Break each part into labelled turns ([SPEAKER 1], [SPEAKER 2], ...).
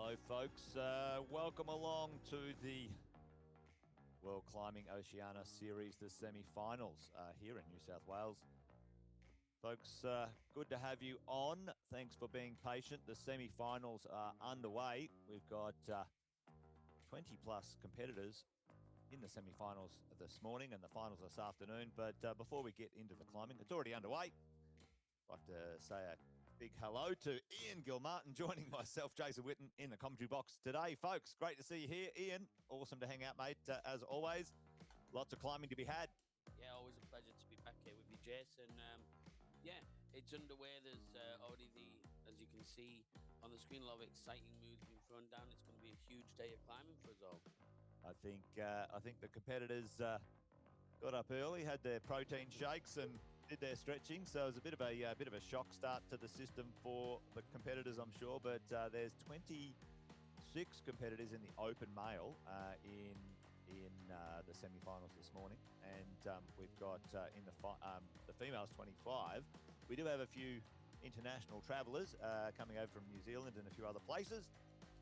[SPEAKER 1] Hello, folks. Welcome along to the World Climbing Oceania Series, the semi-finals here in New South Wales. Folks, good to have you on. Thanks for being patient. The semi-finals are underway. We've got 20-plus competitors in the semi-finals this morning and the finals this afternoon. But before we get into the climbing, it's already underway. I'd like to say a big hello to Ian Gilmartin joining myself, Jason Witten, in the commentary box today. Folks, great to see you here. Ian, awesome to hang out, mate, as always. Lots of climbing to be had.
[SPEAKER 2] Yeah, always a pleasure to be back here with you, Jason. Yeah, it's underway. There's already, as you can see on the screen, a lot of exciting moves being thrown down. It's going to be a huge day of climbing for us all.
[SPEAKER 1] I think the competitors got up early, had their protein shakes and did their stretching, so it was a bit of a shock start to the system for the competitors, I'm sure. But there's 26 competitors in the open male in the semi-finals this morning, and we've got in the females 25. We do have a few international travellers coming over from New Zealand and a few other places,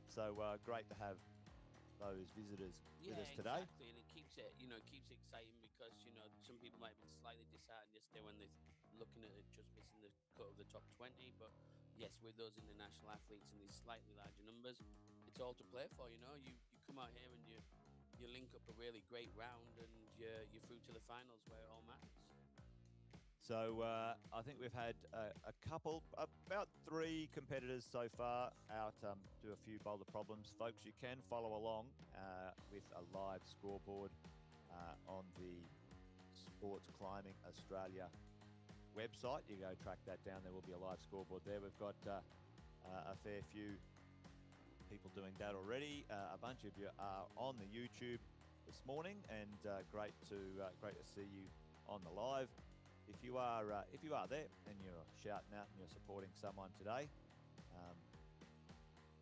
[SPEAKER 1] so great to have those visitors with us today.
[SPEAKER 2] Exactly, and it keeps it exciting because some people might have been slightly disheartened yesterday when they're looking at it just missing the cut of the top 20. But yes, with those international athletes in these slightly larger numbers, it's all to play for. You come out here and you link up a really great round, and you're through to the finals where it all matters.
[SPEAKER 1] So I think we've had about 3 competitors so far out do a few boulder problems. Folks, you can follow along with a live scoreboard on the Sports Climbing Australia website. You go track that down. There will be a live scoreboard there. We've got a fair few people doing that already. A bunch of you are on the YouTube this morning, and great to see you on the live. If you are there and you're shouting out and you're supporting someone today,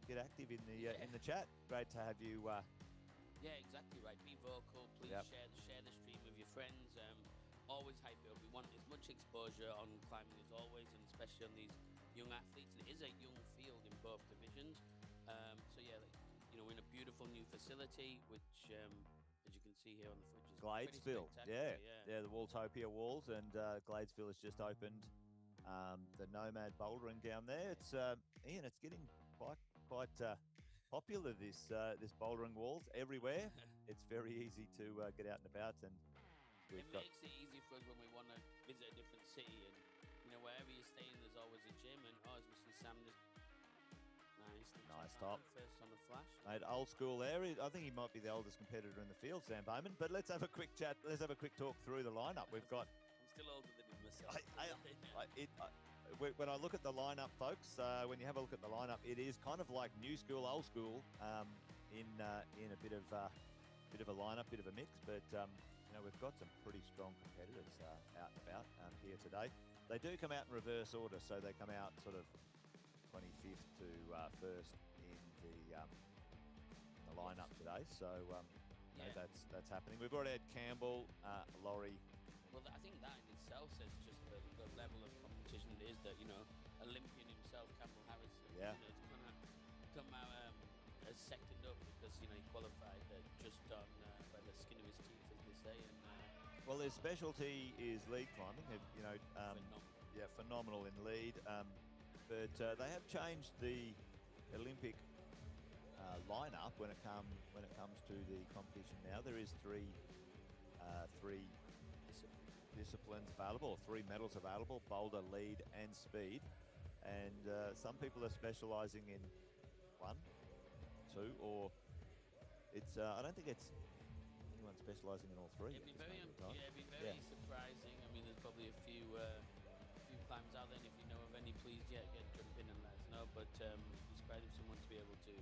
[SPEAKER 1] get active in the chat. Great to have you.
[SPEAKER 2] Yeah, exactly right. Be vocal. Please share the stream with your friends. Always hype it up. We want as much exposure on climbing as always, and especially on these young athletes. It is a young field in both divisions. So yeah, we're in a beautiful new facility, which as you can see here on the footage,
[SPEAKER 1] Gladesville, yeah, the Waltopia walls, and Gladesville has just opened the NOMAD Bouldering down there. It's Ian, it's getting quite popular. This bouldering walls everywhere. It's very easy to get out and about, and
[SPEAKER 2] it makes it easy for us when we want to visit a different city, and wherever you're staying, there's always a gym. And as we see Sam just. Nice top. First on the flash.
[SPEAKER 1] Mate, old school there. I think he might be the oldest competitor in the field, Sam Bowman. But let's have a quick chat. Let's have a quick talk through the lineup. We've got.
[SPEAKER 2] I'm still older than him myself.
[SPEAKER 1] When I look at the lineup, folks, when you have a look at the lineup, it is kind of like new school, old school, in a bit of a lineup, bit of a mix. But we've got some pretty strong competitors out and about here today. They do come out in reverse order, so they come out sort of 25th to first in the lineup today, so that's happening. We've already had Campbell, Laurie.
[SPEAKER 2] Well, I think that in itself says just the level of competition it is that Olympian himself, Campbell Harrison, it's gonna come out as second up because he qualified just on by the skin of his teeth, as they say. And
[SPEAKER 1] well, their specialty is lead climbing. Phenomenal in lead. But they have changed the Olympic lineup when it comes to the competition. Now there is three disciplines available, or 3 medals available: boulder, lead, and speed. And some people are specialising in 1, 2, or it's. I don't think it's anyone specialising in all 3.
[SPEAKER 2] It'd be very surprising. I mean, there's probably a few climbs out there, and if you know of any, please jump in and let us know. But it's great of someone to be able to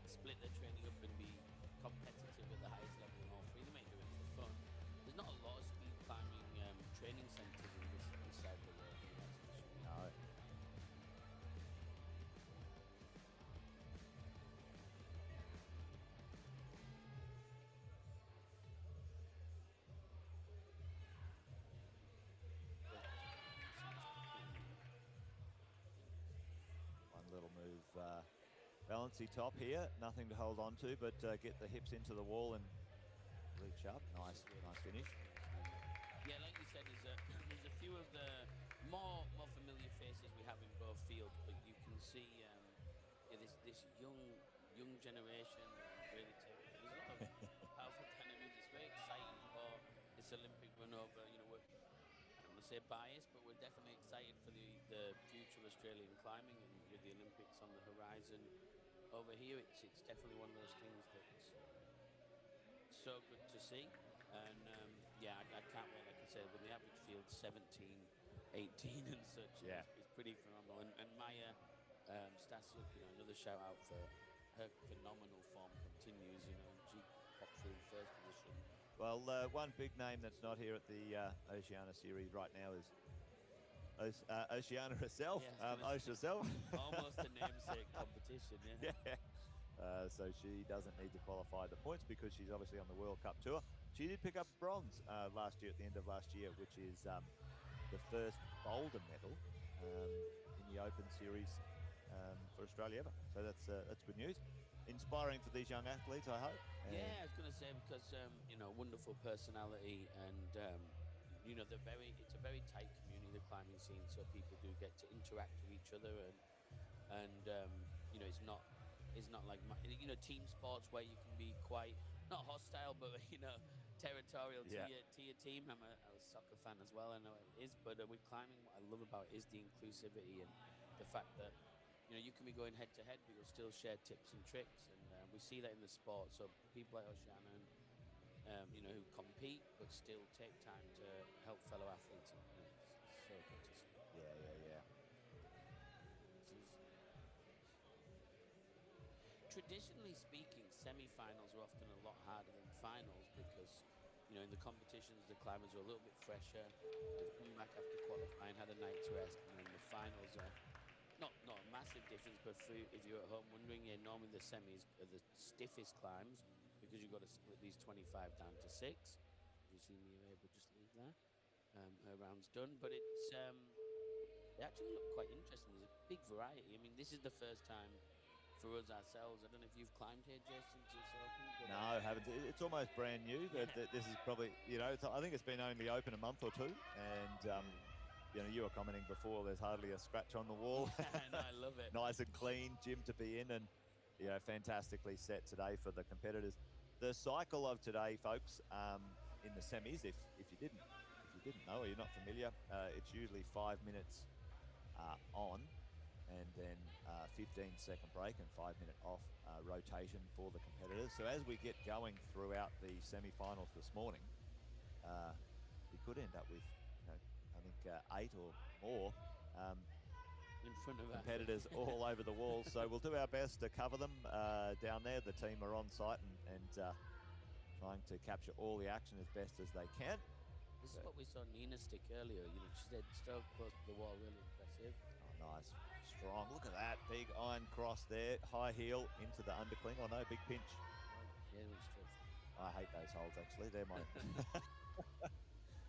[SPEAKER 2] split their training up and be competitive at the highest level in all 3. They may do it for fun. There's not a lot of speed climbing training centres in this side of the world.
[SPEAKER 1] No. little move. Balancy top here, nothing to hold on to, but get the hips into the wall and reach up. Nice finish.
[SPEAKER 2] Yeah, like you said, there's a few of the more familiar faces we have in both fields, but you can see this young generation really take. There's a lot of powerful dynamics. It's very exciting for this Olympic run over. You know, I don't want to say biased, but we're definitely excited for the future of Australian climbing, and with the Olympics on the horizon over here, it's definitely one of those things that's so good to see. And yeah, I can't wait. Like I said, with the average field 17, 18 and such,
[SPEAKER 1] Yeah,
[SPEAKER 2] is pretty phenomenal. And Maya Stasiuk, you know, another shout out for her phenomenal form continues. You know, and she popped through in first position.
[SPEAKER 1] well, one big name that's not here at the Oceania series right now is Oceania herself, Osh herself.
[SPEAKER 2] Almost a namesake competition, yeah.
[SPEAKER 1] Yeah. So she doesn't need to qualify the points because she's obviously on the World Cup Tour. She did pick up bronze last year, at the end of last year, which is the first Boulder medal in the Open Series for Australia ever. So that's good news. Inspiring for these young athletes, I hope. And
[SPEAKER 2] yeah, I was going to say, because you know, wonderful personality, and you know, it's a very tight community, the climbing scene, so people do get to interact with each other, and you know, it's not like you know, team sports where you can be quite not hostile, but you know, territorial to your team. I'm a soccer fan as well, I know it is, but with climbing, what I love about it is the inclusivity and the fact that, you know, you can be going head to head, but you'll still share tips and tricks, and we see that in the sport. So people like Oceania, you know, who compete but still take time to help fellow athletes, and you know, it's so good to see.
[SPEAKER 1] yeah.
[SPEAKER 2] Traditionally speaking, semi-finals are often a lot harder than finals because, you know, in the competitions, the climbers are a little bit fresher. They've come back after qualifying, had a night's rest, and then the finals are not a massive difference. But if you're at home wondering, yeah, normally the semis are the stiffest climbs because you've got to split these 25 down to 6. You see me able just leave there. Her round's done, but they actually look quite interesting. There's a big variety. I mean, this is the first time for us ourselves. I don't know if you've climbed here, Jason.
[SPEAKER 1] No, I haven't. It's almost brand new. But this is probably, you know, I think it's been only open a month or two, and you know, you were commenting before. There's hardly a scratch on the wall.
[SPEAKER 2] No, I love it.
[SPEAKER 1] Nice and clean gym to be in, and you know, fantastically set today for the competitors. The cycle of today, folks, in the semis, if you didn't know or you're not familiar, it's usually 5 minutes on, and then 15-second break and 5-minute off rotation for the competitors. So as we get going throughout the semi-finals this morning, we could end up with, you know, I think 8 or more
[SPEAKER 2] in front of
[SPEAKER 1] competitors all over the walls. So we'll do our best to cover them down there. The team are on site and trying to capture all the action as best as they can.
[SPEAKER 2] This is what we saw Nina stick earlier. You know, she said so close to the wall, really impressive.
[SPEAKER 1] Oh, nice, strong. Look at that big iron cross there, high heel into the undercling. Oh no, big pinch.
[SPEAKER 2] Yeah,
[SPEAKER 1] I hate those holds actually. They're my.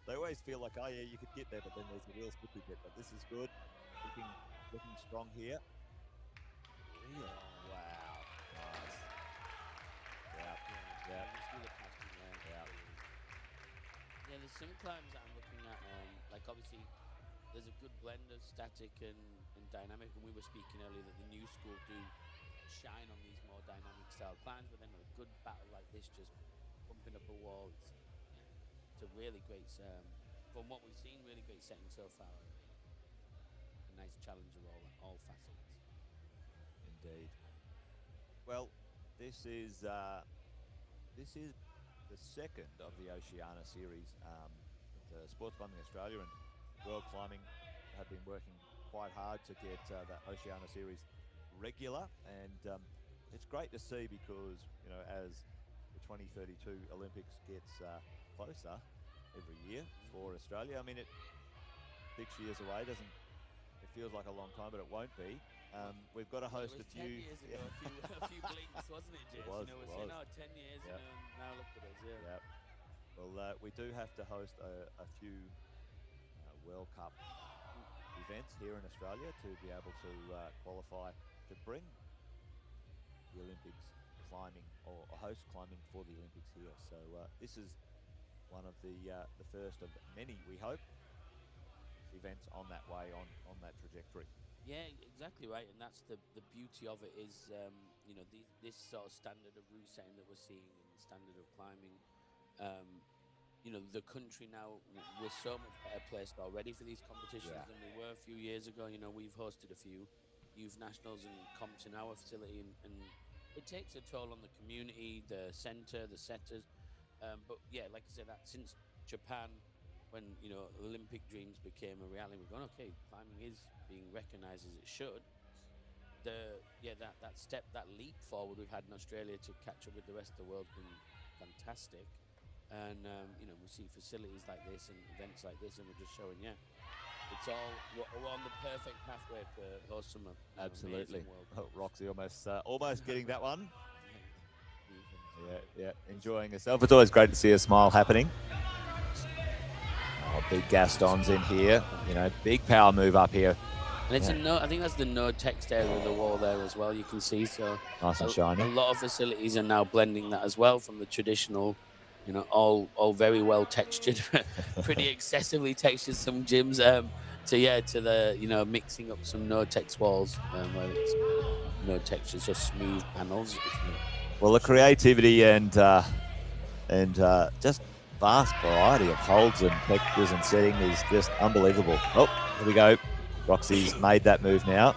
[SPEAKER 1] They always feel like, oh yeah, you could get there, but then there's a real sticky bit. But this is good. Looking strong here. Yeah. Wow. Nice. Yeah.
[SPEAKER 2] Yeah, there's some climbs that I'm looking at, like obviously there's a good blend of static and dynamic, and we were speaking earlier that the new school do shine on these more dynamic style climbs, but then a good battle like this, just bumping up a wall, it's a really great, from what we've seen, really great setting so far. A nice challenge of all facets.
[SPEAKER 1] Indeed. Well, this is the second of the Oceania series. The Sports Climbing Australia and World Climbing have been working quite hard to get that Oceania series regular, and it's great to see because, you know, as the 2032 Olympics gets closer every year for Australia, I mean, 6 years away it feels like a long time, but it won't be. We've got to host
[SPEAKER 2] it was
[SPEAKER 1] a few.
[SPEAKER 2] 10 years ago, a few blinks, wasn't it, Jason?
[SPEAKER 1] Was,
[SPEAKER 2] you know,
[SPEAKER 1] we're
[SPEAKER 2] saying, 10 years,
[SPEAKER 1] yep.
[SPEAKER 2] You know, and now look at us,
[SPEAKER 1] Yep. Well, we do have to host a few World Cup events here in Australia to be able to qualify to bring Olympics climbing or host climbing for the Olympics here. So this is one of the first of many, we hope, events on that way, on that trajectory.
[SPEAKER 2] Yeah, exactly right, and that's the beauty of it is, you know, this sort of standard of route setting that we're seeing and standard of climbing. You know, the country now, we're so much better placed already for these competitions than we were a few years ago. You know, we've hosted a few youth nationals and comps in our facility, and it takes a toll on the community, the center, the setters. But yeah, like I said, that since Japan, when, you know, Olympic dreams became a reality, we're going, okay, climbing is being recognized as it should. That step, that leap forward we've had in Australia to catch up with the rest of the world has been fantastic. And you know, we see facilities like this and events like this, and we're just showing, it's all, we're on the perfect pathway to host some
[SPEAKER 1] absolutely.
[SPEAKER 2] World
[SPEAKER 1] Roxy almost getting that one. Yeah, enjoying herself. It's always great to see a smile happening. Oh, big Gaston's in here. You know, big power move up here.
[SPEAKER 2] And it's I think that's the no text area of the wall there as well. You can see, so
[SPEAKER 1] nice and shiny.
[SPEAKER 2] A lot of facilities are now blending that as well from the traditional. You know, all very well textured, pretty excessively textured. Some gyms, to the, you know, mixing up some no text walls where it's no textures, just smooth panels.
[SPEAKER 1] Well, the creativity and just vast variety of holds and textures and setting is just unbelievable. Oh, here we go. Roxy's made that move now.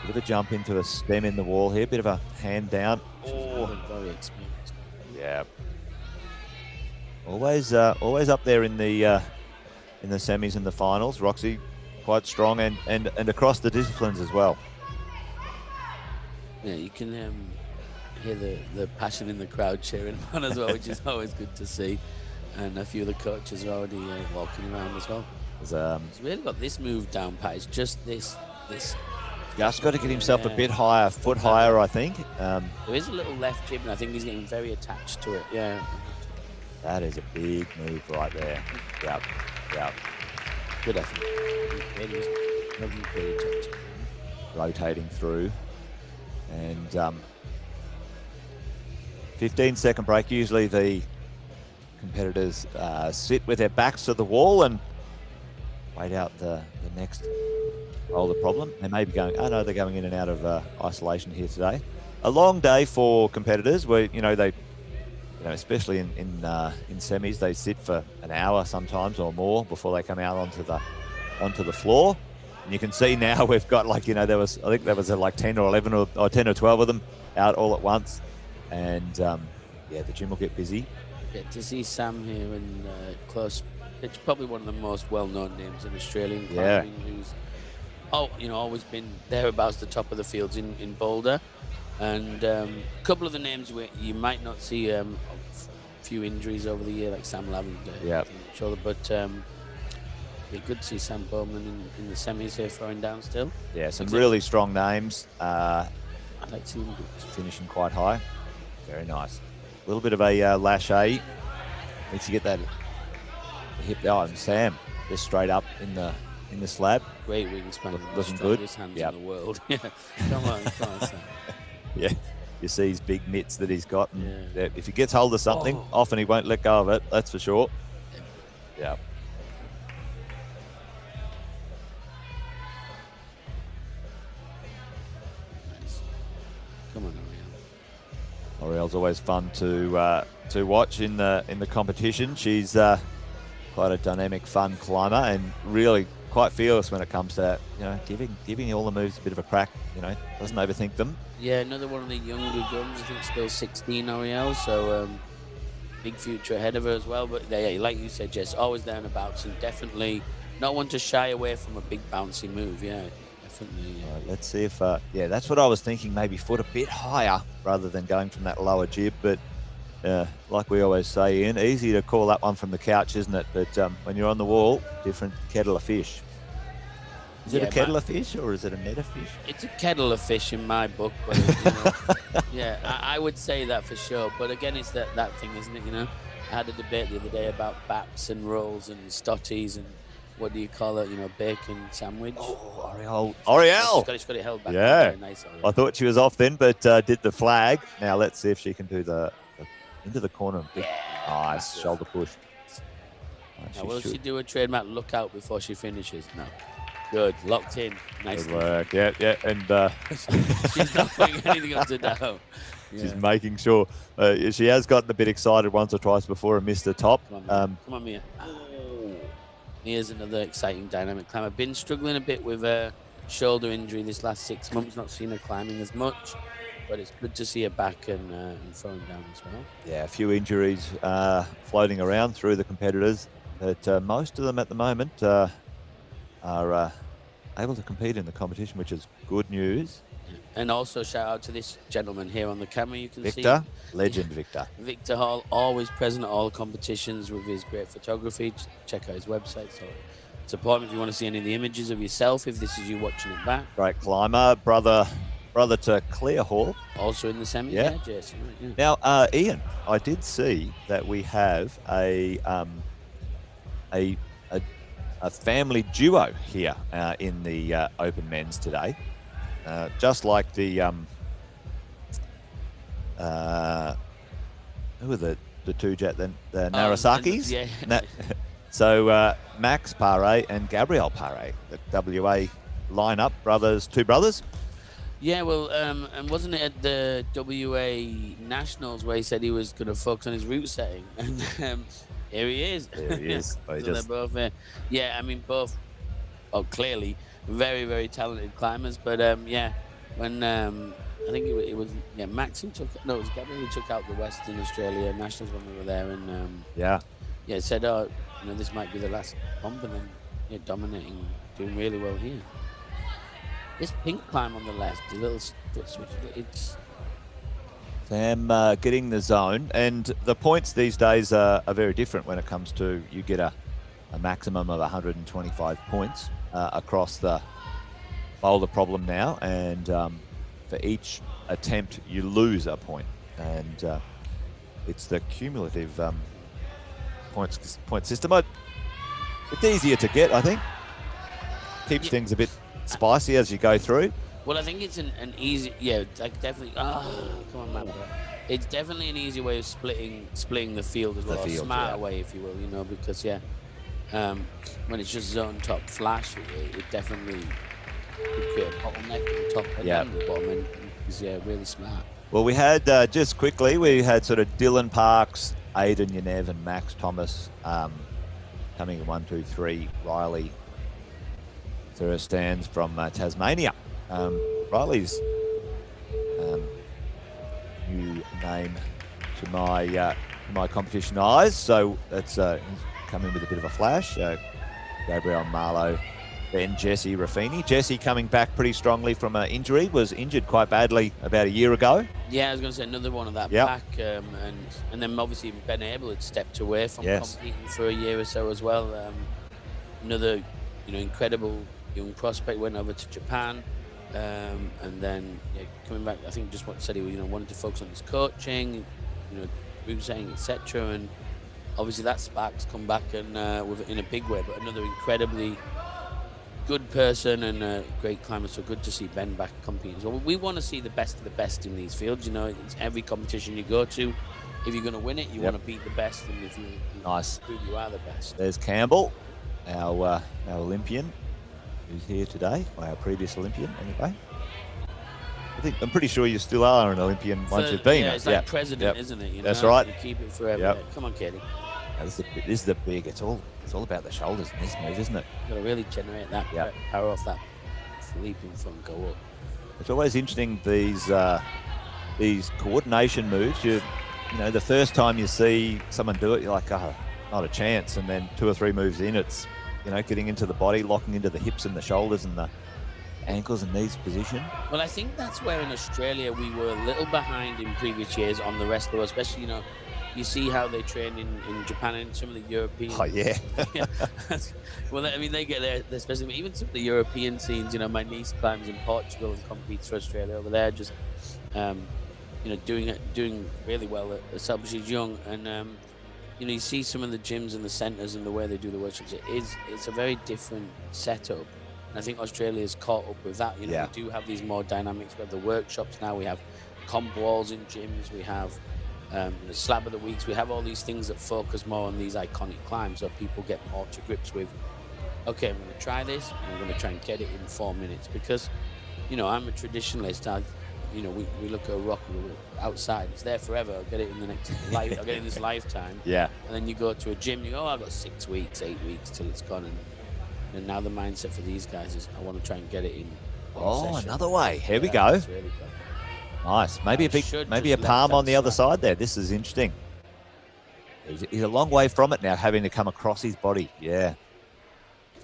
[SPEAKER 1] Bit of a jump into a stem in the wall here. Bit of a hand down.
[SPEAKER 2] Oh, very experienced.
[SPEAKER 1] Yeah. Always up there in the semis and the finals. Roxy quite strong and across the disciplines as well.
[SPEAKER 2] Yeah, you can hear the passion in the crowd cheering on as well, which is always good to see. And a few of the coaches are already walking around as well. He's really got this move down, Pat. It's just this.
[SPEAKER 1] Just got to get himself a bit higher, foot higher, I think.
[SPEAKER 2] There is a little left jib, and I think he's getting very attached to it. Yeah.
[SPEAKER 1] That is a big move right there. Yep.
[SPEAKER 2] Good effort.
[SPEAKER 1] Rotating through. And 15-second break. Usually the competitors sit with their backs to the wall and wait out the next boulder problem. They may be going, oh no, they're going in and out of isolation here today. A long day for competitors where, especially in semis, they sit for an hour sometimes or more before they come out onto the floor. And you can see now we've got I think there was like 10 or 11 or 10 or 12 of them out all at once. And the gym will get busy.
[SPEAKER 2] Yeah, to see Sam here in close, it's probably one of the most well-known names in Australian climbing, who's always been thereabouts the top of the fields in Boulder. And a couple of the names where you might not see a few injuries over the year, like Sam Lavender, shoulder, but good to see Sam Bowman in the semis here throwing down still. Yeah, some
[SPEAKER 1] really strong names.
[SPEAKER 2] I'd like to see him
[SPEAKER 1] finishing quite high. Very nice. A little bit of a lâcher. Needs to get that hip down. Sam just straight up in the slab.
[SPEAKER 2] Great wingspan.
[SPEAKER 1] Looking good.
[SPEAKER 2] Hands in the world. Yeah. Come on, Sam.
[SPEAKER 1] Yeah. You see his big mitts that he's got. And if he gets hold of something, often he won't let go of it. That's for sure. Yeah.
[SPEAKER 2] Nice. Come on,
[SPEAKER 1] L'Oreal's always fun to watch in the competition. She's quite a dynamic, fun climber and really quite fearless when it comes to giving all the moves a bit of a crack. Doesn't overthink them.
[SPEAKER 2] Yeah, another one of the younger guns. I think still 16 L'Oreal, so big future ahead of her as well. But like you said, Jess, always there and about, and definitely not one to shy away from a big bouncy move. Yeah.
[SPEAKER 1] Right, let's see if that's what I was thinking, maybe foot a bit higher rather than going from that lower jib. But like we always say, Ian, easy to call that one from the couch, isn't it? But when you're on the wall, different kettle of fish. Is it a kettle of fish or is it a net of fish?
[SPEAKER 2] It's a kettle of fish in my book, but I would say that for sure. But again, it's that thing, isn't it? I had a debate the other day about baps and rolls and stotties, and what do you call it? You know, bacon sandwich.
[SPEAKER 1] Oh, Oriel.
[SPEAKER 2] She's got it held back.
[SPEAKER 1] Yeah.
[SPEAKER 2] Very nice. Oriel.
[SPEAKER 1] I thought she was off then, but did the flag. Now let's see if she can do the into the corner. Nice shoulder push.
[SPEAKER 2] Now, will she do a trademark look out before she finishes? No. Good. Locked in. Nice.
[SPEAKER 1] Good work. Yeah. And
[SPEAKER 2] she's not putting anything up to down. Yeah.
[SPEAKER 1] She's making sure. She has gotten a bit excited once or twice before and missed the top.
[SPEAKER 2] Come on, Mia. Here's another exciting dynamic climber. Been struggling a bit with a shoulder injury this last 6 months. Not seen her climbing as much, but it's good to see her back and throwing down as well. Yeah,
[SPEAKER 1] a few injuries floating around through the competitors, but most of them at the moment are able to compete in the competition, which is good news.
[SPEAKER 2] And also shout out to this gentleman here on the camera. You can see
[SPEAKER 1] Victor, legend Victor.
[SPEAKER 2] Victor Hall, always present at all competitions with his great photography. Check out his website. So support him if you want to see any of the images of yourself, if this is you watching it back.
[SPEAKER 1] Great climber, brother to Claire Hall.
[SPEAKER 2] Also in the semi,
[SPEAKER 1] yeah.
[SPEAKER 2] Jason. Right,
[SPEAKER 1] yeah. Now, Ian, I did see that we have a family duo here in the open men's today. Just like the who are the two jet then the Narasakis?
[SPEAKER 2] Yeah.
[SPEAKER 1] So Max Pare and Gabrielle Pare, the WA lineup two brothers.
[SPEAKER 2] Yeah, well, and wasn't it at the WA Nationals where he said he was going to focus on his route setting, and here he is.
[SPEAKER 1] Here he is.
[SPEAKER 2] So they're both, yeah, I mean both. Oh, clearly. Very, very talented climbers, but yeah, when I think it was Max who it was Gabriel who took out the Western Australia Nationals when we were there, and yeah, said, this might be the last bump, and then dominating, doing really well here. This pink climb on the left, the little foot switch, it's
[SPEAKER 1] Sam getting the zone, and the points these days are very different when it comes to you get a maximum of 125 points across the boulder problem now, and for each attempt you lose a point, and it's the cumulative point system. It's easier to get, I think. Keeps things a bit spicy as you go through.
[SPEAKER 2] Well, I think it's an easy, like definitely. Oh, come on, man. It's definitely an easy way of splitting the field as well, a smarter way, if you will, because when it's just zone top flash, it definitely could create a bottleneck at the top and the bottom end. Is really smart.
[SPEAKER 1] Well, we had just quickly, we had sort of Dylan Parks, Aidan Yanev, and Max Thomas coming in 1, 2, 3. Riley stands from Tasmania. Riley's new name to my competition eyes, so that's come in with a bit of a flash. Gabriel Marlowe, then Jesse Raffini. Jesse coming back pretty strongly from an injury, was injured quite badly about a year ago.
[SPEAKER 2] Yeah, I was going to say another one of that pack, and then obviously Ben Abel had stepped away from competing for a year or so as well. Another, incredible young prospect went over to Japan, and then coming back, I think just said he wanted to focus on his coaching, route setting, etc. And obviously that spark's come back and in a big way, but another incredibly good person and a great climber. So good to see Ben back competing as well. We want to see the best of the best in these fields. It's every competition you go to. If you're going to win it, you want to beat the best, and if you prove you are the best.
[SPEAKER 1] There's Campbell, our Olympian, who's here today, or our previous Olympian anyway. I'm pretty sure you still are an Olympian once you've been.
[SPEAKER 2] Yeah, it's like president, isn't it?
[SPEAKER 1] That's right.
[SPEAKER 2] You keep it forever. Come on, Katie.
[SPEAKER 1] This is the big. It's all about the shoulders in this move, isn't it?
[SPEAKER 2] You've got to really generate that power off that leaping front, go up.
[SPEAKER 1] It's always interesting, these coordination moves. The first time you see someone do it, you're like, oh, not a chance. And then 2 or 3 moves in, it's getting into the body, locking into the hips and the shoulders and the ankles and knees position.
[SPEAKER 2] Well, I think that's where in Australia we were a little behind in previous years on the rest of the world, especially, you see how they train in Japan and some of the European.
[SPEAKER 1] Oh, yeah.
[SPEAKER 2] Well, I mean, they get there, especially even some of the European scenes. My niece climbs in Portugal and competes for Australia over there, just, doing really well. Herself, she's young, and you know, you see some of the gyms and the centers and the way they do the workshops. It's a very different setup. And I think Australia's caught up with that. You know, we do have these more dynamics. We have the workshops now. We have comp walls in gyms. We have the slab of the weeks. We have all these things that focus more on these iconic climbs, so people get more to grips with, okay, I'm going to try this, and I'm going to try and get it in 4 minutes. Because, you know, I'm a traditionalist. You know, we look at a rock outside, it's there forever. I'll get it in the next life. I'll get it in this lifetime.
[SPEAKER 1] Yeah. And
[SPEAKER 2] then you go to a gym, you go, oh, I've got 6 weeks, 8 weeks till it's gone. And now the mindset for these guys is, I want to try and get it in. Session.
[SPEAKER 1] Another way. Here we go.
[SPEAKER 2] Really
[SPEAKER 1] nice. Maybe a palm on the other side there. This is interesting. He's a long way from it now, having to come across his body. Yeah.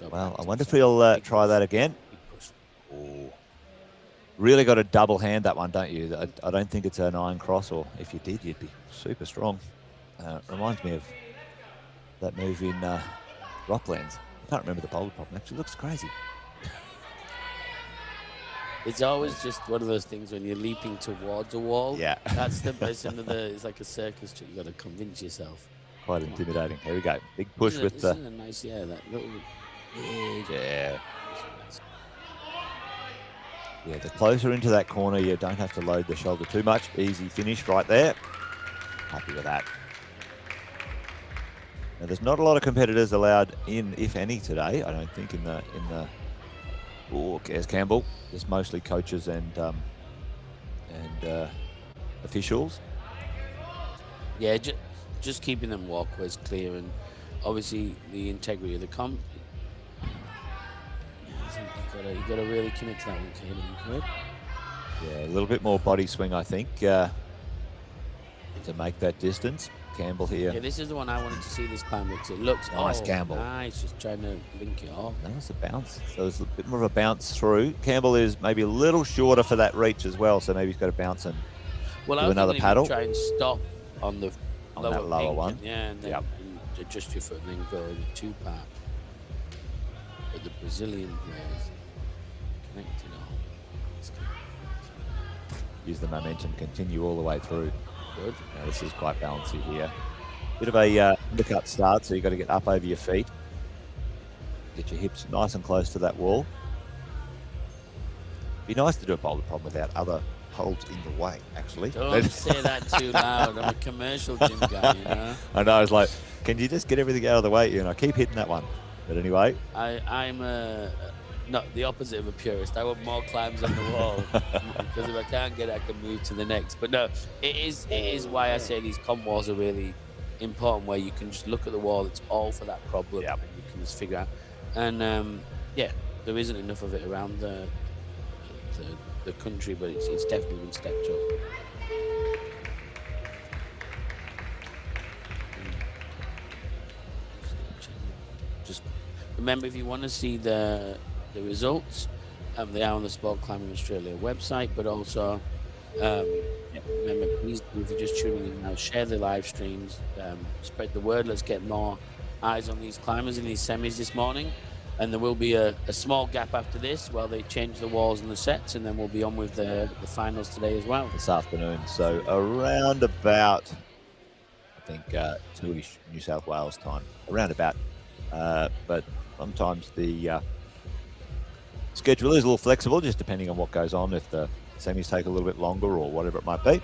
[SPEAKER 1] So well, I wonder if he'll try that again. Ooh. Really got to double hand that one, don't you? I don't think it's an iron cross, or if you did, you'd be super strong. Reminds me of that move in Rocklands. I can't remember the boulder problem. Actually, looks crazy.
[SPEAKER 2] It's always just one of those things when you're leaping towards a wall.
[SPEAKER 1] Yeah.
[SPEAKER 2] That's the best. It's like a circus trick. You got to convince yourself.
[SPEAKER 1] Quite intimidating. Here we go. Big push with the.
[SPEAKER 2] A nice, that little.
[SPEAKER 1] Yeah. Yeah, the closer into that corner, you don't have to load the shoulder too much. Easy finish right there. Happy with that. Now, there's not a lot of competitors allowed in, if any, today. I don't think in the. Oh, there's Campbell. There's mostly coaches and officials.
[SPEAKER 2] Yeah, just keeping them walkways clear, and obviously the integrity of the comp. You got to really commit to that one, Caden.
[SPEAKER 1] Yeah, a little bit more body swing, I think, to make that distance. Campbell here.
[SPEAKER 2] Yeah, this is the one I wanted to see this climb because it looks
[SPEAKER 1] nice. Campbell.
[SPEAKER 2] Nice, just trying to link it off.
[SPEAKER 1] Nice, a bounce. So there's a bit more of a bounce through. Campbell is maybe a little shorter for that reach as well, so maybe he's got to bounce and do another paddle.
[SPEAKER 2] Try and stop on the
[SPEAKER 1] lower one.
[SPEAKER 2] And then and adjust your foot and then go in a 2-part. But the Brazilian players connected all.
[SPEAKER 1] Use the momentum, continue all the way through.
[SPEAKER 2] Good.
[SPEAKER 1] Now, this is quite bouncy here. Bit of a undercut start, so you've got to get up over your feet. Get your hips nice and close to that wall. Be nice to do a boulder problem without other holds in the way, actually.
[SPEAKER 2] Don't say that too loud. I'm a commercial gym guy, you know.
[SPEAKER 1] I know. I was like, can you just get everything out of the way? You know, I keep hitting that one. But anyway.
[SPEAKER 2] I'm not the opposite of a purist. I want more climbs on the wall because if I can't get it, I can move to the next. But no, it is why I say these comp walls are really important, where you can just look at the wall. It's all for that problem, and you can just figure out. And there isn't enough of it around the country, but it's definitely been stepped up. Just remember, if you want to see the results, they are on the Sport Climbing Australia website, but also remember, please do, if you're just tuning in now, share the live streams, spread the word. Let's get more eyes on these climbers in these semis this morning, and there will be a small gap after this while they change the walls and the sets, and then we'll be on with the finals today as well
[SPEAKER 1] this afternoon. So around about, I think, 2ish New South Wales time, around about, but sometimes the schedule is a little flexible, just depending on what goes on, if the semis take a little bit longer or whatever it might be.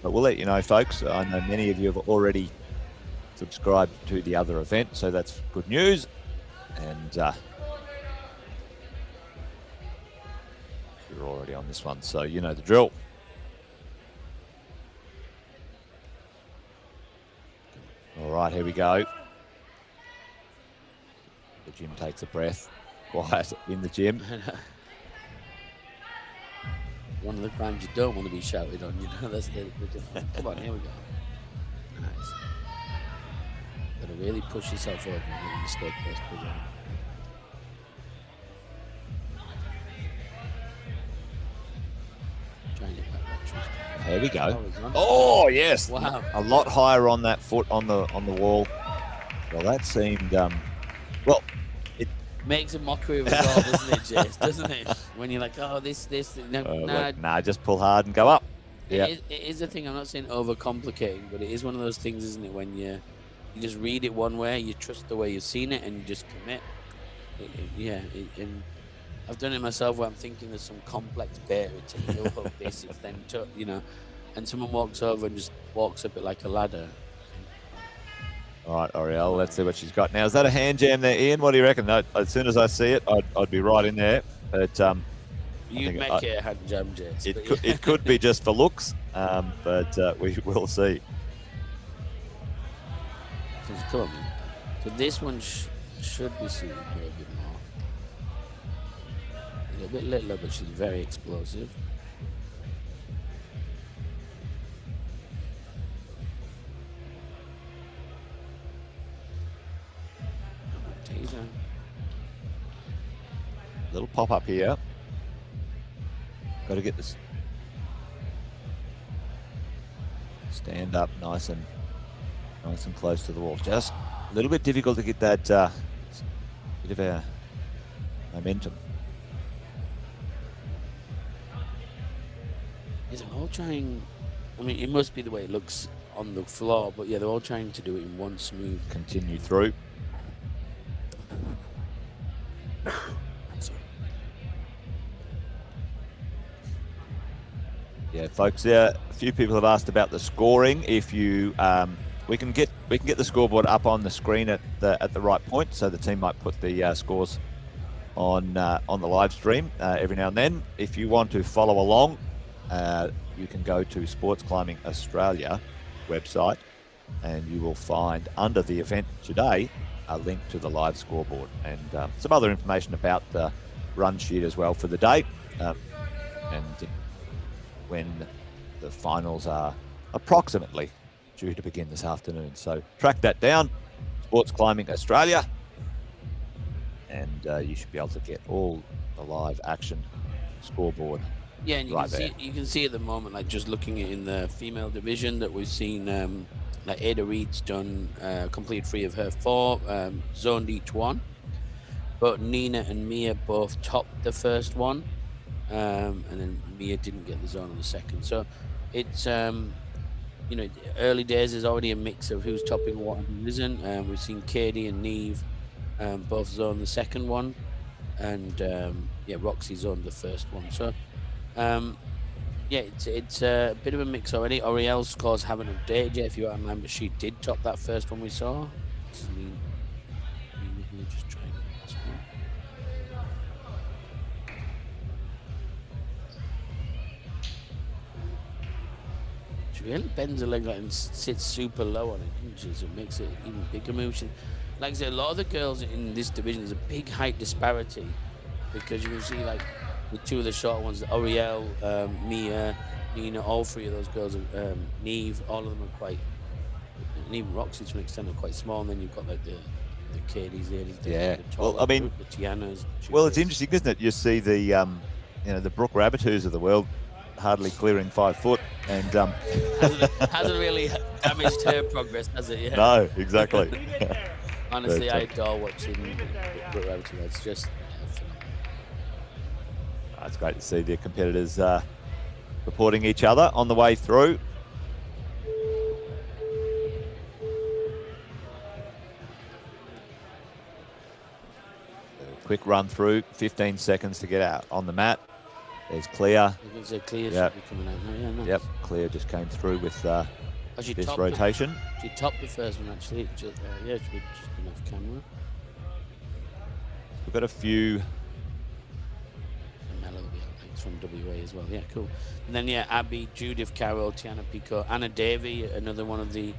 [SPEAKER 1] But we'll let you know, folks. I know many of you have already subscribed to the other event, so that's good news. And you're already on this one, so you know the drill. All right, here we go. The gym takes a breath. Quiet in the gym.
[SPEAKER 2] One of the climbs you don't want to be shouted on, you know, that's the difference. Come on, here we go. Nice. Got to really push yourself over and stay close to the ground. Try and get back that tree.
[SPEAKER 1] There we go. Oh, yes.
[SPEAKER 2] Wow.
[SPEAKER 1] A lot higher on that foot on the wall. Well, that seemed well,
[SPEAKER 2] makes a mockery of it all, doesn't it, Jace? Doesn't it? When you're like, oh, this,
[SPEAKER 1] nah, just pull hard and go up.
[SPEAKER 2] It is a thing. I'm not saying overcomplicating, but it is one of those things, isn't it? When you You just read it one way, you trust the way you've seen it, and you just commit. And I've done it myself where I'm thinking there's some complex bait. It's a heel hook, this, it's then, you know, and someone walks over and just walks up it like a ladder.
[SPEAKER 1] All right, Oriel, let's see what she's got now. Is that a hand jam there, Ian? What do you reckon? No, as soon as I see it, I'd be right in there. But
[SPEAKER 2] you'd make it a hand jam, Jess.
[SPEAKER 1] It could be just for looks, but we will see.
[SPEAKER 2] Come on, so this one should be suited a little bit more. A little bit littler, but she's very explosive. Teaser.
[SPEAKER 1] Little pop up here. Got to get this. Stand up nice and close to the wall. Just a little bit difficult to get that bit of a momentum.
[SPEAKER 2] Is it all trying? I mean, it must be the way it looks on the floor, but yeah, they're all trying to do it in one smooth.
[SPEAKER 1] Continue through.
[SPEAKER 2] Sorry.
[SPEAKER 1] Yeah, folks. A few people have asked about the scoring. If you we can get the scoreboard up on the screen at the right point, so the team might put the scores on the live stream every now and then. If you want to follow along, you can go to Sports Climbing Australia website, and you will find under the event today a link to the live scoreboard and some other information about the run sheet as well for the day, and when the finals are approximately due to begin this afternoon. So track that down, Sports Climbing Australia, and you should be able to get all the live action scoreboard.
[SPEAKER 2] Yeah, and you can see at the moment, like just looking at in the female division, that we've seen like Ada Reed's done complete 3 of her 4, zoned each one, but Nina and Mia both topped the first one, and then Mia didn't get the zone on the second. So it's you know, early days is already a mix of who's topping what and who isn't. We've seen Katie and Neve both zone the second one, and yeah, Roxy zoned the first one. So yeah, it's a bit of a mix already. Oriel's scores haven't updated yet, if you remember. She did top that first one we saw. Just trying this one. She really bends her leg like and sits super low on it, doesn't she? So it makes it even bigger move. Like I said, a lot of the girls in this division, there's a big height disparity, because you can see like the 2 of the short ones, Oriel, Mia, Nina, all 3 of those girls, Neve, all of them are quite, and even Roxy to an extent are quite small. And then you've got like the Katie's there,
[SPEAKER 1] yeah.
[SPEAKER 2] Well,
[SPEAKER 1] I mean,
[SPEAKER 2] the Tianas.
[SPEAKER 1] Well, it's interesting, isn't it? You see the you know, the Brooke Rabbitoos of the world hardly clearing 5 foot, and
[SPEAKER 2] hasn't really damaged her progress, has it? Yeah.
[SPEAKER 1] No, exactly.
[SPEAKER 2] Honestly, but, I adore watching Brooke Rabbitoo. It's just
[SPEAKER 1] it's great to see the competitors supporting each other on the way through. A quick run through, 15 seconds to get out on the mat. There's Clea.
[SPEAKER 2] Clea
[SPEAKER 1] yep.
[SPEAKER 2] should be coming out now. Yeah, nice.
[SPEAKER 1] Yep, Clea just came through with this rotation.
[SPEAKER 2] She topped the first one actually. Yeah, she just been off camera.
[SPEAKER 1] We've got a few.
[SPEAKER 2] From WA as well. Yeah, cool. And then yeah, Abby, Judith Carroll, Tiana Pico, Anna Davey, another one of the,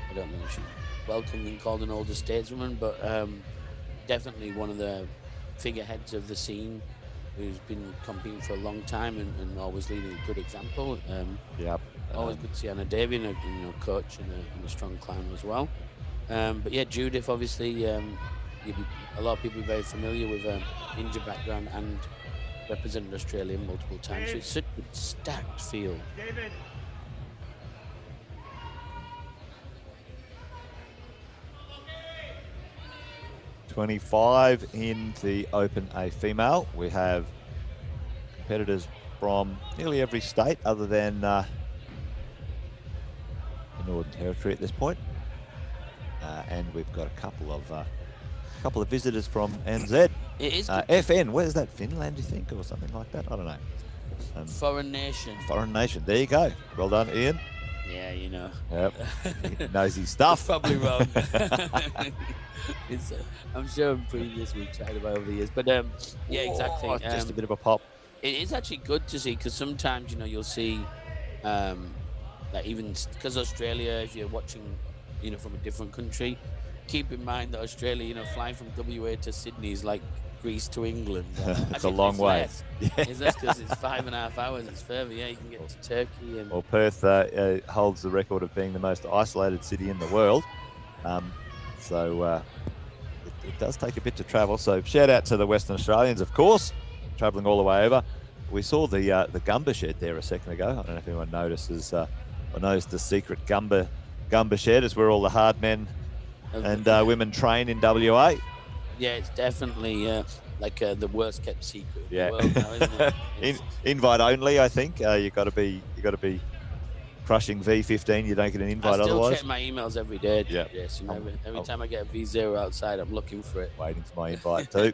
[SPEAKER 2] I don't know if she's welcomed and called an older stateswoman, but definitely one of the figureheads of the scene, who's been competing for a long time and always leading a good example.
[SPEAKER 1] Yep.
[SPEAKER 2] Always good to see Anna Davey, and a coach and a strong climber as well. But yeah, Judith, obviously, a lot of people are very familiar with her ninja background and represented Australia multiple times. So it's such a stacked field.
[SPEAKER 3] David.
[SPEAKER 1] $25 in the Open A female. We have competitors from nearly every state other than the Northern Territory at this point. and we've got a couple of visitors from NZ.
[SPEAKER 2] It is
[SPEAKER 1] FN. Where's that? Finland, you think, or something like that? I don't know.
[SPEAKER 2] Foreign nation.
[SPEAKER 1] Foreign nation. There you go. Well done, Ian.
[SPEAKER 2] Yeah, you know.
[SPEAKER 1] Yep. He knows his stuff.
[SPEAKER 2] Probably wrong. I'm sure in previous weeks tried about over the years, but yeah, exactly.
[SPEAKER 1] Just a bit of a pop.
[SPEAKER 2] It is actually good to see, because sometimes, you know, you'll see that even because Australia, if you're watching, you know, from a different country, keep in mind that Australia, you know, flying from WA to Sydney is like Greece to England.
[SPEAKER 1] It's a long way.
[SPEAKER 2] It's less because it's 5.5 hours. It's further. Yeah, you can get to Turkey. And
[SPEAKER 1] well, Perth holds the record of being the most isolated city in the world. So it does take a bit to travel. So shout out to the Western Australians, of course, travelling all the way over. We saw the Gumba shed there a second ago. I don't know if anyone notices or knows the secret Gumba shed is where all the hard men and women train in WA.
[SPEAKER 2] Yeah, it's definitely like the worst kept secret in
[SPEAKER 1] Yeah.
[SPEAKER 2] the world now, isn't it?
[SPEAKER 1] Invite only, I think. You got to be crushing V15. You don't get an invite
[SPEAKER 2] I still
[SPEAKER 1] otherwise.
[SPEAKER 2] check my emails every day.
[SPEAKER 1] Yeah.
[SPEAKER 2] Yes, you know, every time I get a V0 outside, I'm looking for it.
[SPEAKER 1] Waiting for my invite too.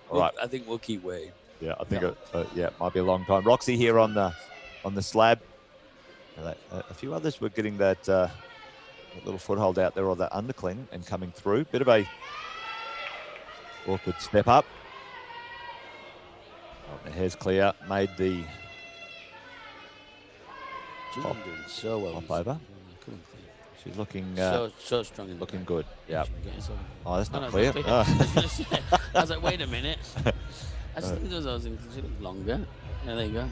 [SPEAKER 1] All right.
[SPEAKER 2] I think we'll keep waiting.
[SPEAKER 1] Yeah, I think it might be a long time. Roxy here on the slab. A few others were getting that little foothold out there, or that undercling, and coming through. Bit of a awkward step up. Oh, the hair's clear. Made the
[SPEAKER 2] Pop, doing so well.
[SPEAKER 1] Pop over. She's looking
[SPEAKER 2] so strong.
[SPEAKER 1] Looking good. Yeah. Oh, that's not
[SPEAKER 2] no,
[SPEAKER 1] clear.
[SPEAKER 2] Not clear. I was like, wait a minute. I just think those things should look longer. Yeah, there you go.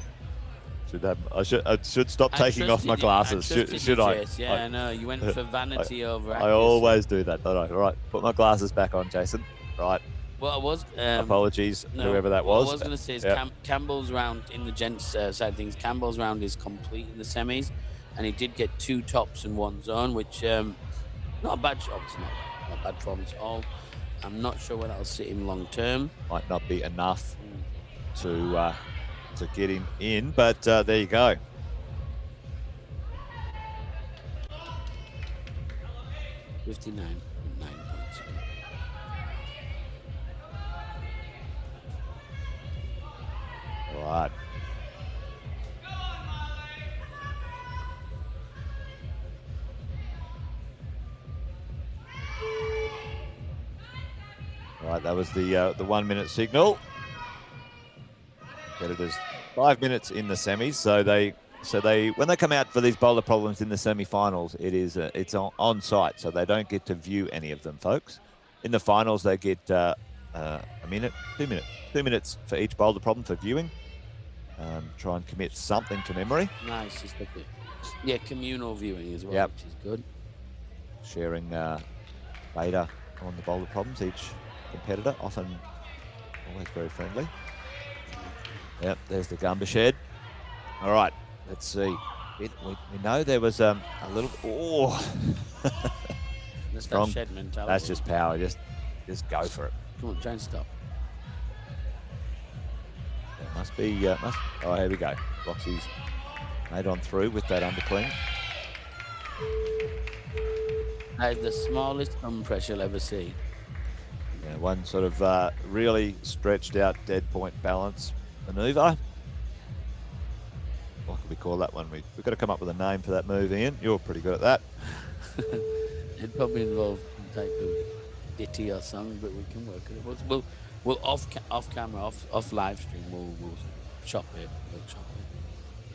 [SPEAKER 1] I should stop taking off my glasses. Should I?
[SPEAKER 2] Chase. Yeah, I know. You went for vanity over accuracy.
[SPEAKER 1] I always do that, don't I? All right, put my glasses back on, Jason. Right.
[SPEAKER 2] Well, I was.
[SPEAKER 1] Apologies, whoever that was.
[SPEAKER 2] What I was going to say is Campbell's round in the gents side of things. Campbell's round is complete in the semis, and he did get 2 tops and 1 zone, which not a bad shot. It's not a bad performance at all. I'm not sure where that'll sit him long term.
[SPEAKER 1] Might not be enough to get him in, but there you go. $59.9 points. All right. All right, that was the 1 minute signal. Competitors 5 minutes in the semis, so they when they come out for these boulder problems in the semi-finals, it's on site, so they don't get to view any of them, folks. In the finals, they get a minute, 2 minutes, 2 minutes for each boulder problem for viewing. Try and commit something to memory.
[SPEAKER 2] Nice, just like yeah, communal viewing as well, which is good.
[SPEAKER 1] Sharing data on the boulder problems, each competitor, often always very friendly. Yep, there's the Gumba shed. All right, let's see. We know there was a little. Oh,
[SPEAKER 2] that's that shed mentality.
[SPEAKER 1] That's just power. Just go for it.
[SPEAKER 2] Come on, try and stop.
[SPEAKER 1] It must be. Oh, here we go. Roxy's made on through with that underclean.
[SPEAKER 2] That is the smallest thumb pressure you'll ever see.
[SPEAKER 1] Yeah, one sort of really stretched out dead point balance maneuver. What could we call that one? We've got to come up with a name for that move, Ian. You're pretty good at that.
[SPEAKER 2] It'd probably involve some type of ditty or song, but we can work it. We'll off camera, off live stream. We'll shop it.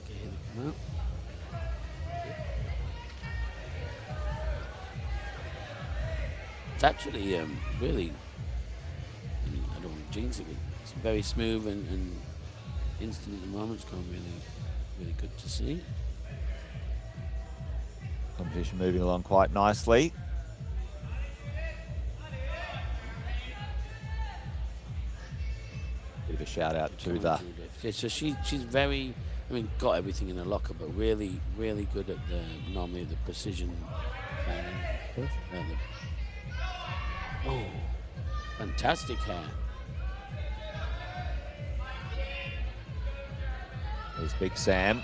[SPEAKER 2] Okay, here they come out. It's actually really. I don't want to jinx it, but it's very smooth and instant at the moment. It's going really good to see.
[SPEAKER 1] Competition moving along quite nicely. Bit of a shout out to the.
[SPEAKER 2] Yeah, so she's very. I mean, got everything in her locker, but really good at normally the precision. Oh, fantastic hair.
[SPEAKER 1] There's Big Sam.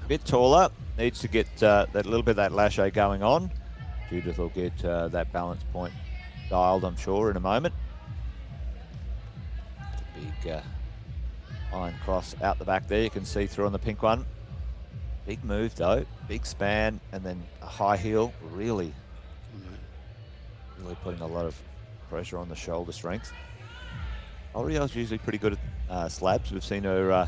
[SPEAKER 1] A bit taller. Needs to get that little bit of that lasso going on. Judith will get that balance point dialed, I'm sure, in a moment. Big iron cross out the back there. You can see through on the pink one. Big move though, big span, and then a high heel. Really putting a lot of pressure on the shoulder strength. Oriel's usually pretty good at slabs. We've seen her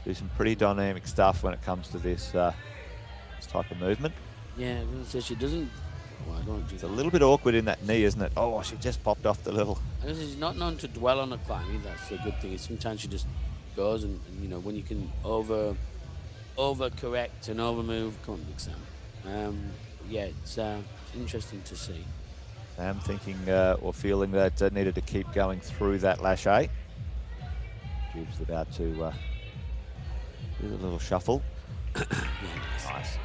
[SPEAKER 1] do some pretty dynamic stuff when it comes to this type of movement.
[SPEAKER 2] Yeah, so she doesn't. Well, I don't do
[SPEAKER 1] it's a little bit awkward in that knee, isn't it? Oh, she just popped off the level.
[SPEAKER 2] I guess she's not known to dwell on a climb either. That's the good thing. Sometimes she just goes, and you know, when you can over-correct and over-move. Come on, Big Sam. Yeah, it's interesting to see.
[SPEAKER 1] Sam thinking or feeling that needed to keep going through that lâché. Jude's about to do a little shuffle.
[SPEAKER 2] Yeah, nice.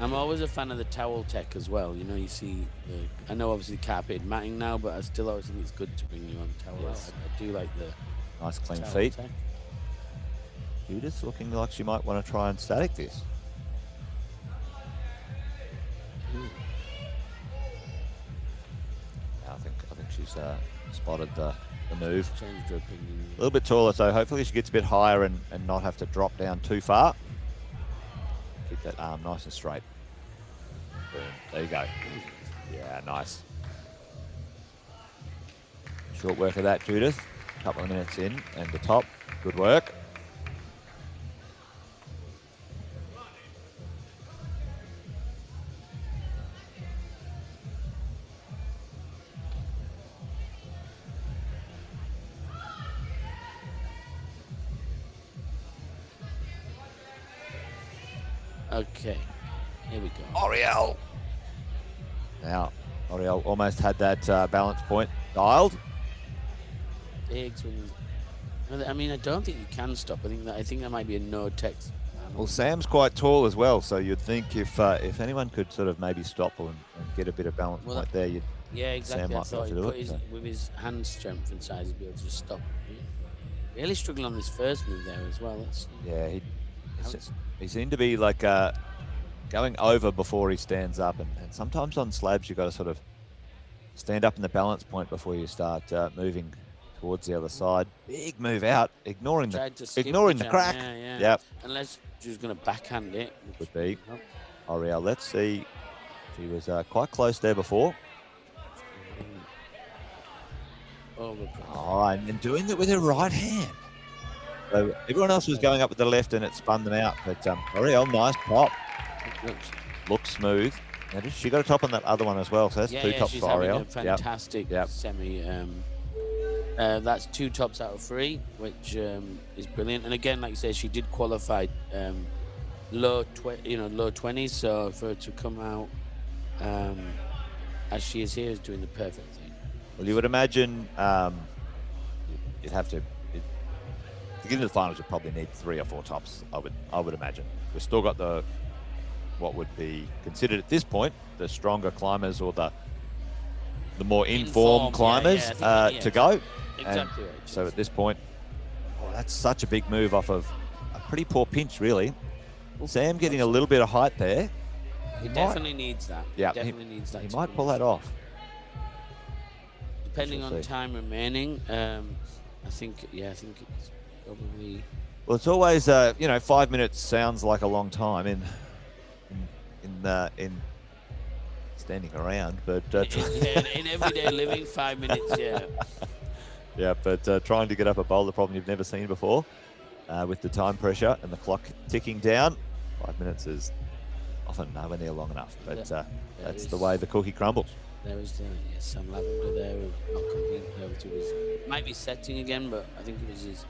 [SPEAKER 2] I'm always a fan of the towel tech as well. You know, you see, I know obviously carpet matting now, but I still always think it's good to bring your own towel. Yes. I do like the
[SPEAKER 1] nice clean feet. Tech. Judith looking like she might want to try and static this. I think she's spotted the move.
[SPEAKER 2] Changed her opinion.
[SPEAKER 1] A little bit taller, so hopefully she gets a bit higher and not have to drop down too far. Keep that arm nice and straight. Boom. There you go. Yeah, nice. Short work of that, Judith. A couple of minutes in and the top. Good work.
[SPEAKER 2] Okay, here we go.
[SPEAKER 1] Oriel. Now, Oriel almost had that balance point dialed.
[SPEAKER 2] Big swing. I mean, I don't think you can stop. I think that might be a no text.
[SPEAKER 1] Well, Sam's quite tall as well, so you'd think if anyone could sort of maybe stop and get a bit of balance point there, you'd.
[SPEAKER 2] Yeah, exactly.
[SPEAKER 1] Sam might be able to do it.
[SPEAKER 2] With his hand strength and size, he'd be able to just stop. Really struggling on this first move there as well.
[SPEAKER 1] Yeah, he seemed to be like going over before he stands up, and sometimes on slabs you've got to sort of stand up in the balance point before you start moving towards the other side. Big move out, ignoring the crack.
[SPEAKER 2] Yeah.
[SPEAKER 1] Yep.
[SPEAKER 2] Unless she was going to backhand it.
[SPEAKER 1] Would be. Oriel, let's see. She was quite close there before. Oh, and doing it with her right hand. So everyone else was going up with the left and it spun them out. But Oriel, nice pop. Looks smooth. Now, she got a top on that other one as well. So that's two tops for Oriel.
[SPEAKER 2] Fantastic semi. That's 2 tops out of 3, which is brilliant. And again, like you said, she did qualify low 20s. So for her to come out as she is here is doing the perfect thing.
[SPEAKER 1] Well, you would imagine you'd have to. To get into the finals, you probably need 3 or 4 tops. I would imagine. We've still got what would be considered at this point the stronger climbers or the more informed climbers to go.
[SPEAKER 2] Exactly right.
[SPEAKER 1] So at this point, that's such a big move off of a pretty poor pinch, really. Sam getting a little bit of height there.
[SPEAKER 2] He definitely needs that.
[SPEAKER 1] Yeah,
[SPEAKER 2] he definitely needs that.
[SPEAKER 1] He might pull that off.
[SPEAKER 2] Depending on time remaining, I think it's probably.
[SPEAKER 1] Well, it's always 5 minutes sounds like a long time in standing around, but
[SPEAKER 2] in everyday living, 5 minutes, yeah.
[SPEAKER 1] Yeah, but trying to get up a boulder problem you've never seen before, with the time pressure and the clock ticking down, 5 minutes is often nowhere near long enough. But that's the way the cookie crumbles.
[SPEAKER 2] There is Sam Lavender there, not completely. Might be setting again, but I think it was his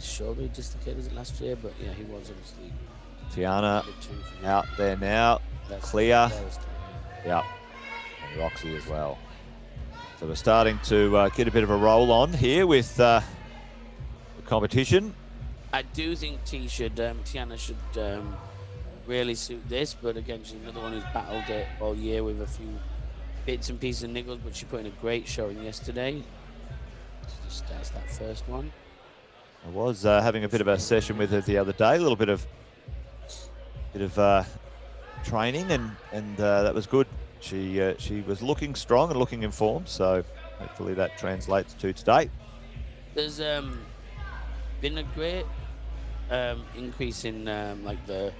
[SPEAKER 2] shoulder dislocated it last year. But yeah, he was obviously.
[SPEAKER 1] Tiana out there now, clear. Yeah, and Roxy as well. So we're starting to get a bit of a roll on here with the competition.
[SPEAKER 2] I do think Tiana should really suit this, but again, she's another one who's battled it all year with a few bits and pieces and niggles, but she put in a great showing yesterday. She just starts that first one.
[SPEAKER 1] I was having a bit of a session with her the other day, a little bit of training, and that was good she was looking strong and looking in form, so hopefully that translates to today.
[SPEAKER 2] There's been a great increase in like the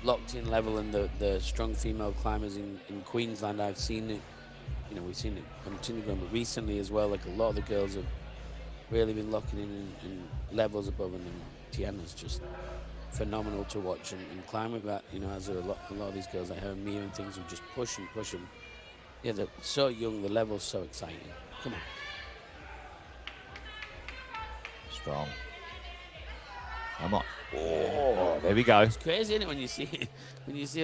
[SPEAKER 2] locked-in level and the strong female climbers in Queensland. I've seen it, you know, we've seen it continue going, but recently as well, like a lot of the girls have really been locking in levels above, and Tiana's just phenomenal to watch and climb with that. You know, as a lot of these girls like her and Mia and things will just push and push them. Yeah, they're so young, the level's so exciting. Come on.
[SPEAKER 1] Strong. Come on. Oh, there we go.
[SPEAKER 2] It's crazy, isn't it, when you see it,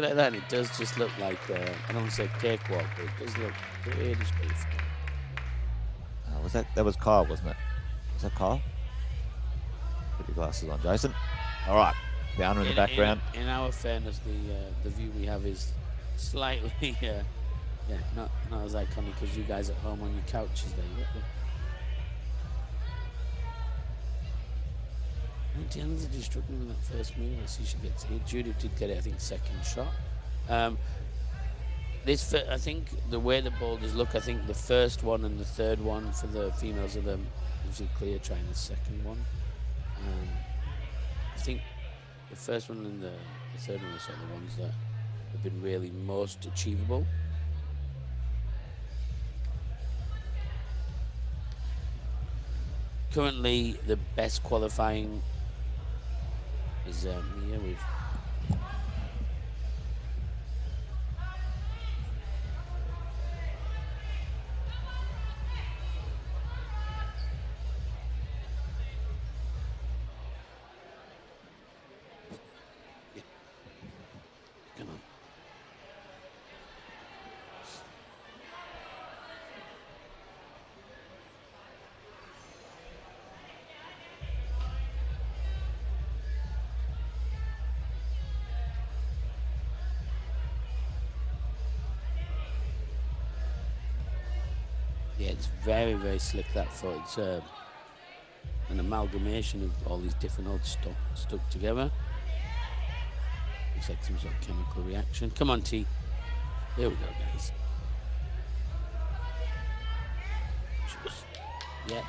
[SPEAKER 2] like that? And it does just look like I don't want to say cakewalk, but it does look pretty smooth.
[SPEAKER 1] Was that was Kyle, wasn't it? Was that Kyle? Put your glasses on, Jason. All right, Downer in the background.
[SPEAKER 2] In our fairness, the view we have is slightly, not as iconic as you guys at home on your couches there. Tiana's just struggling with that first move. I see she gets hit. Judith did get it, I think, second shot. I think the way the boulders look, I think the first one and the third one for the females are them usually clear, trying the second one. I think the first one and the third one are sort of the ones that have been really most achievable. Currently, the best qualifying is Mia with come on. Yeah, it's very, very slick, that foot. It's an amalgamation of all these different odds stuck together. Looks like some sort of chemical reaction. Come on, T. There we go, guys.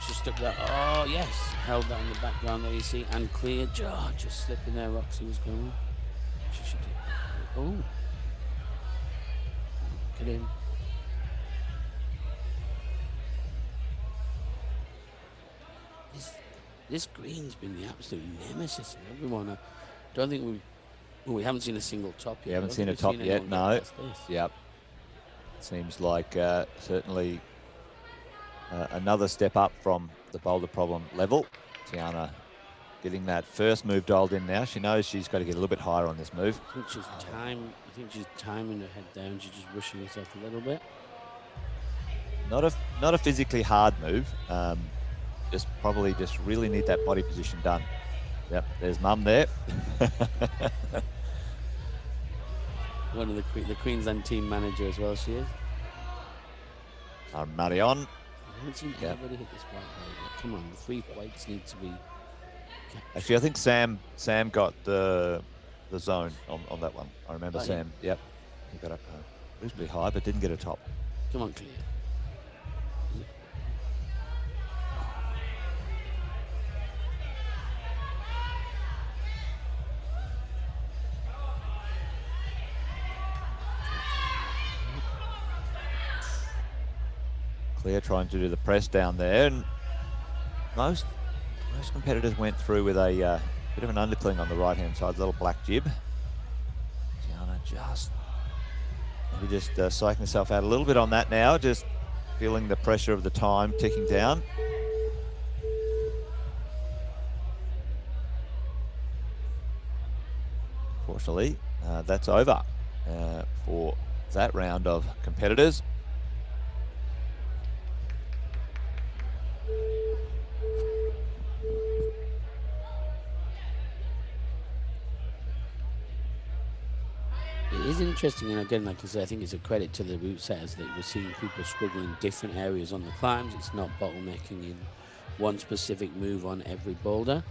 [SPEAKER 2] She stuck that. Oh, yes. Held that in the background there, you see. And clear. Oh, just slipping there. Roxy was going. She should do. Oh. Get in. This green's been the absolute nemesis of everyone. I don't think we haven't seen a single top yet.
[SPEAKER 1] We haven't seen a top yet, no. Yep. Seems like certainly another step up from the boulder problem level. Tiana getting that first move dialed in now. She knows she's got to get a little bit higher on this move.
[SPEAKER 2] I think she's timing her head down. She's just rushing herself a little bit.
[SPEAKER 1] Not a physically hard move. Probably just really need that body position done. Yep, there's Mum there.
[SPEAKER 2] One of the Queensland team manager as well, she is.
[SPEAKER 1] Marion.
[SPEAKER 2] I haven't seen anybody hit this white hole yet. Come on, the 3 whites need to be...
[SPEAKER 1] Actually, I think Sam got the zone on that one. I remember Sam. Yep, he got up reasonably high, but didn't get a top.
[SPEAKER 2] Come on, clear.
[SPEAKER 1] Clear trying to do the press down there, and most competitors went through with a bit of an undercling on the right-hand side, little black jib. Tiana just psyching herself out a little bit on that now, just feeling the pressure of the time ticking down. Fortunately, that's over for that round of competitors.
[SPEAKER 2] It is interesting, and again, like I said, I think it's a credit to the route setters that we're seeing people struggle in different areas on the climbs. It's not bottlenecking in one specific move on every boulder,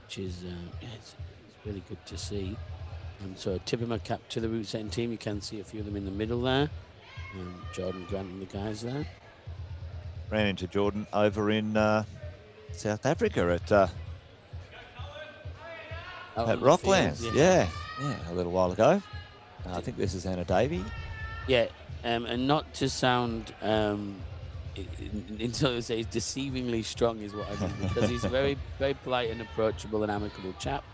[SPEAKER 2] which is it's really good to see. And so tip of my cap to the route setting team. You can see a few of them in the middle there. Jordan Grant and the guys there.
[SPEAKER 1] Ran into Jordan over in South Africa at Rocklands.
[SPEAKER 2] Field,
[SPEAKER 1] yeah, a little while ago. I think this is Anna Davey.
[SPEAKER 2] Yeah, and not to sound until I say deceivingly strong is what I mean, because he's very, very polite and approachable and amicable chap.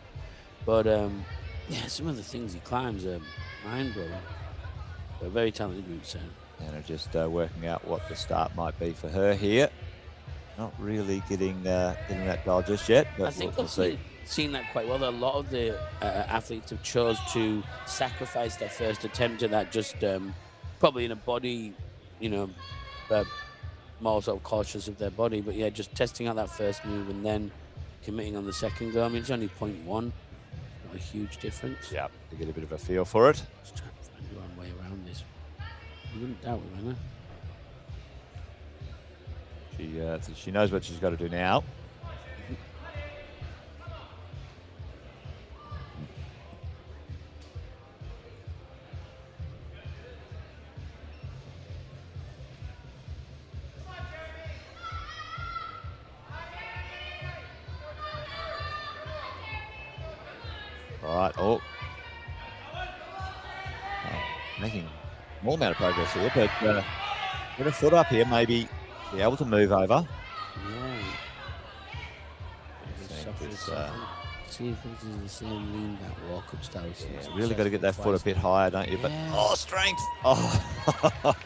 [SPEAKER 2] But yeah, some of the things he climbs are mind-blowing. But very talented route sound.
[SPEAKER 1] Anna just working out what the start might be for her here. Not really getting that dial just yet, but
[SPEAKER 2] I think
[SPEAKER 1] we'll see.
[SPEAKER 2] Seen that quite well. A lot of the athletes have chose to sacrifice their first attempt at that, just probably in a body, more sort of cautious of their body. But yeah, just testing out that first move and then committing on the second go. I mean, it's only 0.1, not a huge difference.
[SPEAKER 1] Yeah, to get a bit of a feel for it.
[SPEAKER 2] Just trying to find your own way around this. You wouldn't doubt it, man.
[SPEAKER 1] She knows what she's got to do now. All right. Making a small amount of progress here, but get a foot up here, maybe be able to move over.
[SPEAKER 2] Yeah. See if this is the same lean that walk-up style.
[SPEAKER 1] Yeah, really got to get that foot a bit higher, don't you? Yeah. But strength! Oh.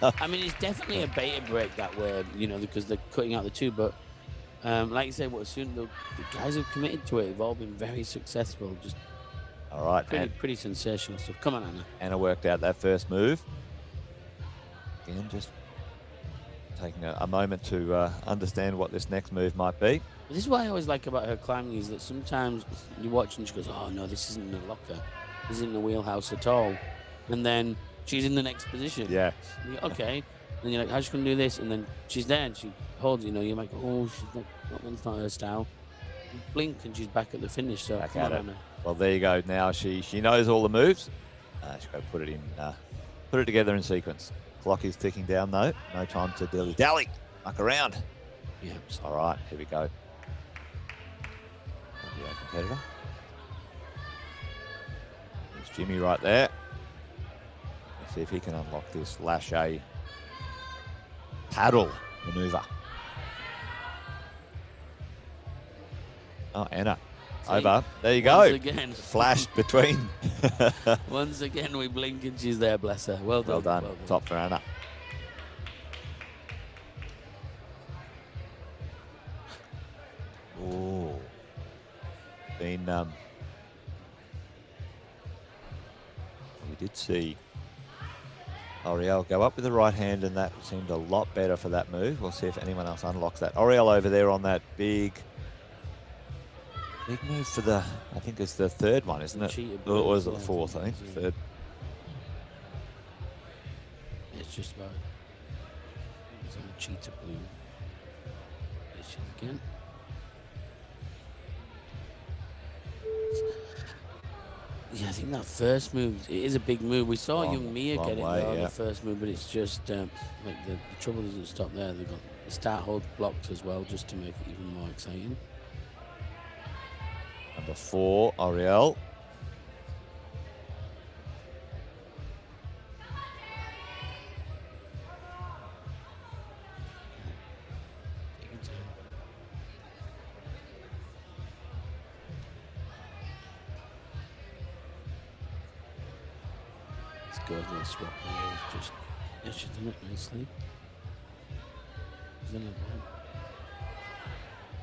[SPEAKER 2] I mean, it's definitely a beta break that way, because they're cutting out the two. But like you said, soon the guys who've committed to it have all been very successful. Just
[SPEAKER 1] all right,
[SPEAKER 2] pretty sensational stuff. Come on, Anna.
[SPEAKER 1] Anna worked out that first move. Again, just taking a moment to understand what this next move might be.
[SPEAKER 2] This is what I always like about her climbing, is that sometimes you watch and she goes, oh no, this isn't a locker. This isn't the wheelhouse at all. And then she's in the next position.
[SPEAKER 1] Yeah.
[SPEAKER 2] Okay. And you're like, how's she going to do this? And then she's there and she holds, you're like, oh, that's not her style. You blink and she's back at the finish. So
[SPEAKER 1] back at it. Well, there you go. Now she knows all the moves. She's got to put it together in sequence. Clock is ticking down though. No time to dilly-dally. Muck around.
[SPEAKER 2] Yeah.
[SPEAKER 1] All right, here we go. Competitor. There's Jimmy right there. Let's see if he can unlock this lache paddle maneuver. Oh, Anna. Over. There you go.
[SPEAKER 2] Once again.
[SPEAKER 1] Flashed between.
[SPEAKER 2] Once again, we blink and she's there, bless her. Well done.
[SPEAKER 1] Well done. Top for Anna. Oh. Been, we did see Oriel go up with the right hand, and that seemed a lot better for that move. We'll see if anyone else unlocks that. Oriel over there on that big move for the, I think it's the third one, isn't it? Or was it the fourth? I think third.
[SPEAKER 2] It's just about, it's on the cheetah blue. There she is again. Yeah, I think that first move, it is a big move. We saw young Mia get it there on the first move, but it's just, like the trouble doesn't stop there. They've got the start hold blocked as well, just to make it even more exciting.
[SPEAKER 1] Number 4, Oriel.
[SPEAKER 2] Go swap just she's done it nicely. She's done it well.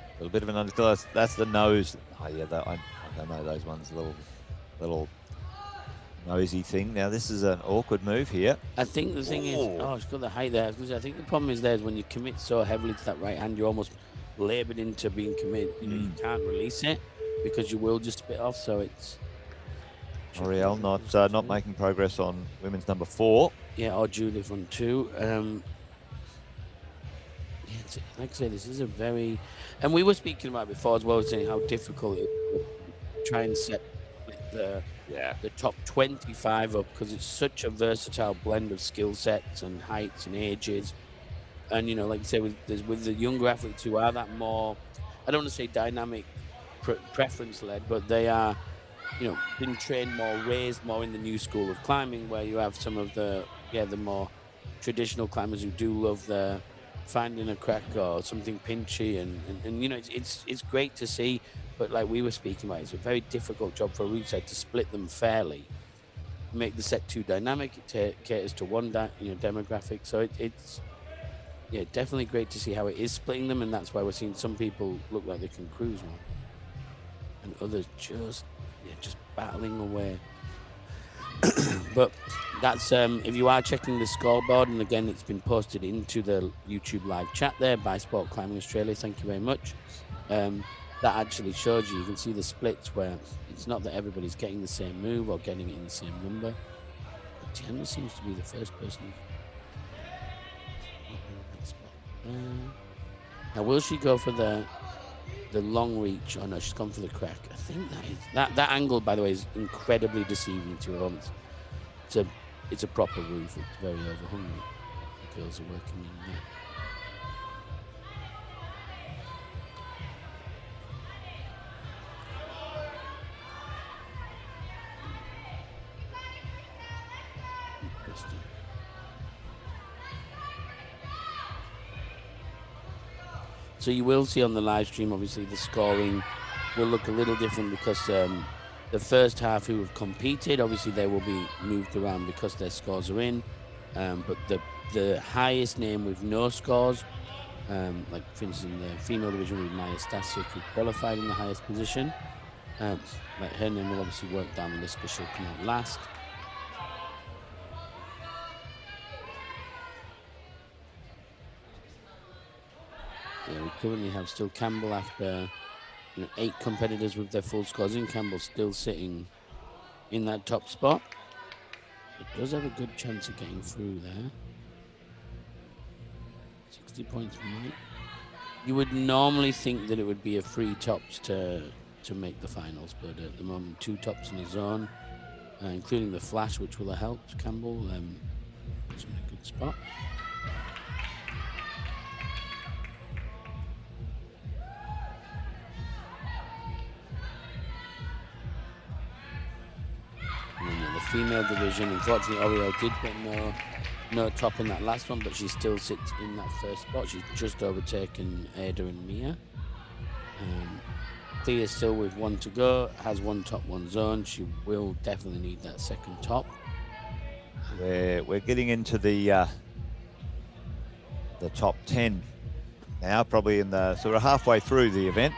[SPEAKER 1] A little bit of an underskill. That's the nose. Oh yeah, I don't know those ones. Little nosy thing. Now this is an awkward move here.
[SPEAKER 2] I think the thing is, she's got the height there. I think the problem is there is when you commit so heavily to that right hand, you're almost laboured into being committed. You can't release it because you will just spit off. So it's.
[SPEAKER 1] Oriel not making progress on women's number 4.
[SPEAKER 2] Yeah, or Judith on 2. Yeah, like I say, this is a very, and we were speaking about it before as well, saying how difficult it is to try and set the the top 25 up, because it's such a versatile blend of skill sets and heights and ages. And, you know, like you say, with the younger athletes who are that more, I don't want to say dynamic, preference-led, but they are, you know, been trained more, raised more in the new school of climbing, where you have some of the more traditional climbers who do love the finding a crack or something pinchy, and you know, it's great to see. But like we were speaking about, it's a very difficult job for a route side to split them fairly, make the set too dynamic. It caters to one demographic, so it's definitely great to see how it is splitting them, and that's why we're seeing some people look like they can cruise more, and others just battling away. But that's if you are checking the scoreboard, and again, it's been posted into the YouTube live chat there by Sport Climbing Australia. Thank you very much. That actually shows you can see the splits where it's not that everybody's getting the same move or getting it in the same number. But Tiana seems to be the first person. Now, will she go for the long reach? Oh no, she's gone for the crack. I think that angle, by the way, is incredibly deceiving to her. It's a proper roof. It's very overhung. The girls are working in there. Interesting. So you will see on the live stream, obviously, the scoring will look a little different because the first half who have competed, obviously they will be moved around because their scores are in. But the highest name with no scores, like for instance in the female division with Maya Stasiuk, who qualified in the highest position, like her name will obviously work down the list because she'll come out last. Yeah, we currently have still Campbell after 8 competitors with their full scores in. Campbell still sitting in that top spot. It does have a good chance of getting through there. 60 points from Mike. You would normally think that it would be a 3 tops to make the finals, but at the moment 2 tops in a zone, including the flash, which will have helped Campbell. It's in a good spot. The female division, unfortunately, Oriel did get no top in that last one, but she still sits in that first spot. She's just overtaken Ada and Mia. Clea still with 1 to go, has 1 top, 1 zone. She will definitely need that second top.
[SPEAKER 1] We're getting into the top 10 now, probably in the sort of halfway through the event,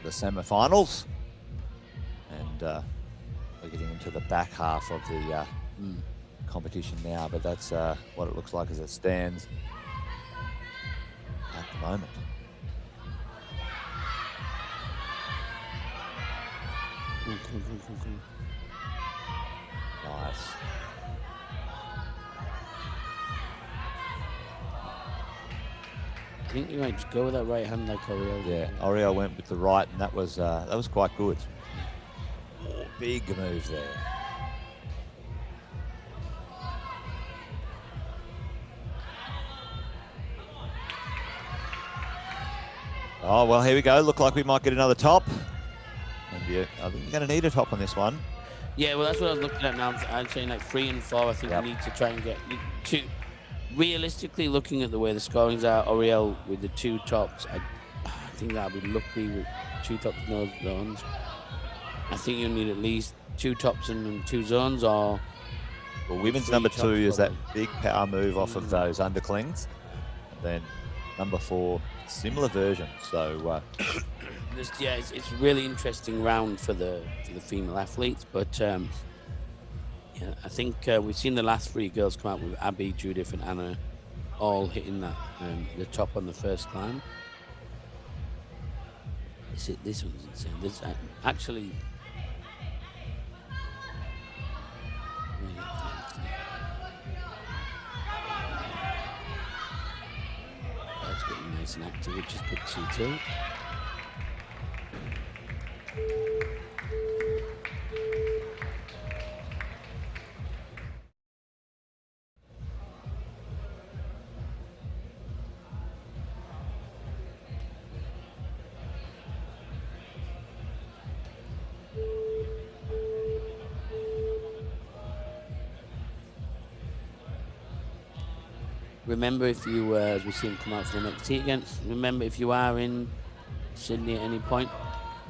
[SPEAKER 1] the semi-finals, and we're getting into the back half of the competition now, but that's what it looks like as it stands at the moment. Nice.
[SPEAKER 2] I think you might just go with that right hand like Oriel.
[SPEAKER 1] Yeah, Oriel went with the right, and that was quite good. Oh, big move there. Oh, well, here we go. Look like we might get another top. Maybe I think you're going to need a top on this one.
[SPEAKER 2] Yeah, well, that's what I was looking at now. I'm saying like 3 and 4. I think we need to try and get 2. Realistically, looking at the way the scorings are, Oriel with the 2 tops, I think that'll be lucky with 2 tops, no zones. I think you'll need at least 2 tops and 2 zones, or...
[SPEAKER 1] Well, women's number 2 is that big power move off of those underclings. And then number 4, similar version. So...
[SPEAKER 2] yeah, it's really interesting round for the female athletes, but yeah, I think we've seen the last 3 girls come out with Abby, Judith, and Anna all hitting that the top on the first climb. This one's insane. This actually. That's getting nice and active, which is good to see too. remember if you, as we see him come out for the next heat against, remember if you are in Sydney at any point,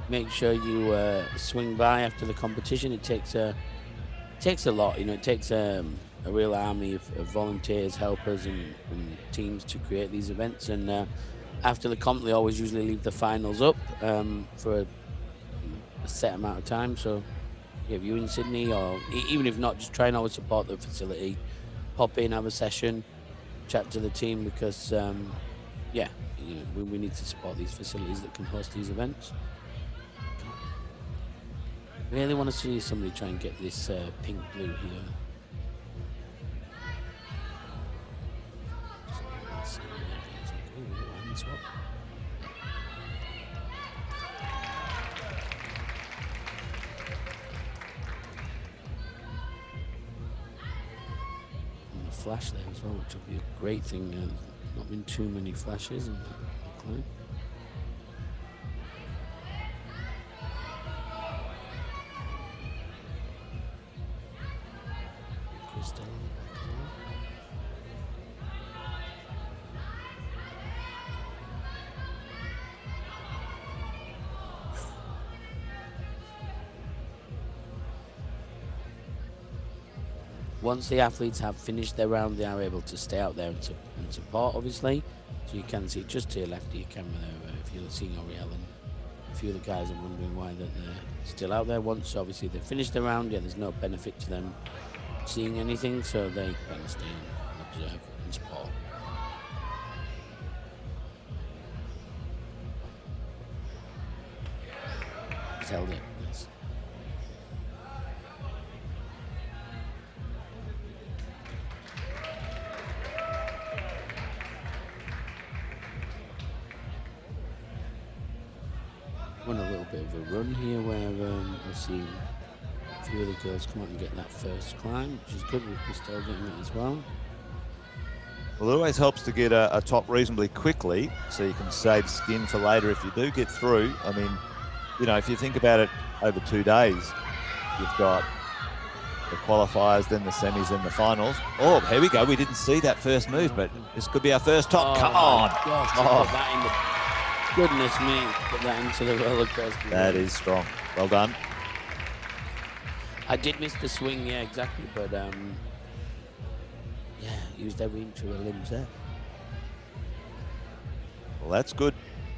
[SPEAKER 2] make sure you swing by after the competition. It takes a lot, you know. It takes a real army of volunteers, helpers, and teams to create these events. And after the comp, they always usually leave the finals up for a set amount of time. So if you're in Sydney, or even if not, just try and always support the facility. Pop in, have a session, chat to the team, because yeah, you know, we need to support these facilities that can host these events. Really want to see somebody try and get this pink blue here. And a flash there as well, which will be a great thing. Not been too many flashes in the climb. Crystal in the back as well. Once the athletes have finished their round, they are able to stay out there and support, obviously. So you can see just to your left of your camera there, if you're seeing Oriel and a few of the guys are wondering why they're still out there. Once, obviously, they've finished the round, yeah, there's no benefit to them seeing anything, so they can stay and observe and support. He's held it, nice. Went a little bit of a run here where we're seeing a few of the girls come out and get that first climb, which is good with Christelle getting it as well.
[SPEAKER 1] Well, it always helps to get a top reasonably quickly, so you can save skin for later if you do get through. I mean, you know, if you think about it over 2 days, you've got the qualifiers, then the semis, then the finals. Oh, here we go. We didn't see that first move, but this could be our first top. Come on.
[SPEAKER 2] Gosh,
[SPEAKER 1] oh.
[SPEAKER 2] Put that in the, goodness me, put that into the roller coaster.
[SPEAKER 1] That is strong. Well done.
[SPEAKER 2] I did miss the swing, yeah, exactly, but yeah, used every inch of her limbs there.
[SPEAKER 1] Well, that's good.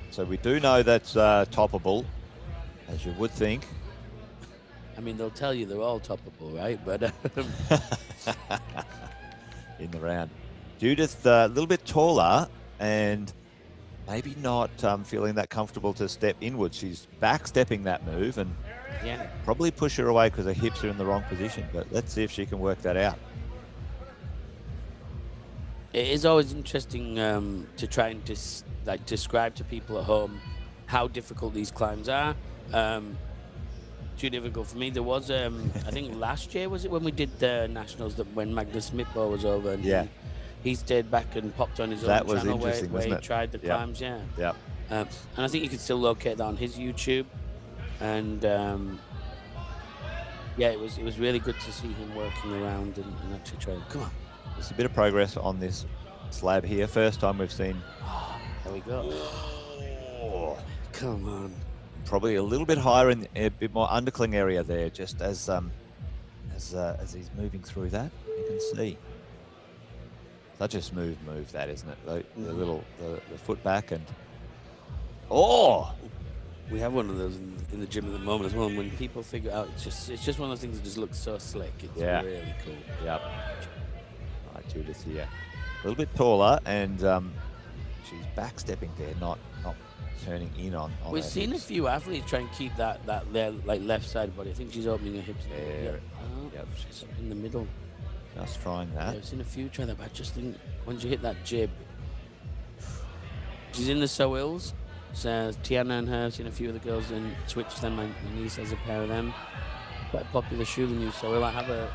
[SPEAKER 1] So we do know that's toppable, as you would think.
[SPEAKER 2] I mean, they'll tell you they're all toppable, right? But
[SPEAKER 1] in the round, Judith a little bit taller and maybe not feeling that comfortable to step inward. She's back-stepping that move and
[SPEAKER 2] yeah,
[SPEAKER 1] probably push her away because her hips are in the wrong position. But let's see if she can work that out.
[SPEAKER 2] it is always interesting to try and describe to people at home how difficult these climbs are. Too difficult for me. There was, I think last year, was it, when we did the nationals, that when Magnus Smithbow was over and
[SPEAKER 1] yeah,
[SPEAKER 2] he stayed back and popped on his
[SPEAKER 1] that
[SPEAKER 2] own
[SPEAKER 1] was
[SPEAKER 2] channel
[SPEAKER 1] interesting,
[SPEAKER 2] where he
[SPEAKER 1] wasn't it?
[SPEAKER 2] tried the
[SPEAKER 1] Yep.
[SPEAKER 2] climbs, yeah.
[SPEAKER 1] Yep.
[SPEAKER 2] And I think you can still locate that on his YouTube. And yeah, it was really good to see him working around and actually trying. Come on.
[SPEAKER 1] There's a bit of progress on this slab here. First time we've seen.
[SPEAKER 2] There we go.
[SPEAKER 1] Oh,
[SPEAKER 2] Come on.
[SPEAKER 1] probably a little bit higher in a bit more undercling area there, just as he's moving through that. You can see. Such a smooth move, that, isn't it? The little the foot back and
[SPEAKER 2] We have one of those in the gym at the moment as well. And when people figure out, it's just one of those things that just looks so slick. It's really cool.
[SPEAKER 1] Yep. Right, Judith here, a little bit taller, and she's backstepping there, not turning in on.
[SPEAKER 2] We've seen a few athletes try and keep that their like left side body. I think she's opening her hips.
[SPEAKER 1] There.
[SPEAKER 2] Yep. She's up in the middle.
[SPEAKER 1] Just trying
[SPEAKER 2] Yeah,
[SPEAKER 1] that.
[SPEAKER 2] I've seen a few try that, but I just think once you hit that jib, she's in the Soils. So Tiana and her, I've seen a few of the girls and switch them. My niece has a pair of them. Quite a popular shoe, the new Soil. I have a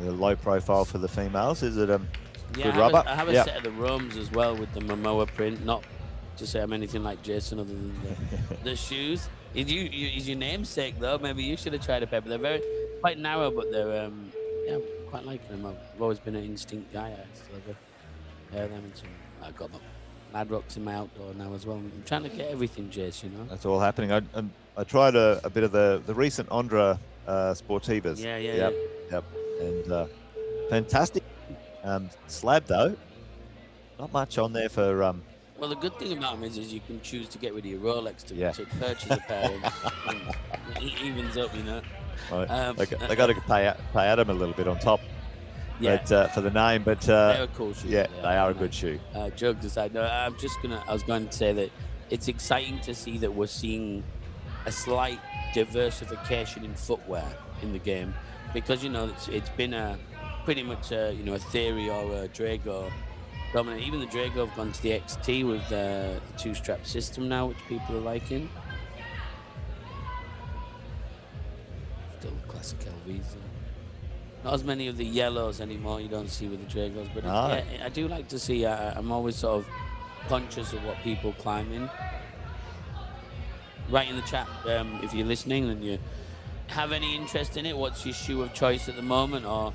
[SPEAKER 1] low profile for the females. Is it
[SPEAKER 2] yeah,
[SPEAKER 1] good rubber?
[SPEAKER 2] I have a set of the Roms as well with the Momoa print. Not to say I'm anything like Jason other than the shoes. Is your namesake though? Maybe you should have tried a pair. But they're quite narrow, but they're yeah, quite like them. I've always been an instinct guy. I still have prepare them. And I've got my Mad Rocks in my outdoor now as well. I'm trying to get everything, Jace, you know.
[SPEAKER 1] That's all happening. I tried a bit of the recent Ondra Sportivas.
[SPEAKER 2] Yeah.
[SPEAKER 1] Yep. And fantastic. Slab though, not much on there for.
[SPEAKER 2] Well, the good thing about them is you can choose to get rid of your Rolex to purchase a pair. And it evens up, you know.
[SPEAKER 1] Right. They got to pay Adam a little bit on top.
[SPEAKER 2] Yeah.
[SPEAKER 1] But, for the name, but
[SPEAKER 2] they're a cool shoe.
[SPEAKER 1] Yeah, they are a good shoe.
[SPEAKER 2] Jokes aside, no, I was going to say that it's exciting to see that we're seeing a slight diversification in footwear in the game, because you know it's been pretty much a Theory or a Drago dominant. Even the Drago have gone to the XT with the two-strap system now, which people are liking. Still classic LVs. Not as many of the yellows anymore you don't see with the Dragos, but I do like to see. I'm always sort of conscious of what people climb in. Write in the chat if you're listening and you have any interest in it. What's your shoe of choice at the moment, or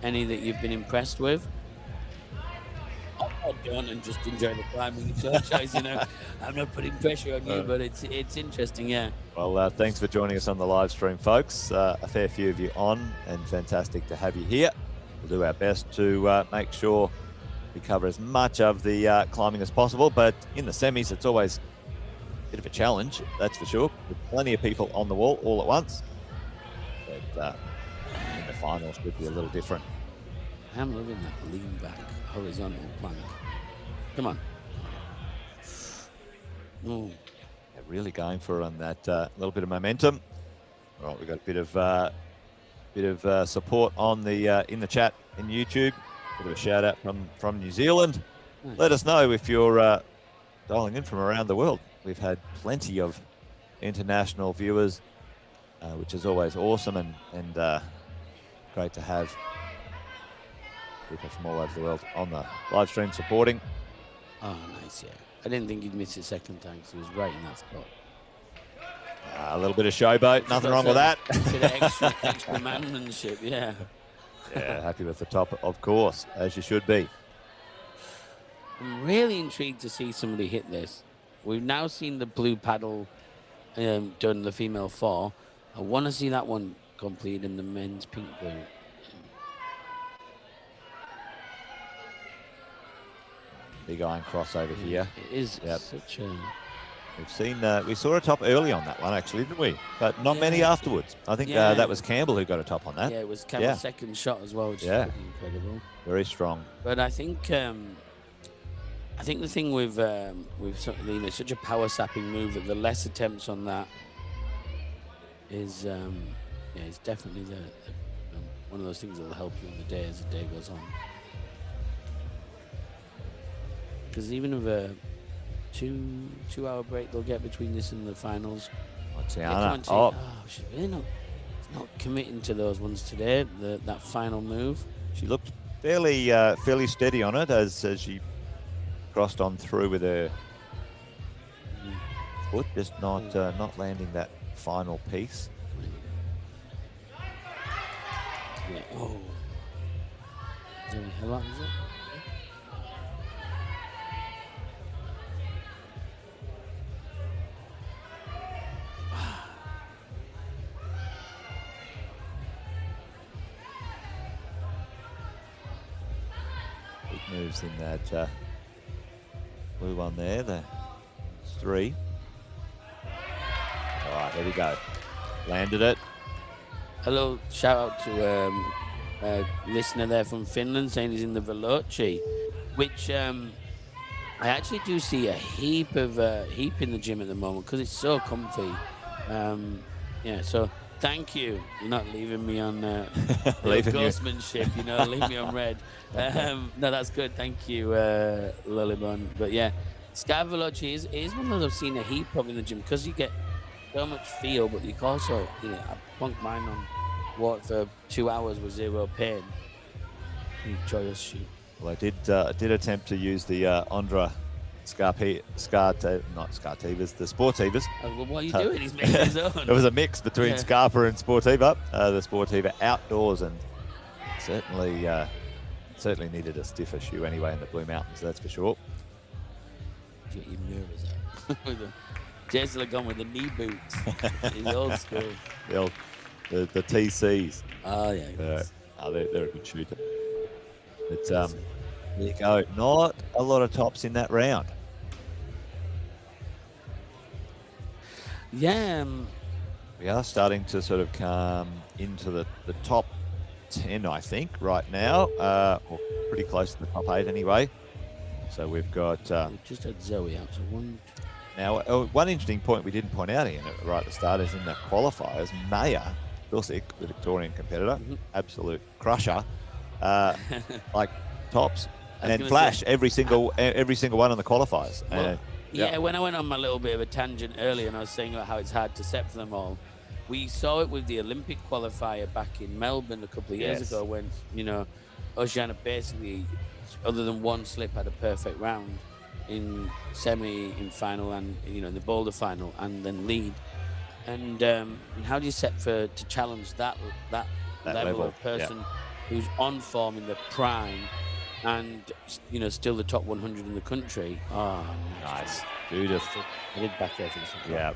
[SPEAKER 2] any that you've been impressed with? I'll go on and just enjoy the climbing. Choice, you know. I'm not putting pressure on you, but it's interesting, yeah.
[SPEAKER 1] Well, thanks for joining us on the live stream, folks. A fair few of you on, and fantastic to have you here. We'll do our best to make sure we cover as much of the climbing as possible, but in the semis, it's always a bit of a challenge, that's for sure. With plenty of people on the wall all at once. But in the finals could be a little different.
[SPEAKER 2] I'm loving that lean back horizontal plank. Come on.
[SPEAKER 1] They're really going for it on that little bit of momentum. All right, we've got a bit of support on the in the chat in YouTube. Bit of a shout out from New Zealand. Nice. Let us know if you're dialing in from around the world. We've had plenty of international viewers, which is always awesome and great to have people from all over the world on the live stream supporting.
[SPEAKER 2] Oh, nice, yeah. I didn't think he'd miss it second time because he was right in that spot.
[SPEAKER 1] A little bit of showboat, nothing wrong with that.
[SPEAKER 2] Bit of extra manmanship, yeah.
[SPEAKER 1] Yeah, happy with the top, of course, as you should be.
[SPEAKER 2] I'm really intrigued to see somebody hit this. We've now seen the blue paddle done the female 4. I want to see that one complete in the men's pink blue.
[SPEAKER 1] Big iron crossover here.
[SPEAKER 2] It is such a...
[SPEAKER 1] We've seen, we saw a top early on that one, actually, didn't we? But not many afterwards. I think that was Campbell who got a top on that.
[SPEAKER 2] Yeah, it was Campbell's second shot as well, which is pretty incredible.
[SPEAKER 1] Very strong.
[SPEAKER 2] But I think the thing with such a power sapping move that the less attempts on that is it's definitely one of those things that will help you on the day as the day goes on. Because even with a 2 hour break they'll get between this and the finals.
[SPEAKER 1] Oceania.
[SPEAKER 2] She's really not committing to those ones today. That final move.
[SPEAKER 1] She looked fairly steady on it as she crossed on through with her foot, just not landing that final piece.
[SPEAKER 2] Yeah. Oh. Is there any hell up, is it?
[SPEAKER 1] Moves in that blue one there, the 3. All right, there we go. Landed it.
[SPEAKER 2] Hello, shout out to a listener there from Finland saying he's in the Veloci, which I actually do see a heap in the gym at the moment because it's so comfy. So thank you. You're not leaving me on ghostmanship, leave me on red. No, that's good. Thank you, Lullibon. But yeah, Sky Veloci is one of those I've seen a heap of in the gym because you get so much feel, but you can also, I plunked mine on water for 2 hours with zero pain. Joyous shoot.
[SPEAKER 1] Well, I did attempt to use the Ondra the Sportivas.
[SPEAKER 2] Well, what are you doing? He's making his own.
[SPEAKER 1] It was a mix between Scarpa and Sportiva. The Sportiva outdoors, and certainly certainly needed a stiffer shoe anyway in the Blue Mountains, that's for sure.
[SPEAKER 2] Get you nervous out. Jason had gone with the knee boots. The old school.
[SPEAKER 1] The TCs.
[SPEAKER 2] Oh, yeah.
[SPEAKER 1] They're a good shooter. But there you go. Not a lot of tops in that round.
[SPEAKER 2] Yeah.
[SPEAKER 1] We are starting to sort of come into the top 10, I think, right now. Or pretty close to the top 8 anyway. So we've got...
[SPEAKER 2] we just had Zoe out. So
[SPEAKER 1] Now, one interesting point we didn't point out, Ian, right at the start is in the qualifiers, Maya Bilsick, the Victorian competitor, absolute crusher, like tops, and then Flash every single one on the qualifiers.
[SPEAKER 2] Well, when I went on my little bit of a tangent earlier and I was saying about how it's hard to set for them all, we saw it with the Olympic qualifier back in Melbourne a couple of years ago when, you know, Oceania basically, other than one slip, had a perfect round in semi, in final, and, you know, the Boulder final, and then lead. And how do you set to challenge that level of person who's on form in the prime and, you know, still the top 100 in the country? Oh,
[SPEAKER 1] nice. Beautiful.
[SPEAKER 2] I did back there.
[SPEAKER 1] Yeah.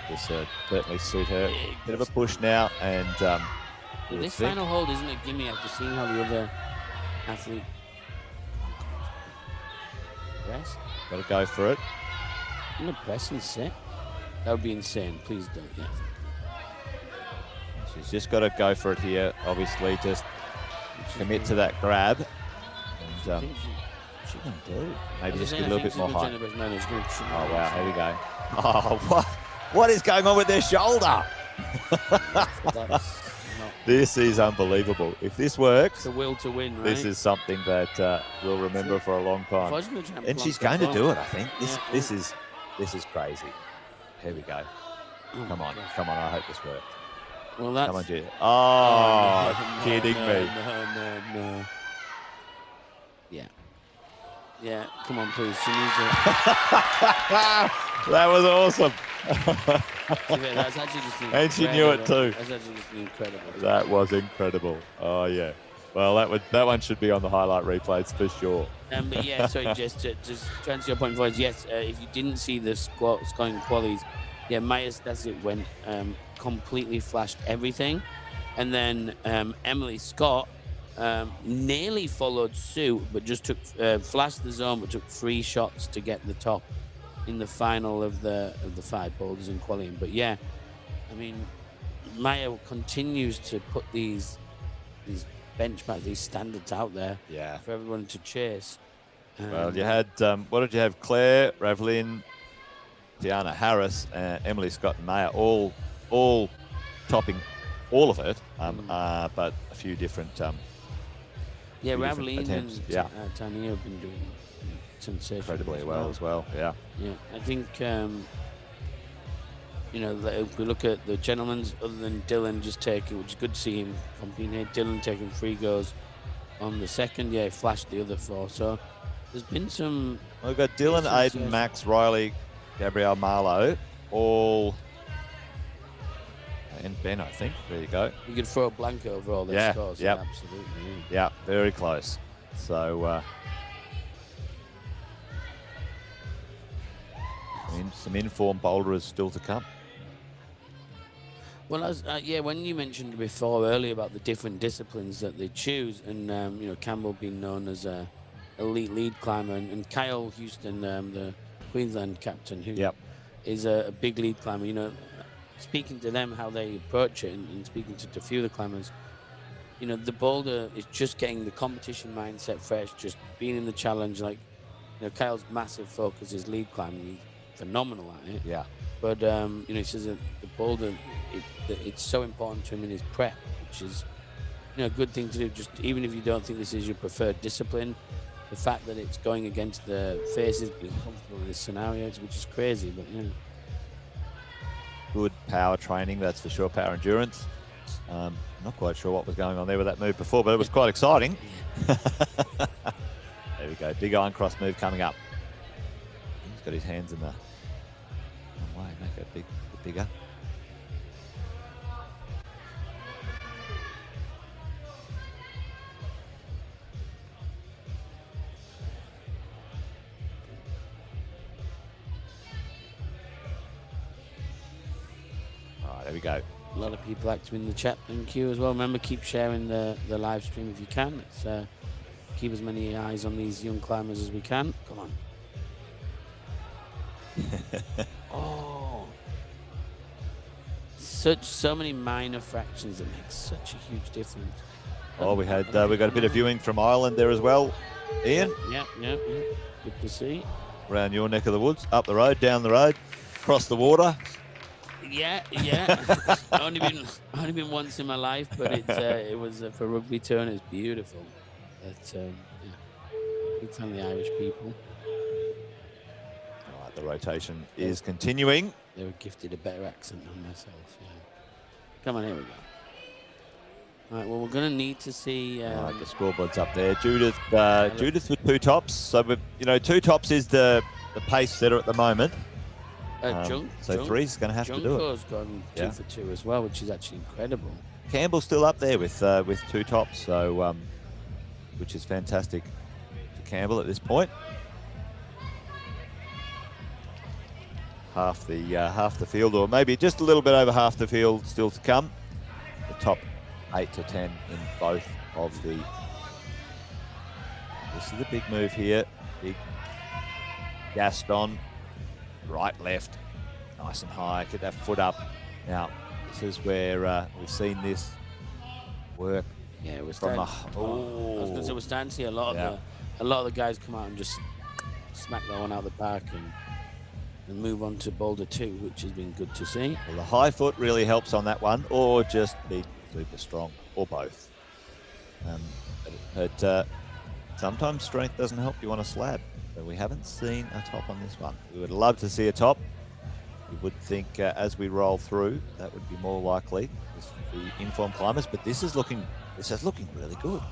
[SPEAKER 1] This certainly suit her. Bit of a push now, and
[SPEAKER 2] this final hold isn't a gimme after seeing how the other athlete press.
[SPEAKER 1] Got to go for it.
[SPEAKER 2] I'm gonna press and set. That would be insane. Please don't. Yeah.
[SPEAKER 1] She's just got to go for it here. Obviously, just commit to that grab. And she can do. Maybe just get a little bit more height. Oh wow! Here we go. Oh, what is going on with their shoulder? This is unbelievable. If this works,
[SPEAKER 2] the will to win, right?
[SPEAKER 1] This is something that we'll remember for a long time. And she's going to do it, I think. This is crazy. Here we go. Come on. I hope this works.
[SPEAKER 2] Well, that's...
[SPEAKER 1] Come on, Jude. Oh, kidding me.
[SPEAKER 2] No. Yeah, come on, please. She needs it.
[SPEAKER 1] That was awesome.
[SPEAKER 2] That's actually just incredible.
[SPEAKER 1] And she knew it too.
[SPEAKER 2] That's actually just incredible.
[SPEAKER 1] That was incredible. Oh, yeah. Well, that one should be on the highlight replays for sure.
[SPEAKER 2] But yeah, sorry, just to answer your point, boys. Yes, if you didn't see the scoring qualies, yeah, Maya Stasic went completely flashed everything, and then Emily Scott nearly followed suit, but just took flashed the zone, but took 3 shots to get the top in the final of the 5 boulders in qualifying. But yeah, I mean, Maya continues to put these benchmarks, these standards out there for everyone to chase.
[SPEAKER 1] Well, you had, what did you have? Claire, Ravlin, Tiana Harris, Emily Scott, and Maya all topping all of it, but a few different
[SPEAKER 2] Ravlin and
[SPEAKER 1] Tania
[SPEAKER 2] have been doing sensational
[SPEAKER 1] incredibly well as well. Yeah,
[SPEAKER 2] I think you know, if we look at the gentlemen's, other than Dylan just taking, which is good to see him competing here, Dylan taking 3 goes on the second. He flashed the other 4. So there's been some.
[SPEAKER 1] We've got Dylan, Aiden, Max, Riley, Gabrielle, Marlowe, all, and Ben, I think. There you go.
[SPEAKER 2] You could throw a blanket over all their scores.
[SPEAKER 1] Yep.
[SPEAKER 2] Absolutely.
[SPEAKER 1] Yeah, very close. So some informed boulderers still to come.
[SPEAKER 2] Well, when you mentioned before earlier about the different disciplines that they choose, and you know, Campbell being known as a elite lead climber, and Kyle Houston, the Queensland captain, who is a big lead climber. You know, speaking to them how they approach it, and speaking to a few of the climbers, you know, the boulder is just getting the competition mindset fresh, just being in the challenge. Like, you know, Kyle's massive focus is lead climbing. He's phenomenal at it.
[SPEAKER 1] Yeah.
[SPEAKER 2] But you know, he says that the boulder, it's so important to him in his prep, which is, you know, a good thing to do. Just even if you don't think this is your preferred discipline, the fact that it's going against the faces, being comfortable in this scenario, which is crazy. But yeah,
[SPEAKER 1] good power training, that's for sure. Power endurance. Not quite sure what was going on there with that move before, but it was quite exciting. There we go. Big iron cross move coming up. He's got his hands in the way, make it bit bigger. we go.
[SPEAKER 2] A lot of people active in the chat. Thank you as well. Remember, keep sharing the live stream if you can. Let's keep as many eyes on these young climbers as we can. Come on. Oh, so many minor fractions that make such a huge difference.
[SPEAKER 1] Oh, we got a bit of viewing from Ireland there as well, Ian.
[SPEAKER 2] Yeah. Good to see.
[SPEAKER 1] Around your neck of the woods, up the road, down the road, across the water.
[SPEAKER 2] Yeah. only been once in my life, but it was for rugby tour, and it's beautiful. It's big fan of the Irish people.
[SPEAKER 1] All right, the rotation is continuing.
[SPEAKER 2] They were gifted a better accent than myself. Yeah. Come on, here we go. All right, well, we're going to need to see...
[SPEAKER 1] Right, the scoreboard's up there. Judith with 2 tops. So, you know, 2 tops is the pace setter at the moment. So 3's going to have to do it.
[SPEAKER 2] Junko's gone 2 for 2 as well, which is actually incredible.
[SPEAKER 1] Campbell's still up there with 2 tops, so which is fantastic for Campbell at this point. Half the field, or maybe just a little bit over half the field still to come. The top 8 to 10 in both of the... This is a big move here. Big Gaston. Right, left. Nice and high. Get that foot up. Now, this is where we've seen this work.
[SPEAKER 2] Yeah, we're
[SPEAKER 1] from
[SPEAKER 2] starting, I was going to say, we're starting to see a lot of the guys come out and just smack that one out the back and move on to Boulder 2, which has been good to see.
[SPEAKER 1] Well, the high foot really helps on that one, or just be super strong, or both. But sometimes strength doesn't help you on a slab. So we haven't seen a top on this one. We would love to see a top. You would think as we roll through, that would be more likely with the informed climbers. But this is looking really good.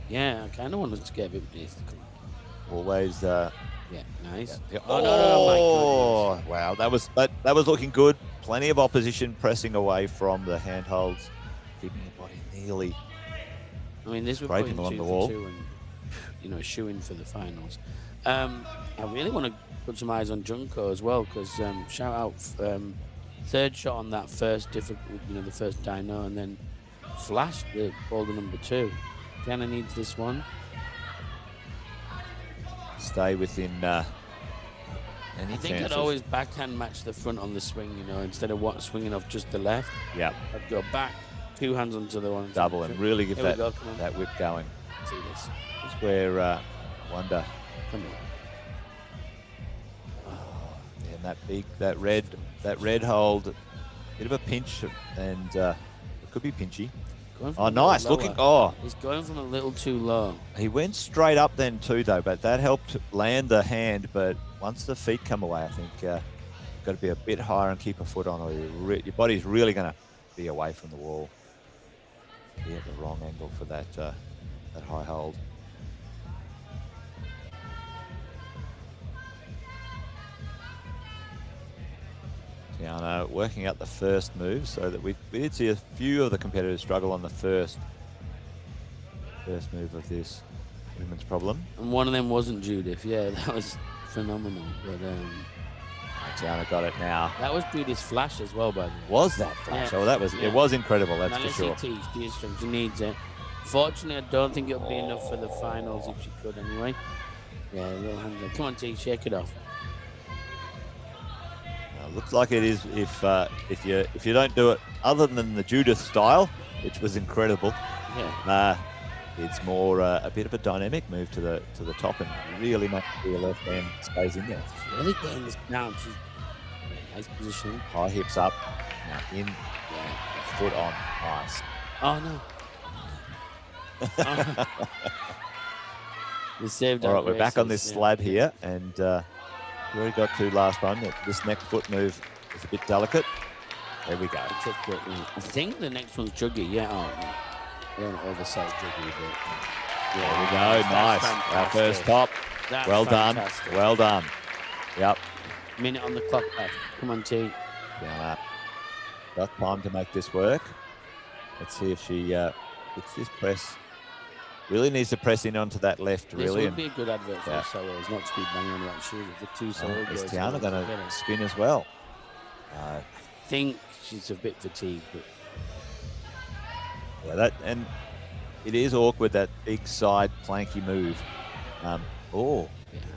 [SPEAKER 2] Yeah, I kind of wanted to get a bit mystical.
[SPEAKER 1] Always.
[SPEAKER 2] Yeah, nice.
[SPEAKER 1] Yeah.
[SPEAKER 2] Oh, no, my goodness.
[SPEAKER 1] Wow, that was looking good. Plenty of opposition pressing away from the handholds, keeping your body nearly.
[SPEAKER 2] I mean, this would put him along the wall, and you know, shooing for the finals. I really want to put some eyes on Junko as well, because shout out 3rd shot on that first the first dyno, and then flashed the Boulder number 2. Kind of needs this one.
[SPEAKER 1] Stay within any
[SPEAKER 2] I think I'd always backhand match the front on the swing, you know, instead of swinging off just the left.
[SPEAKER 1] Yeah.
[SPEAKER 2] I'd go back, 2 hands onto the one.
[SPEAKER 1] Double and really get that whip going.
[SPEAKER 2] See this.
[SPEAKER 1] This is where Wonder.
[SPEAKER 2] Come on.
[SPEAKER 1] Oh, and that red hold, bit of a pinch, and it could be pinchy. Oh, nice looking. Oh,
[SPEAKER 2] he's going from a little too low.
[SPEAKER 1] He went straight up then too, though, but that helped land the hand. But once the feet come away, I think you've got to be a bit higher and keep a foot on, or your body's really going to be away from the wall. Be at the wrong angle for that high hold. Tiana working out the first move, so that we did see a few of the competitors struggle on the first move of this women's problem.
[SPEAKER 2] And one of them wasn't Judith. Yeah, that was phenomenal. But
[SPEAKER 1] Tiana got it now.
[SPEAKER 2] That was Judith's flash as well, by the way.
[SPEAKER 1] Was that flash? Yeah. Oh, that was it was incredible. That's for sure.
[SPEAKER 2] She is strong. She needs it. Fortunately, I don't think it'll be enough for the finals if she could anyway. Yeah, a little hand. Come on, T, shake it off.
[SPEAKER 1] Looks like it is if you don't do it other than the Judith style, which was incredible.
[SPEAKER 2] Yeah.
[SPEAKER 1] It's more a bit of a dynamic move to the top and really make your left hand stays in there.
[SPEAKER 2] She's really getting this down. She's in a nice position.
[SPEAKER 1] High hips up. Now in. Yeah. Foot on. Nice.
[SPEAKER 2] Oh no. We saved.
[SPEAKER 1] All right, we're back on this slab here, and. We already got to last time. This next foot move is a bit delicate. There we go.
[SPEAKER 2] I think the next one's Juggy. Yeah. I don't oversight Juggy, but
[SPEAKER 1] there we go. Nice. Our first top. Well done. Well done. Yep.
[SPEAKER 2] Minute on the clock left. Come on, T.
[SPEAKER 1] Yeah. Got time to make this work. Let's see if she gets this press. Really needs to press in onto that left, really.
[SPEAKER 2] This would be a good advert for solos, not to be banging on the right shoes. The 2 solo girls.
[SPEAKER 1] Is Tiana going to spin as well? I
[SPEAKER 2] think she's a bit fatigued, but
[SPEAKER 1] yeah, and it is awkward, that big side planky move.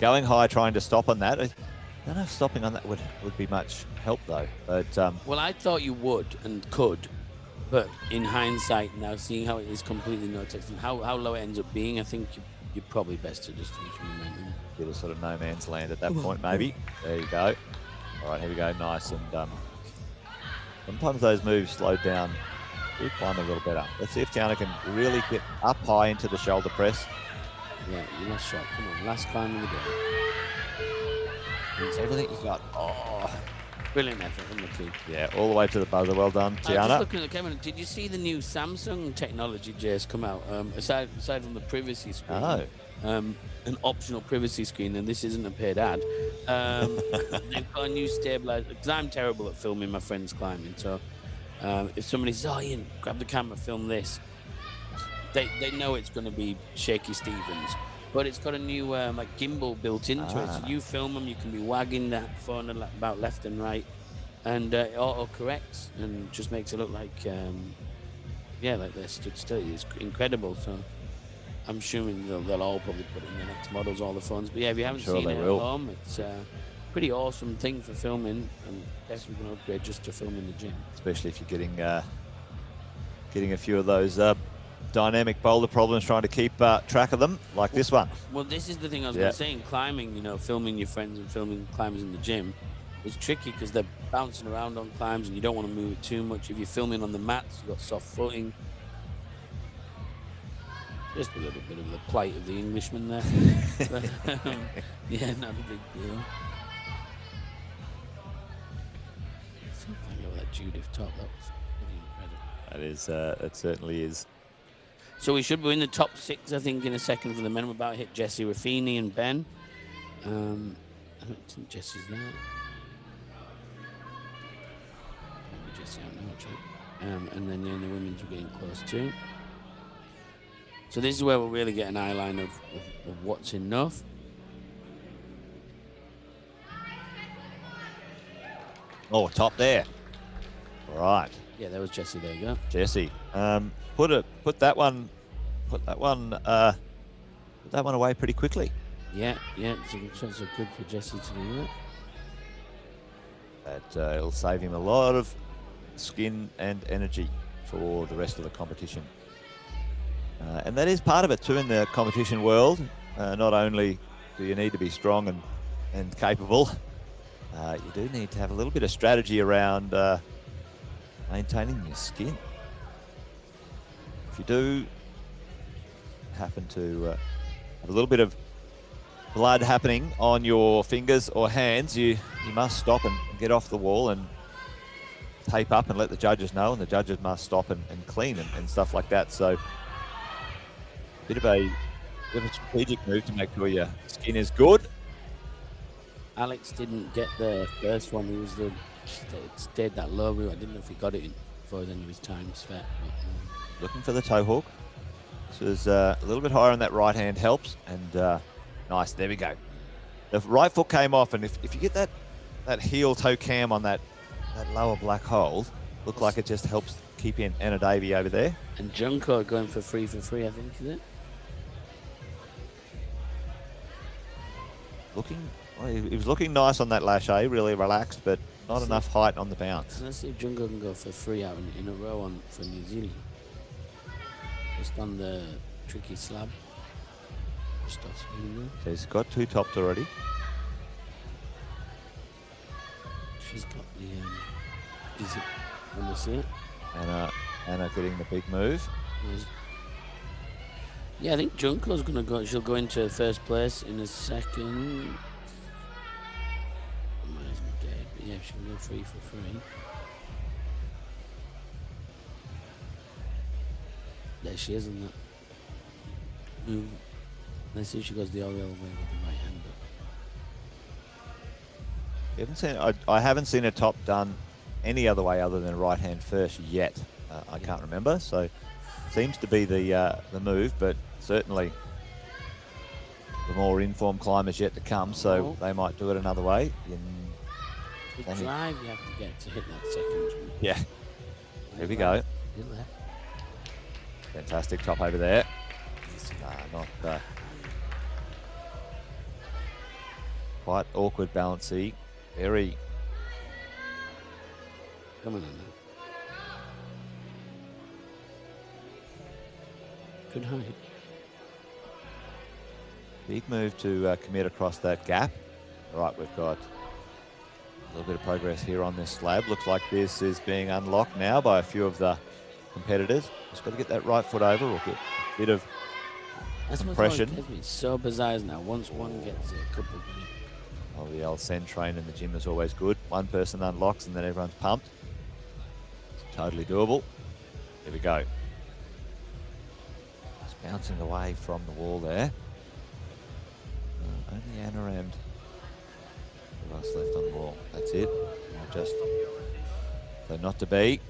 [SPEAKER 1] Going high, trying to stop on that. I don't know if stopping on that would be much help though. But
[SPEAKER 2] well, I thought you would and could, but in hindsight now, seeing how it is completely no text and how low it ends up being, I think you're probably best to just use momentum.
[SPEAKER 1] Bit of sort of no man's land at that point, maybe. There you go. All right, here we go. Nice. And sometimes those moves slow down. Do climb a little better. Let's see if Tiana can really get up high into the shoulder press.
[SPEAKER 2] Yeah, last shot. Come on, last climb of the day.
[SPEAKER 1] It's everything you've got. Oh,
[SPEAKER 2] brilliant effort from the team.
[SPEAKER 1] Yeah, all the way to the buzzer. Well done, Tiana.
[SPEAKER 2] Just looking at the camera, did you see the new Samsung technology, Jace, come out? Aside from the privacy screen.
[SPEAKER 1] Oh.
[SPEAKER 2] An optional privacy screen, and this isn't a paid ad. They've got a new stabilizer, because I'm terrible at filming my friends climbing, so if somebody says, oh, Ian, grab the camera, film this, they know it's going to be shaky Stevens, but it's got a new like gimbal built into it, so you film them, you can be wagging that phone about left and right, and it auto corrects and just makes it look like like they're stood still. It's incredible. So I'm assuming they'll all probably put it in the next models, all the phones. But yeah, if you haven't seen it at home, it's a pretty awesome thing for filming, and definitely going to upgrade just to film in the gym. Especially if you're getting a few of those dynamic boulder problems, trying to keep track of them, like this one. Well, this is the thing I was going to say in climbing, filming your friends and filming climbers in the gym. It's tricky because they're bouncing around on climbs and you don't want to move it too much. If you're filming on the mats, you've got soft footing. Just a little bit of the plight of the Englishman there. But, yeah, not a big deal. Something over that Judith top, that was pretty incredible. That is, it certainly is. So we should be in the top 6, I think, in a second for the men. We're about to hit Jesse Raffini and Ben. I don't think Jesse's there. Maybe Jesse, I don't know, actually. And then the women's we're getting close to. So this is where we'll really get an eye line of what's enough. Oh, top there. All right. Yeah, there was Jesse. There you go. Jesse. Put that one away pretty quickly. Yeah. So good for Jesse to do that. It'll save him a lot of skin and energy for the rest of the competition. And that is part of it too in the competition world. Not only do you need to be strong and capable, you do need to have a little bit of strategy around maintaining your skin. If you do happen to have a little bit of blood happening on your fingers or hands, you must stop and get off the wall and tape up and let the judges know, and the judges must stop and clean and stuff like that. So bit of a strategic move to make sure your skin is good. Alex didn't get the first one. He was it stayed that low. I didn't know if he got it in before any of his times. Looking for the toe hook. This is a little bit higher on that right hand helps, and nice. There we go. The right foot came off, and if you get that heel toe cam on that lower black hole, look like it just helps keep in Anna Davey over there. And Junko going for free, I think, is it? He was looking nice on that lâché, really relaxed, but not enough height on the bounce. Let's see if Junko can go for free out in a row for New Zealand. Just on the tricky slab. So he's got 2 topped already. She's got the is it? Let me see it. Anna getting the big move. Yeah, I think Junko's gonna go. She'll go into first place in a second. Dead, but yeah, she can go free for free. There she is on that move. Let's see if she goes the other way with the right hand. I haven't seen a top done any other way other than right hand first yet. I can't remember, so seems to be the move, but certainly the more informed climbers yet to come, so they might do it another way. The drive you have to get to hit that second jump.
[SPEAKER 1] Yeah. Here we go.
[SPEAKER 2] Good left.
[SPEAKER 1] Fantastic top over there. Not quite awkward balancey. Very.
[SPEAKER 2] Come on now. Good height.
[SPEAKER 1] Big move to commit across that gap. All right, we've got a little bit of progress here on this slab. Looks like this is being unlocked now by a few of the competitors. Just got to get that right foot over. We'll get a bit of compression.
[SPEAKER 2] It's so bizarre now. Once one gets a couple of minutes.
[SPEAKER 1] Oh, the old send train in the gym is always good. One person unlocks and then everyone's pumped. It's totally doable. Here we go. Just bouncing away from the wall there. Only Anna and who else left on the wall? That's it. Just so not to be.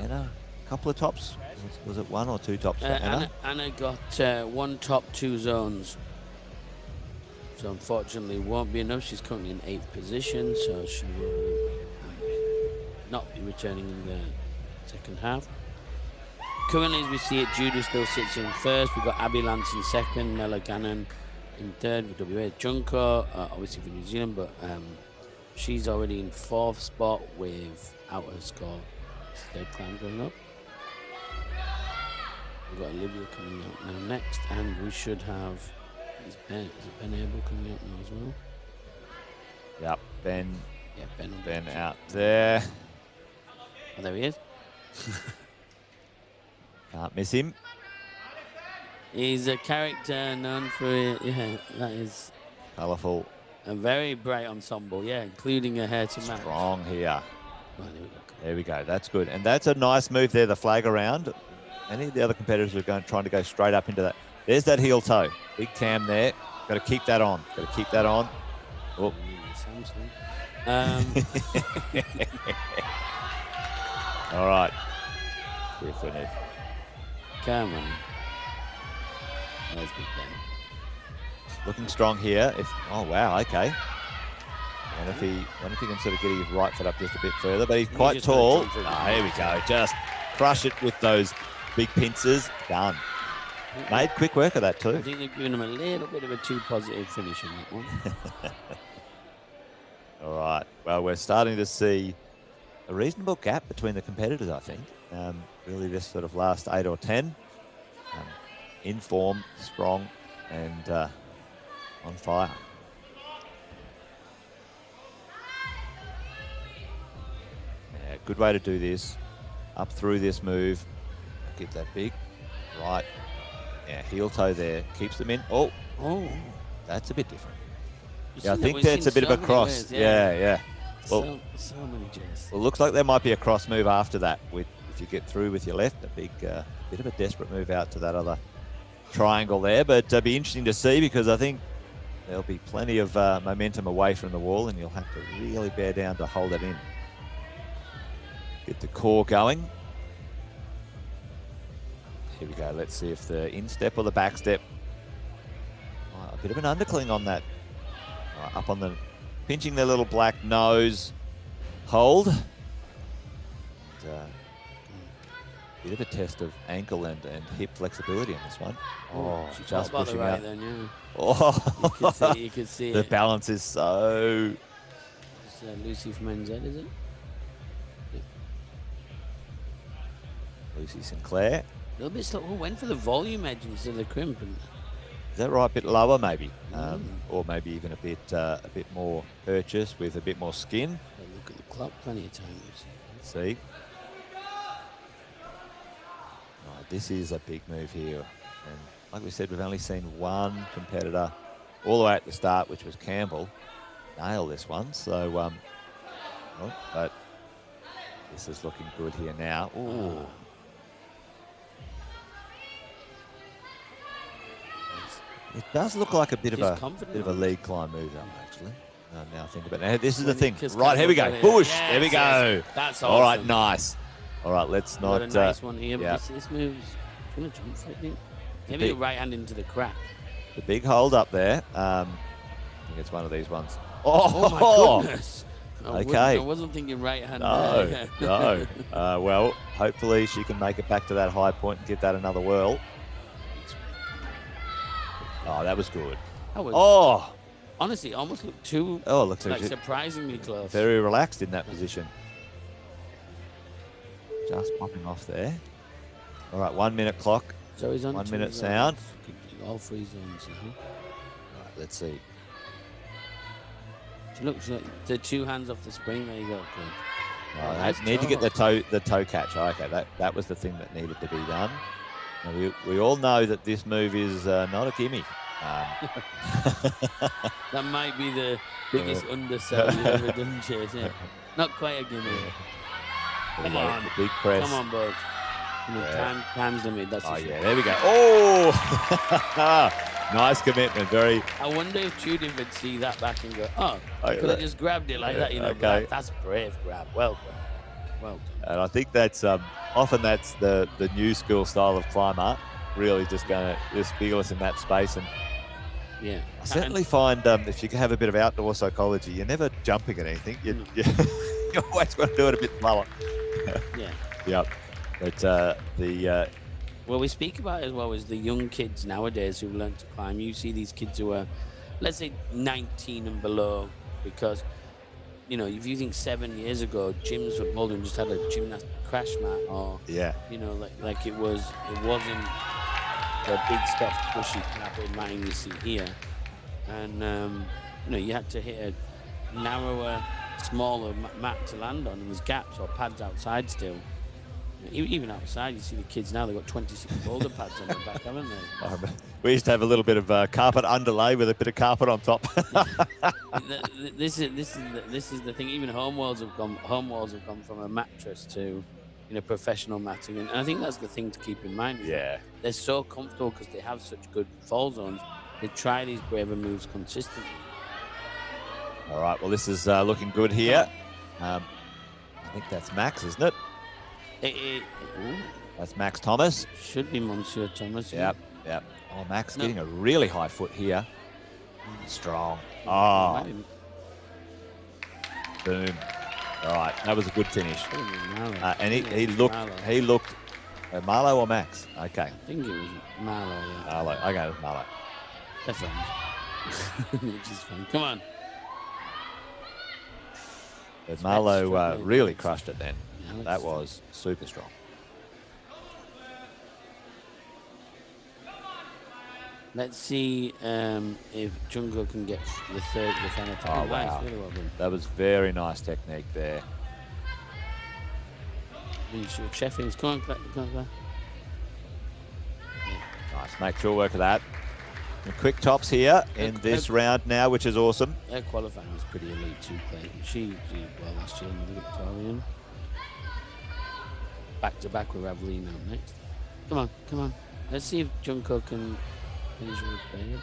[SPEAKER 1] Anna, a couple of tops. Was it one or two tops for Anna?
[SPEAKER 2] Anna got one top, two zones. So unfortunately won't be enough. She's currently in 8th position, so she will not be returning in the second half. Currently, as we see it, Judah still sits in 1st. We've got Abby Lance in 2nd, Mela Gannon in 3rd with WA. Junko, obviously for New Zealand, but she's already in 4th spot without her score. Third climb going up. We've got Olivia coming out now next, and we should have. Is Ben Abel coming out now as well?
[SPEAKER 1] Yep, Ben.
[SPEAKER 2] Yeah,
[SPEAKER 1] Ben out there.
[SPEAKER 2] Oh, there he is.
[SPEAKER 1] Can't miss him.
[SPEAKER 2] He's a character known for, yeah, that is
[SPEAKER 1] Colourful.
[SPEAKER 2] a very bright ensemble, yeah, including a hair to match.
[SPEAKER 1] Strong here.
[SPEAKER 2] Oh, there we go.
[SPEAKER 1] There we go. That's good. And that's a nice move there, the flag around. Any of the other competitors are trying to go straight up into that. There's that heel toe. Big cam there. Got to keep that on. Got to keep that on. Oh. All right. Here for it.
[SPEAKER 2] Come on. That's Big Ben.
[SPEAKER 1] Looking strong here. Oh, wow. Okay. Wonder if he can sort of get his right foot up just a bit further, but he's quite tall. Here we go. Just crush it with those big pincers. Done. Made quick work of that too.
[SPEAKER 2] I think they've given him a little bit of a too positive finish on that one.
[SPEAKER 1] All right. Well, we're starting to see a reasonable gap between the competitors, I think. Really this sort of last 8 or 10. In form, strong, and on fire. Yeah, good way to do this. Up through this move. Get that big. Right. Yeah, heel toe there. Keeps them in. Oh, that's a bit different. Yeah, I think that's a bit of a cross. Yeah. Well,
[SPEAKER 2] so many J's.
[SPEAKER 1] Well, looks like there might be a cross move after that. If you get through with your left, a big bit of a desperate move out to that other triangle there. But it'll be interesting to see because I think there'll be plenty of momentum away from the wall, and you'll have to really bear down to hold it in. Get the core going. Here we go. Let's see if the instep or the back step. A bit of an undercling on that. Up on the, pinching their little black nose. Hold. And, bit of a test of ankle and hip flexibility on this one. Just pushing out.
[SPEAKER 2] Then, yeah.
[SPEAKER 1] Oh,
[SPEAKER 2] you could see
[SPEAKER 1] the
[SPEAKER 2] it.
[SPEAKER 1] balance is so.
[SPEAKER 2] It's Lucy from NZ, is it? Yep.
[SPEAKER 1] Lucy Sinclair.
[SPEAKER 2] A little bit slow. Went for the volume edge instead of the crimp.
[SPEAKER 1] Is that right? A bit lower, maybe, or maybe even a bit more purchase with a bit more skin.
[SPEAKER 2] Look at the clock, plenty of time.
[SPEAKER 1] Let's see. This is a big move here, and like we said, we've only seen one competitor all the way at the start, which was Campbell, nail this one. So, but this is looking good here now. Ooh. It does look like a bit of a lead climb move, actually. Now think about it. Now, this is the thing. Right, here we go. Bush. Yes, there we go.
[SPEAKER 2] That's
[SPEAKER 1] awesome. All right, nice. All right, let's not.
[SPEAKER 2] Got a nice one here. But this move's going to jump for it, I think. Maybe a right hand into the crack.
[SPEAKER 1] The big hold up there. I think it's one of these ones.
[SPEAKER 2] Oh my goodness.
[SPEAKER 1] Okay.
[SPEAKER 2] I wasn't thinking right hand.
[SPEAKER 1] No, no. Well, hopefully she can make it back to that high point and give that another whirl. Oh, that was good.
[SPEAKER 2] That was,
[SPEAKER 1] oh,
[SPEAKER 2] honestly, almost looked too.
[SPEAKER 1] Oh, it looks
[SPEAKER 2] like surprisingly close.
[SPEAKER 1] Very relaxed in that position. Just popping off there. All right, 1 minute clock.
[SPEAKER 2] So he's on
[SPEAKER 1] 1 minute sound.
[SPEAKER 2] All 3 zones.
[SPEAKER 1] All right, let's see.
[SPEAKER 2] She looks like the 2 hands off the spring. There you go.
[SPEAKER 1] Oh, nice. Need to get the toe catch. Okay, that was the thing that needed to be done. Now, we all know that this move is not a gimme.
[SPEAKER 2] That might be the biggest undersell you've ever done, Chase. Yeah. Not quite a gimme. Come on.
[SPEAKER 1] The big press.
[SPEAKER 2] Come on, boys. Time's limit. That's
[SPEAKER 1] yeah, there we go. Oh! Nice commitment. Very.
[SPEAKER 2] I wonder if Judith would see that back and go, could I just grabbed it like that? You know,
[SPEAKER 1] okay.
[SPEAKER 2] That's brave grab. Well done. Well done.
[SPEAKER 1] And I think that's often that's the new school style of climber. Really just going to just fearless in that space. And
[SPEAKER 2] yeah,
[SPEAKER 1] I certainly find if you have a bit of outdoor psychology, you're never jumping at anything. You always got to do it a bit slower.
[SPEAKER 2] Yeah.
[SPEAKER 1] Yep. But
[SPEAKER 2] well, we speak about it as well as the young kids nowadays who learn to climb. You see these kids who are, let's say, 19 and below, because, you know, if you think 7 years ago, gyms for Boulder just had a gymnastic crash mat, or you know, like it wasn't the big stuff pushy carpet matting you see here, and you know, you had to hit a narrower, smaller mat to land on, and there's gaps or pads outside still. Even outside, you see the kids now, they've got 26 boulder pads on their back, haven't they?
[SPEAKER 1] We used to have a little bit of carpet underlay with a bit of carpet on top.
[SPEAKER 2] This is the thing. Even home walls have gone from a mattress to, you know, professional matting, and I think that's the thing to keep in mind.
[SPEAKER 1] Yeah,
[SPEAKER 2] they're so comfortable because they have such good fall zones. They try these braver moves consistently. All
[SPEAKER 1] right, well, this is looking good here. I think that's Max, isn't it? That's Max Thomas.
[SPEAKER 2] Should be Monsieur Thomas.
[SPEAKER 1] Yep. Oh, Max getting a really high foot here. Strong. Oh. Boom. All right, that was a good finish. And he looked. Marlo or Max? Okay.
[SPEAKER 2] I think it was Marlo. Yeah.
[SPEAKER 1] Marlo. Okay, it was Marlo.
[SPEAKER 2] They're friends. Which is fun. Come on.
[SPEAKER 1] But Marlo really crushed it then. That was super strong.
[SPEAKER 2] Let's see if Junko can get the final time.
[SPEAKER 1] Oh, wow.
[SPEAKER 2] Really well done.
[SPEAKER 1] That was very nice technique there.
[SPEAKER 2] Sheffield's come on.
[SPEAKER 1] Nice. Make sure work of that. And quick tops here in this round now, which is awesome.
[SPEAKER 2] Her qualifying was pretty elite too, Clay. She did well last year in the Victorian. Back to back with Raveline now next. Come on. Let's see if Junko can finish with Clay.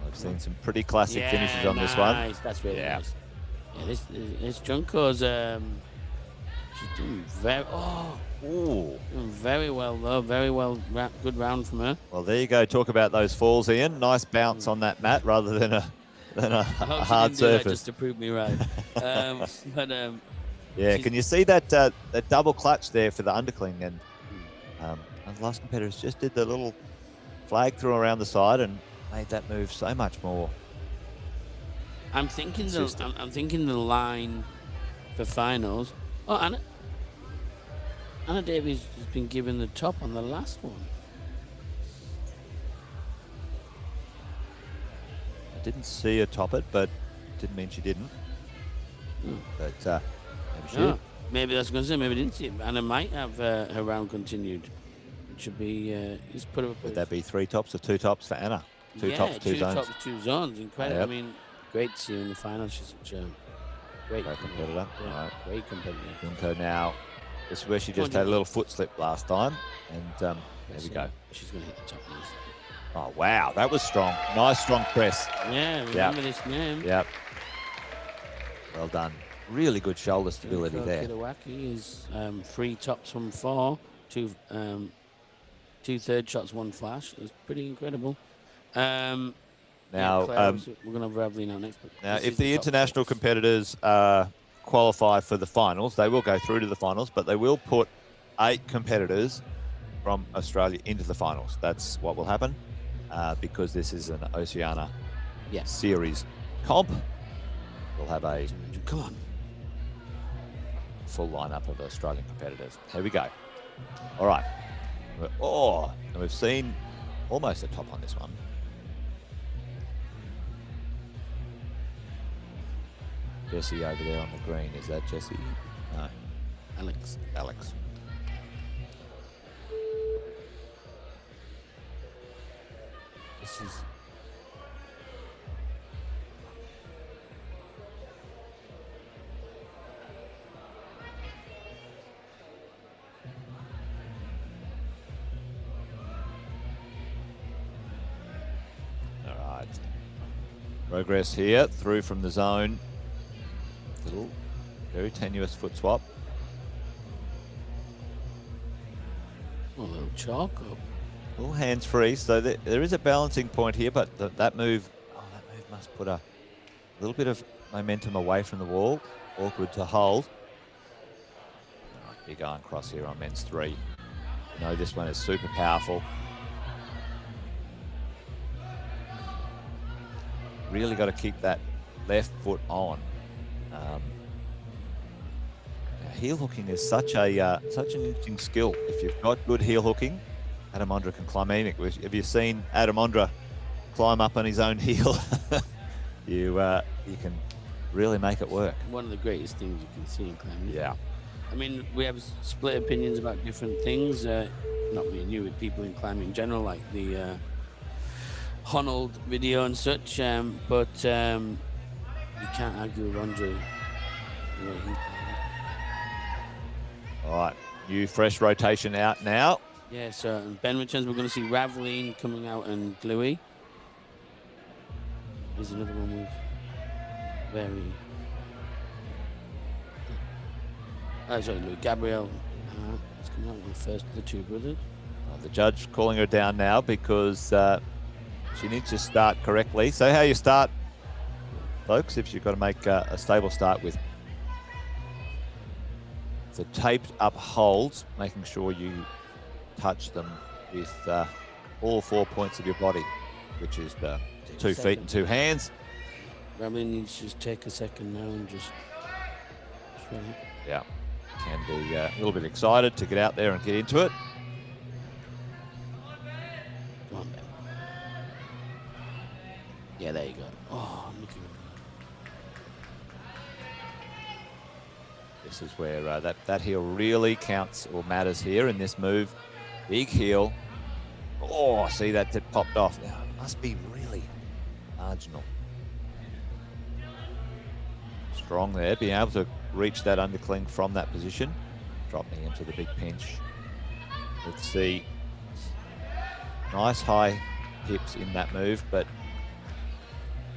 [SPEAKER 1] I've seen some pretty classic finishes on this one.
[SPEAKER 2] Nice. That's really nice. Yeah, this Junko's she's doing very well though. Very well, good round from her.
[SPEAKER 1] Well, there you go. Talk about those falls, Ian. Nice bounce on that mat rather than a hard surface.
[SPEAKER 2] Just to prove me right.
[SPEAKER 1] Yeah, can you see that double clutch there for the undercling? And the last competitors just did the little flag through around the side and made that move so much more.
[SPEAKER 2] I'm thinking the line for finals. Oh, Anna Davies has been given the top on the last one.
[SPEAKER 1] I didn't see her top it, but didn't mean she didn't. But maybe she did.
[SPEAKER 2] Maybe that's going to say. Maybe didn't see it. Anna might have her round continued. It should be. Just put up.
[SPEAKER 1] Would that be 3 tops or 2 tops for Anna? Two tops, 2 zones.
[SPEAKER 2] 2 tops, 2 zones. Incredible. Yep. I mean, great to see her in the final. She's such a great
[SPEAKER 1] competitor.
[SPEAKER 2] Yeah, right. Great competitor.
[SPEAKER 1] Junko now. This is where she just had a little foot slip last time, and there we go.
[SPEAKER 2] She's going to hit the top of this.
[SPEAKER 1] Oh wow, that was strong. Nice strong press.
[SPEAKER 2] Yeah, remember this name.
[SPEAKER 1] Yep. Well done. Really good shoulder stability there.
[SPEAKER 2] Kitawaki is 3 tops from 4, 2 third shots, 1 flash. It's pretty incredible.
[SPEAKER 1] Now,
[SPEAKER 2] we're going to have Raveline out next.
[SPEAKER 1] Now, if the international competitors qualify for the finals, they will go through to the finals, but they will put 8 competitors from Australia into the finals. That's what will happen because this is an Oceania series comp. We'll have a full lineup of Australian competitors. Here we go. All right. And we've seen almost a top on this one. Jesse over there on the green. Is that Jesse? No.
[SPEAKER 2] Alex. This is...
[SPEAKER 1] All right. Progress here through from the zone. Little, very tenuous foot swap.
[SPEAKER 2] A little chalk up.
[SPEAKER 1] A little hands free, so there is a balancing point here, but that move must put a little bit of momentum away from the wall. Awkward to hold. Big iron cross here on men's 3. You know this one is super powerful. Really got to keep that left foot on. Heel hooking is such an interesting skill. If you've got good heel hooking, Adam Ondra can climb anything. Have you seen Adam Ondra climb up on his own heel? you can really make it work.
[SPEAKER 2] One of the greatest things you can see in climbing.
[SPEAKER 1] Yeah.
[SPEAKER 2] I mean, we have split opinions about different things. Not me and you, with people in climbing in general, like the Honnold video and such. But you can't argue with Ondra.
[SPEAKER 1] All right, new fresh rotation out now.
[SPEAKER 2] Yeah, so Ben returns. We're going to see Raveline coming out and Gluey. There's another one with very... sorry, Louis. Gabrielle. It's coming out with the first of the 2 brothers.
[SPEAKER 1] The judge calling her down now because she needs to start correctly. So how you start, folks, if you've got to make a stable start with the taped up holds, making sure you touch them with all 4 points of your body, which is the 2 feet and 2 hands.
[SPEAKER 2] Raveline needs to just take a second now and just run it.
[SPEAKER 1] Yeah, can be a little bit excited to get out there and get into it.
[SPEAKER 2] Come on, Ben. Yeah, there you go. Oh, I'm looking.
[SPEAKER 1] This is where that heel really counts or matters here in this move. Big heel. Oh, see that tip popped off. Now, it must be really marginal. Strong there, being able to reach that undercling from that position. Dropping into the big pinch. Let's see. Nice high hips in that move, but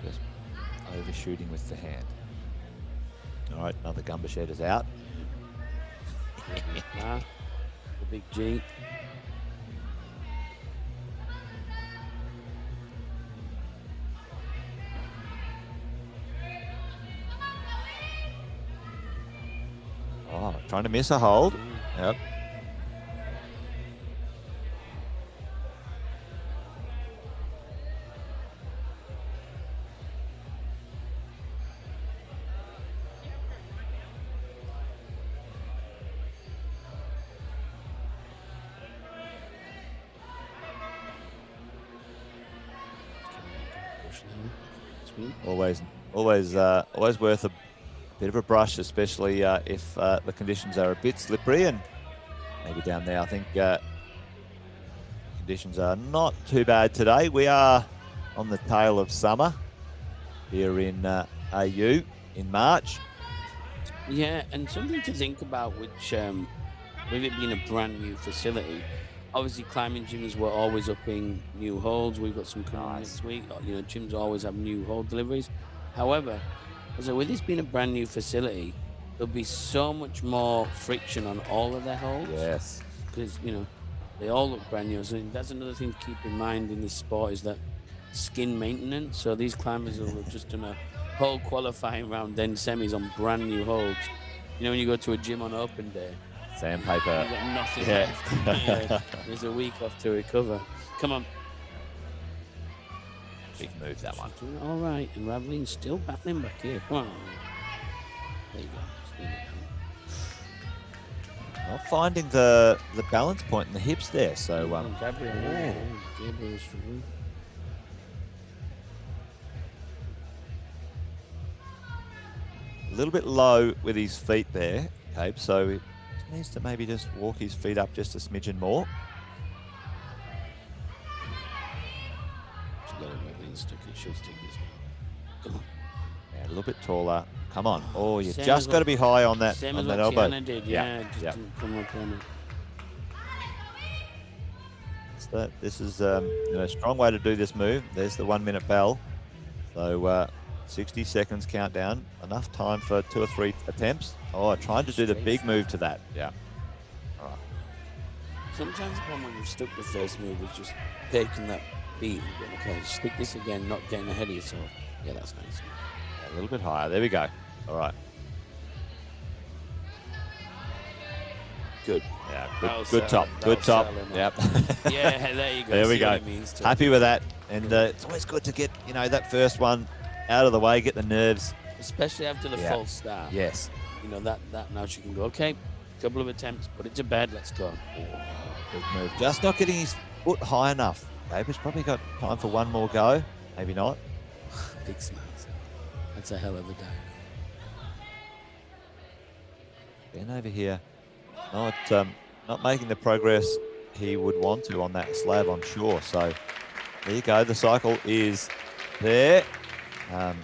[SPEAKER 1] just overshooting with the hand. All right, another Gumba shed is out.
[SPEAKER 2] The big G.
[SPEAKER 1] Oh, trying to miss a hold. Yep. Always worth a bit of a brush, especially if the conditions are a bit slippery, and maybe down there I think conditions are not too bad today. We are on the tail of summer here in AU in March.
[SPEAKER 2] Yeah, and something to think about, which with it being a brand new facility, obviously climbing gyms were always upping new holds. We've got some coming next week. You know, gyms always have new hold deliveries. However, so with this being a brand new facility, there'll be so much more friction on all of their holds.
[SPEAKER 1] Yes.
[SPEAKER 2] Because, you know, they all look brand new. So that's another thing to keep in mind in this sport, is that skin maintenance. So these climbers have just done a whole qualifying round, then semis on brand new holds. You know, when you go to a gym on open day,
[SPEAKER 1] Sandpaper.
[SPEAKER 2] you've got nothing
[SPEAKER 1] Yeah.
[SPEAKER 2] left. There's a week off to recover. Come on.
[SPEAKER 1] Big move, that one.
[SPEAKER 2] She's doing all right, and Raveline's still battling back here. Come on. There you go. Spin it down.
[SPEAKER 1] Not finding the balance point in the hips there. So
[SPEAKER 2] Gabriel's struggling.
[SPEAKER 1] a little bit low with his feet there, Cape. So he needs to maybe just walk his feet up just a smidgen more.
[SPEAKER 2] Just let Raveline stick it. She'll stick this. Come on.
[SPEAKER 1] Yeah, a little bit taller. Come on. Oh, you
[SPEAKER 2] Same
[SPEAKER 1] just
[SPEAKER 2] as
[SPEAKER 1] got to be high on that,
[SPEAKER 2] Same
[SPEAKER 1] on
[SPEAKER 2] as
[SPEAKER 1] that
[SPEAKER 2] what
[SPEAKER 1] elbow.
[SPEAKER 2] Tiana did. Yeah, just didn't come up on it.
[SPEAKER 1] This is a strong way to do this move. There's the 1 minute bell. So 60 seconds countdown. Enough time for 2 or 3 attempts. Oh, trying to do the big move to that. Yeah. All right.
[SPEAKER 2] Sometimes the problem when you've stuck the first move is just taking that beat. Okay, stick this again, not getting ahead of yourself. Yeah, that's nice.
[SPEAKER 1] A little bit higher. There we go. All right.
[SPEAKER 2] Good.
[SPEAKER 1] Yeah, good top. Good top. Yep.
[SPEAKER 2] Yeah, there you go.
[SPEAKER 1] There we
[SPEAKER 2] See
[SPEAKER 1] go.
[SPEAKER 2] what it means to
[SPEAKER 1] Happy with that. And it's always good to get, that first one out of the way, get the nerves.
[SPEAKER 2] especially after the false start.
[SPEAKER 1] Yes.
[SPEAKER 2] You know, that now she can go, okay, couple of attempts, put it to bed, let's go.
[SPEAKER 1] Good move. Just not getting his foot high enough. Gabriel's probably got time for one more go. Maybe not.
[SPEAKER 2] Big smiles. That's a hell of a day.
[SPEAKER 1] Ben over here, not making the progress he would want to on that slab on shore. So there you go. The cycle is there. Who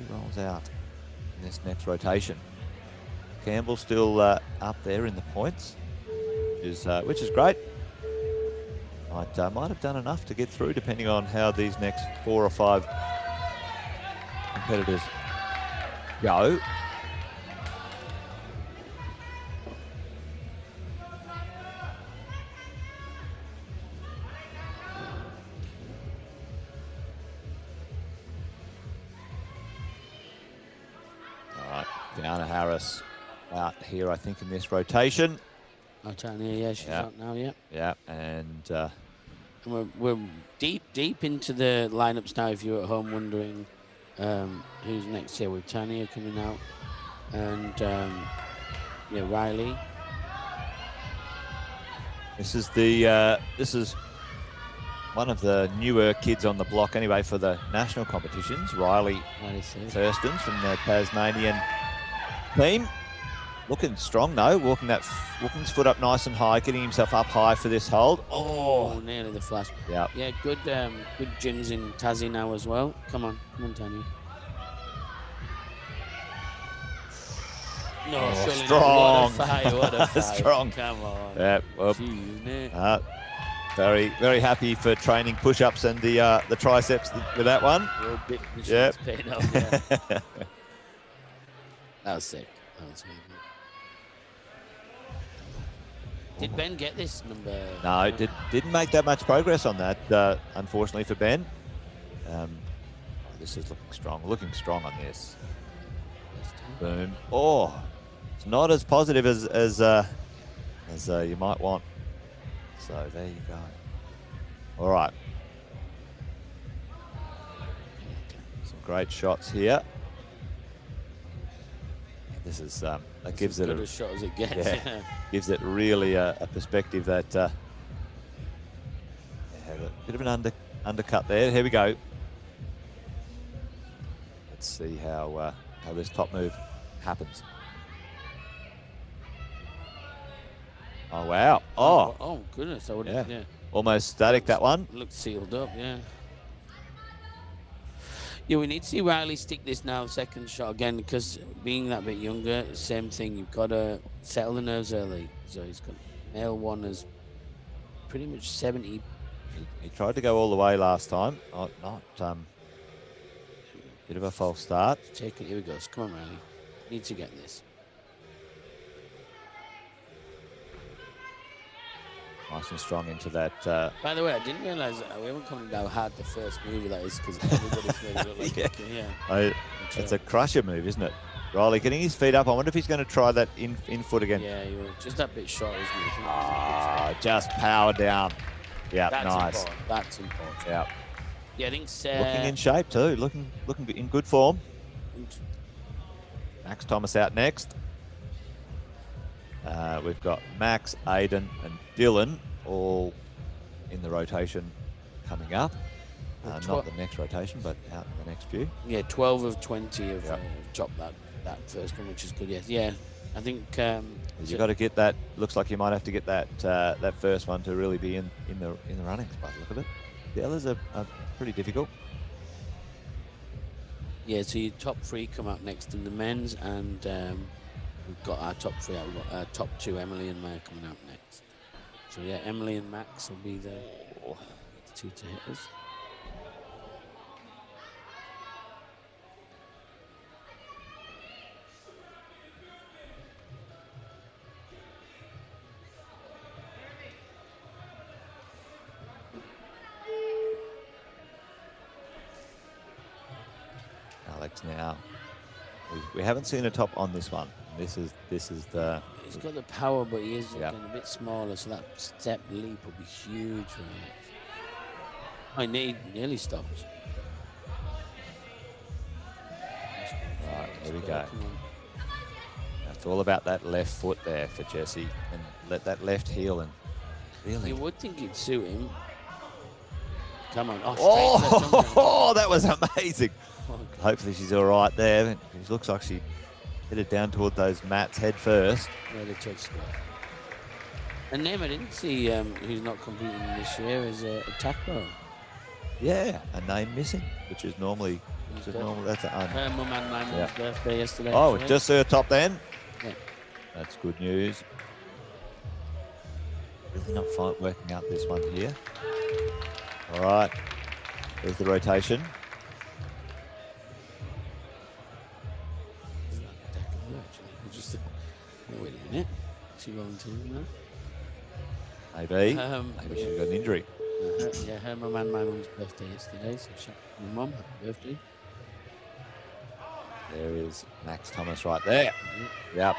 [SPEAKER 1] rolls out in this next rotation? Campbell still up there in the points, which is great. Might have done enough to get through, depending on how these next 4 or 5 competitors go. Diana Harris out here, I think, in this rotation.
[SPEAKER 2] Oceania, yeah, she's out now, yeah.
[SPEAKER 1] Yeah, and
[SPEAKER 2] we're deep into the lineups now. If you're at home wondering who's next here, with Tania coming out, and Riley.
[SPEAKER 1] This is one of the newer kids on the block, anyway, for the national competitions. Riley Thurston from the Tasmanian team. Looking strong, though. Walking his foot up nice and high, getting himself up high for this hold.
[SPEAKER 2] Oh, nearly the flash.
[SPEAKER 1] Yeah.
[SPEAKER 2] Yeah, good gyms in Tassie now as well. Come on, Tanya. No, surely
[SPEAKER 1] strong.
[SPEAKER 2] Not. What a fire.
[SPEAKER 1] Strong.
[SPEAKER 2] Come on.
[SPEAKER 1] Yeah. Very, very happy for training push-ups and the triceps with that one.
[SPEAKER 2] Yep. That was sick. Did Ben get this number?
[SPEAKER 1] No, didn't make that much progress on that, unfortunately for Ben. This is looking strong on this. Boom. Oh, it's not as positive as you might want. So there you go. All right. Some great shots here. This is that gives it
[SPEAKER 2] as shot as it gets.
[SPEAKER 1] Yeah, gives it really a perspective that a bit of an undercut there. Here we go. Let's see how this top move happens. Oh wow!
[SPEAKER 2] Oh goodness! I wouldn't. Yeah.
[SPEAKER 1] Almost static, that one.
[SPEAKER 2] Looked sealed up. Yeah. Yeah, we need to see Riley stick this now, second shot again, because being that bit younger, same thing. You've got to settle the nerves early. So he's got male one as pretty much 70.
[SPEAKER 1] He tried to go all the way last time. Bit of a false start.
[SPEAKER 2] Take it. Here he goes. Come on, Riley. Need to get this.
[SPEAKER 1] Nice and strong into that.
[SPEAKER 2] By the way, I didn't realise that we haven't commented how hard the first move that is because everybody's made it look like
[SPEAKER 1] It's a crusher move, isn't it? Riley getting his feet up. I wonder if he's going to try that in foot again.
[SPEAKER 2] Yeah, you're just that bit short, isn't it?
[SPEAKER 1] Just power down. Yeah, nice.
[SPEAKER 2] Important. That's important.
[SPEAKER 1] Yeah.
[SPEAKER 2] Yeah, I think
[SPEAKER 1] looking in shape too. Looking in good form. Max Thomas out next. We've got Max, Aiden, and Dylan all in the rotation coming up. Not the next rotation, but out in the next few.
[SPEAKER 2] Yeah, 12 of 20 have chopped that first one, which is good. Yeah, I think
[SPEAKER 1] you got to get that. Looks like you might have to get that that first one to really be in the runnings. By the look of it, the others are pretty difficult.
[SPEAKER 2] Yeah, so your top three come out next in the men's, and we've got our top three. We've got our top two, Emily and Maya, coming out next. So yeah, Emily and Max will be the two to hit us.
[SPEAKER 1] Alex now. We haven't seen a top on this one. This is the.
[SPEAKER 2] He's got the power, but he is getting a bit smaller, so that step leap will be huge for him. I nearly stopped.
[SPEAKER 1] Right, here we go. It's all about that left foot there for Jesse, and let that left heel and really.
[SPEAKER 2] You would think it'd suit him. Come on!
[SPEAKER 1] Oh, that was amazing. Hopefully she's all right there. It looks like she hit it down toward those mats head first.
[SPEAKER 2] Really touch stuff. And name I didn't see who's not competing this year is a tackler.
[SPEAKER 1] Yeah, a name missing, which is normally that's
[SPEAKER 2] her mum and my mum's birthday yesterday.
[SPEAKER 1] Oh, just her top then.
[SPEAKER 2] Yeah,
[SPEAKER 1] that's good news. Really not working out this one here. All right, there's the rotation.
[SPEAKER 2] Wait a minute. Is she volunteering now?
[SPEAKER 1] Maybe. Maybe she's got an injury.
[SPEAKER 2] Yeah, her mum and my mum's birthday yesterday, so shout out my mum, happy birthday.
[SPEAKER 1] There is Max Thomas right there. Yep.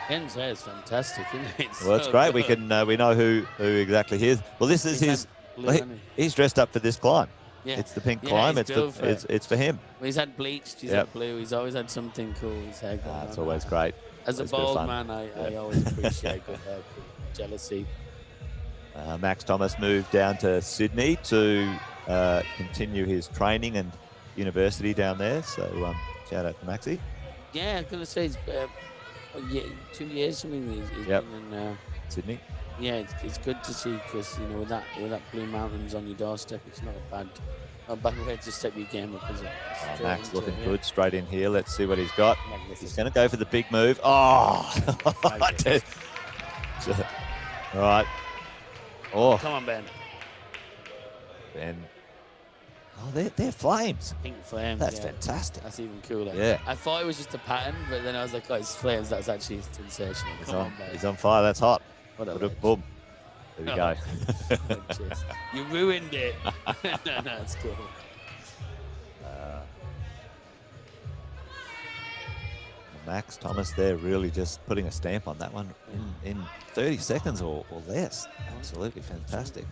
[SPEAKER 2] Ken's there is fantastic, isn't it?
[SPEAKER 1] Well, that's great. We can we know who exactly he is. Well, this is his. He's dressed up for this climb.
[SPEAKER 2] Yeah.
[SPEAKER 1] It's the pink climb. It's for him.
[SPEAKER 2] Well, he's had bleached. He's had blue. He's always had something cool. His hair going on.
[SPEAKER 1] It's always great.
[SPEAKER 2] As a bald man, I always appreciate good hair. Jealousy.
[SPEAKER 1] Max Thomas moved down to Sydney to continue his training and university down there. So shout out to Maxie.
[SPEAKER 2] Yeah, I'm gonna say it's 2 years. I mean, he's been in
[SPEAKER 1] Sydney.
[SPEAKER 2] Yeah, it's good to see because with that Blue Mountains on your doorstep, it's not a bad way to step your game up, is it?
[SPEAKER 1] Max looking good straight in here. Let's see what he's got. He's going to go for the big move. Oh, all right. Oh,
[SPEAKER 2] come on, Ben.
[SPEAKER 1] Ben. Oh, they're flames.
[SPEAKER 2] Pink flames.
[SPEAKER 1] That's fantastic.
[SPEAKER 2] That's even cooler.
[SPEAKER 1] Yeah.
[SPEAKER 2] I thought it was just a pattern, but then I was like, oh, it's flames. That's actually sensational. Come on, Ben.
[SPEAKER 1] He's on fire. That's hot. Boom. There we go.
[SPEAKER 2] You ruined it. No, it's cool.
[SPEAKER 1] Max Thomas there really just putting a stamp on that one in 30 seconds or less. Absolutely fantastic.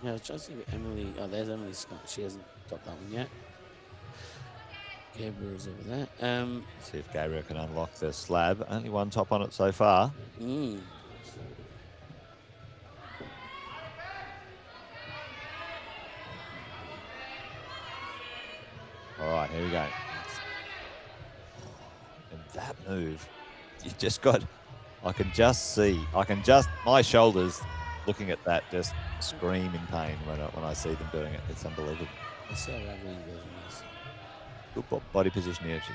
[SPEAKER 2] Yeah, I was trying to see if Emily. Oh, there's Emily Scott. She hasn't got that one yet. Gabriel's over there.
[SPEAKER 1] See if Gabriel can unlock the slab. Only one top on it so far. All right, here we go. And that move, you just got, I can just my shoulders looking at that just scream in pain when I see them doing it. It's unbelievable. Good body position here. She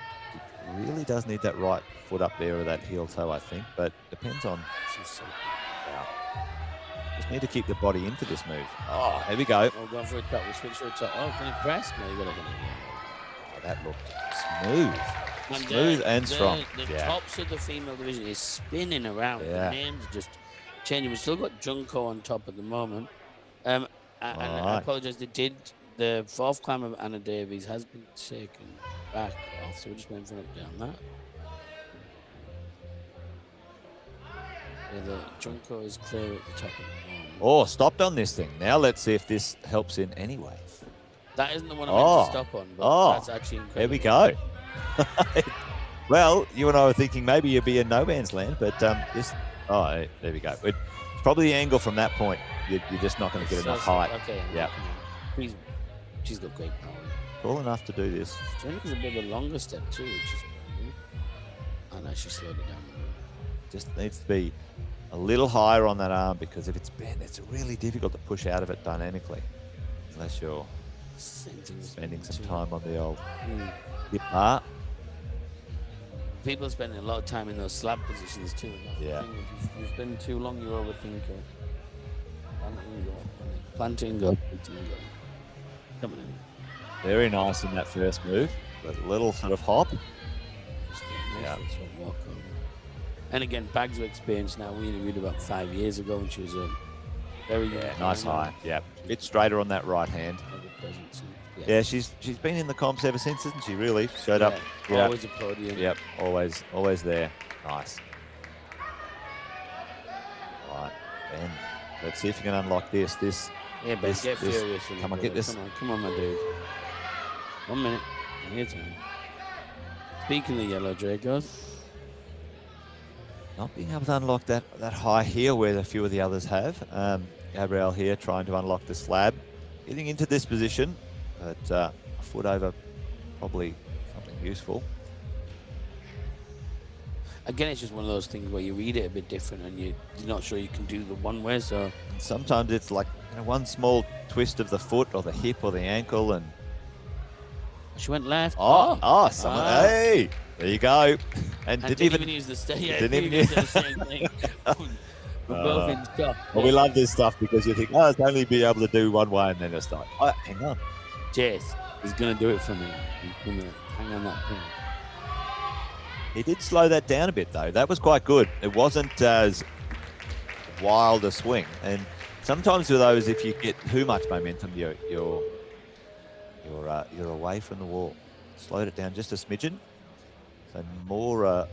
[SPEAKER 1] really does need that right foot up there or that heel toe, I think, but depends on. Just need to keep the body into this move. Oh, here we go.
[SPEAKER 2] Oh, going for a top. We'll switch for a top. Oh, can it press? No, you got to
[SPEAKER 1] that looked smooth and strong.
[SPEAKER 2] The tops of the female division is spinning around. The names are just changing. We've still got Junko on top at the moment. And I apologize. The fourth climb of Anna Davies has been taken back off, so we're just waiting for an update on that. Yeah, the Junko is clear at the top of the moment.
[SPEAKER 1] Oh, stopped on this thing. Now let's see if this helps in any way.
[SPEAKER 2] That isn't the one I meant to stop on, but that's actually incredible.
[SPEAKER 1] There we go. Well, you and I were thinking maybe you'd be in no man's land, but this. Oh, there we go. It's probably the angle from that point. You're just not going to get enough height.
[SPEAKER 2] Okay.
[SPEAKER 1] Yeah.
[SPEAKER 2] She's got great power.
[SPEAKER 1] Cool enough to do this.
[SPEAKER 2] Jennifer's a bit of a longer step too, which is cool. I know she slowed it down.
[SPEAKER 1] Just needs to be a little higher on that arm, because if it's bent, it's really difficult to push out of it dynamically, unless you're spending some time on the old hip bar.
[SPEAKER 2] People are spending a lot of time in those slab positions too.
[SPEAKER 1] Yeah.
[SPEAKER 2] If you spend too long, you overthink it. Planting go. Coming in.
[SPEAKER 1] Very nice in that first move, but a little sort of hop.
[SPEAKER 2] Yeah. And again, Bags of experience now. We interviewed about 5 years ago when she was a very
[SPEAKER 1] nice high. Yeah, a bit straighter on that right hand. Yeah, she's been in the comps ever since, isn't she? Really showed up.
[SPEAKER 2] Yeah. Always a podium.
[SPEAKER 1] Yep, always there. Nice. Right, Ben. Let's see if you can unlock this.
[SPEAKER 2] Yeah, Ben, get furious.
[SPEAKER 1] Come on, get this.
[SPEAKER 2] Come on, my dude. 1 minute. Here's me. Speaking of yellow Dragos.
[SPEAKER 1] Not being able to unlock that high here where a few of the others have. Gabrielle here trying to unlock the slab. Getting into this position, but a foot over, probably something useful.
[SPEAKER 2] Again, it's just one of those things where you read it a bit different and you're not sure you can do the one way, so...
[SPEAKER 1] Sometimes it's like one small twist of the foot or the hip or the ankle, and...
[SPEAKER 2] She went left.
[SPEAKER 1] Hey! There you go. And didn't even
[SPEAKER 2] use the same. Yeah,
[SPEAKER 1] didn't even use
[SPEAKER 2] the same thing. We're both in shock.
[SPEAKER 1] Well, we love this stuff because you think, it's only be able to do one way, and then it's like, hang on.
[SPEAKER 2] Jace is going to do it for me. He's going to hang on that pin.
[SPEAKER 1] He did slow that down a bit, though. That was quite good. It wasn't as wild a swing. And sometimes with those, if you get too much momentum, you're away from the wall. Slowed it down just a smidgen. So more...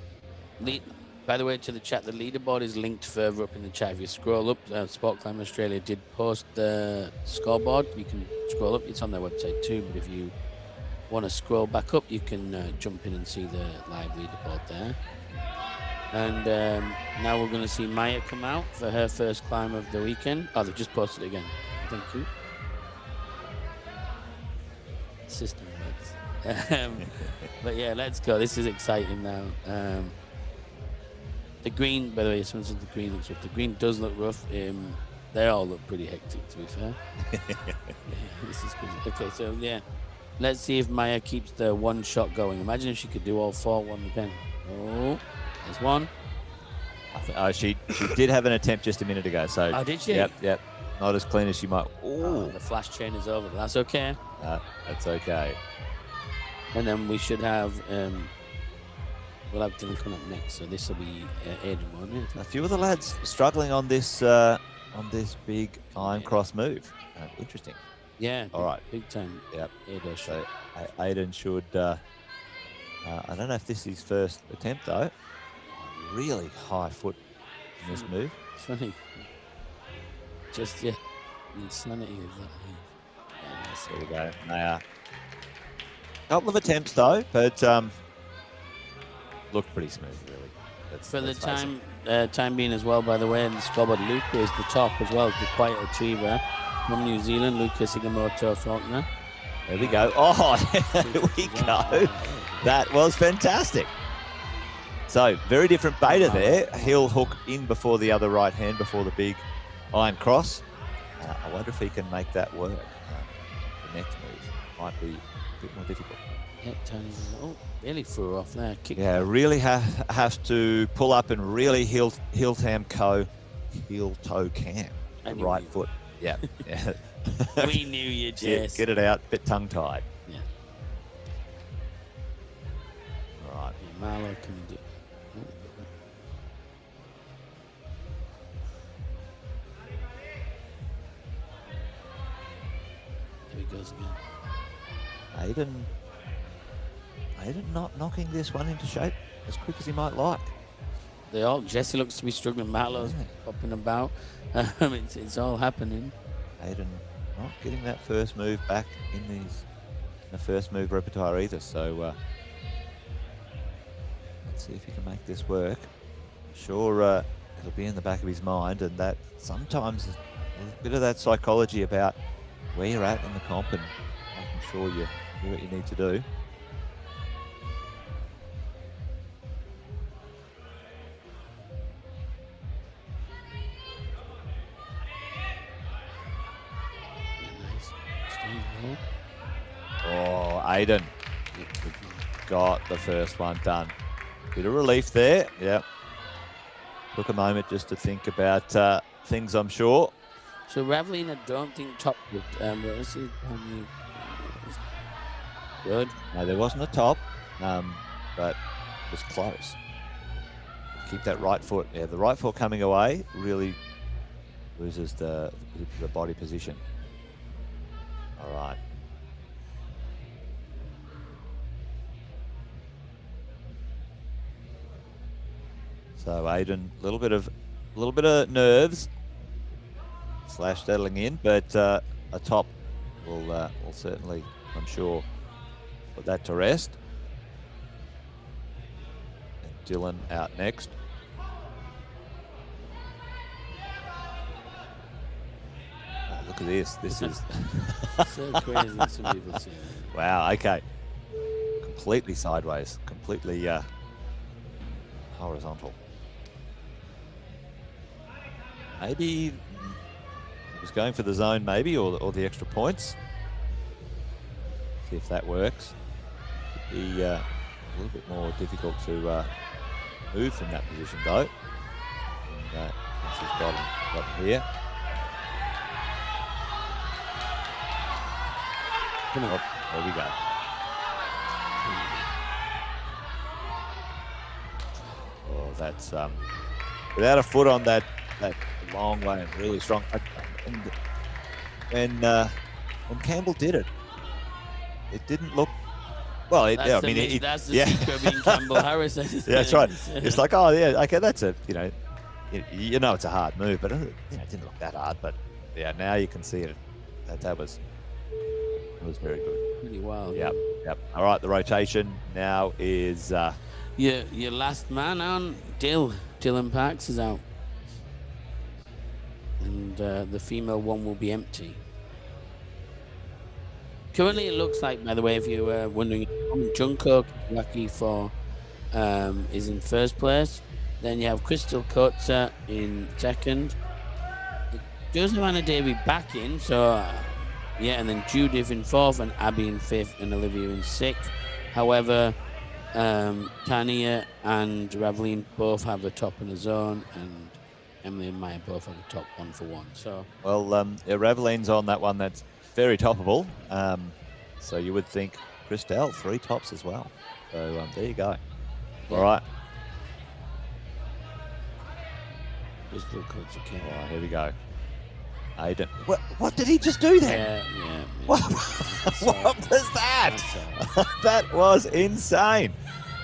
[SPEAKER 2] By the way, to the chat, the leaderboard is linked further up in the chat. If you scroll up, Sport Climb Australia did post the scoreboard. You can scroll up. It's on their website too, but if you want to scroll back up, you can jump in and see the live leaderboard there. And now we're going to see Maya come out for her first climb of the weekend. Oh, they've just posted it again. Thank you. System works. But yeah, let's go. This is exciting now. The green, by the way, someone said the green looks rough. The green does look rough. They all look pretty hectic, to be fair. This is good. Okay, so yeah, let's see if Maya keeps the one shot going. Imagine if she could do all four one again. Oh, there's one.
[SPEAKER 1] She did have an attempt just a minute ago. So
[SPEAKER 2] oh, did she?
[SPEAKER 1] Yep. Not as clean as she might.
[SPEAKER 2] Oh, the flash chain is over. That's okay.
[SPEAKER 1] That's okay.
[SPEAKER 2] And then we should have. We'll have Dylan come up next, so this will be Aiden, won't it?
[SPEAKER 1] A few of the lads struggling on this big iron cross move. Interesting.
[SPEAKER 2] Yeah.
[SPEAKER 1] All right.
[SPEAKER 2] Big time.
[SPEAKER 1] Yep.
[SPEAKER 2] So
[SPEAKER 1] Aiden should. I don't know if this is his first attempt though. Really high foot in this move.
[SPEAKER 2] Funny. Just insanity of that move. Yeah, nice.
[SPEAKER 1] There we go. Now, couple of attempts though, but looked pretty smooth, really.
[SPEAKER 2] For the time being as well, by the way, and the scoreboard, Luca is the top as well, the quiet achiever from New Zealand, Luca Sigamoto Faulkner.
[SPEAKER 1] There we go. Oh, there we go. That was fantastic. So, very different beta there. He'll hook in before the other right hand, before the big iron cross. I wonder if he can make that work. The next move might be a bit more difficult.
[SPEAKER 2] Yeah, Tony. Oh, really threw off there.
[SPEAKER 1] Really has to pull up and really heel toe cam. The right foot. Yeah.
[SPEAKER 2] We knew you, Jess.
[SPEAKER 1] Get it out. Bit tongue tied.
[SPEAKER 2] Yeah.
[SPEAKER 1] All right.
[SPEAKER 2] Marlo, can you do? he goes again.
[SPEAKER 1] Aiden not knocking this one into shape as quick as he might like.
[SPEAKER 2] Jesse looks to be struggling. Marlowe's popping about. It's all happening.
[SPEAKER 1] Aiden not getting that first move back in the first move repertoire either. So let's see if he can make this work. I'm sure it'll be in the back of his mind, and that sometimes there's a bit of that psychology about where you're at in the comp and making sure you do what you need to do. Oh, Aiden got the first one done. Bit of relief there. Yep. Took a moment just to think about things, I'm sure.
[SPEAKER 2] So Ravline, I don't think top would. Good.
[SPEAKER 1] No, there wasn't a top, but it was close. Keep that right foot. Yeah, the right foot coming away really loses the body position. All right. So Aiden, a little bit of nerves / settling in, but a top will certainly, I'm sure, put that to rest. And Dylan out next. Oh, look at this. This is
[SPEAKER 2] so crazy. Some people say that.
[SPEAKER 1] Wow. Okay. Completely sideways. Completely horizontal. Maybe he was going for the zone, maybe, or the extra points. See if that works. Could be a little bit more difficult to move from that position, though. And once he's got him here. Come on. Oh, there we go. Oh, that's without a foot on that long way and really strong. And when Campbell did it, it didn't look well.
[SPEAKER 2] That's the secret of being Campbell Harris.
[SPEAKER 1] Yeah, that's right. It's like, oh yeah, okay, that's a you know it's a hard move, but it didn't look that hard. But yeah, now you can see it. That was very good.
[SPEAKER 2] Pretty wild.
[SPEAKER 1] Yep. All right, the rotation now is
[SPEAKER 2] your last man on. Dylan Parks is out. And the female one will be empty. Currently, it looks like, by the way, if you were wondering, Junko Lucky for is in first place. Then you have Crystal Kotza in second. Joseph Anna Davy back in, so and then Judith in fourth, and Abby in fifth, and Olivia in sixth. However, Tania and Ravline both have a top in the zone, and Emily and Maya both have a top 1 for 1. So
[SPEAKER 1] Raveline's on that one. That's very toppable. So you would think Christelle 3 tops as well. So there you go. All right.
[SPEAKER 2] Crystal Kotza came.
[SPEAKER 1] All right, here we go. Aiden. What did he just do there?
[SPEAKER 2] Yeah.
[SPEAKER 1] What was that? That was insane.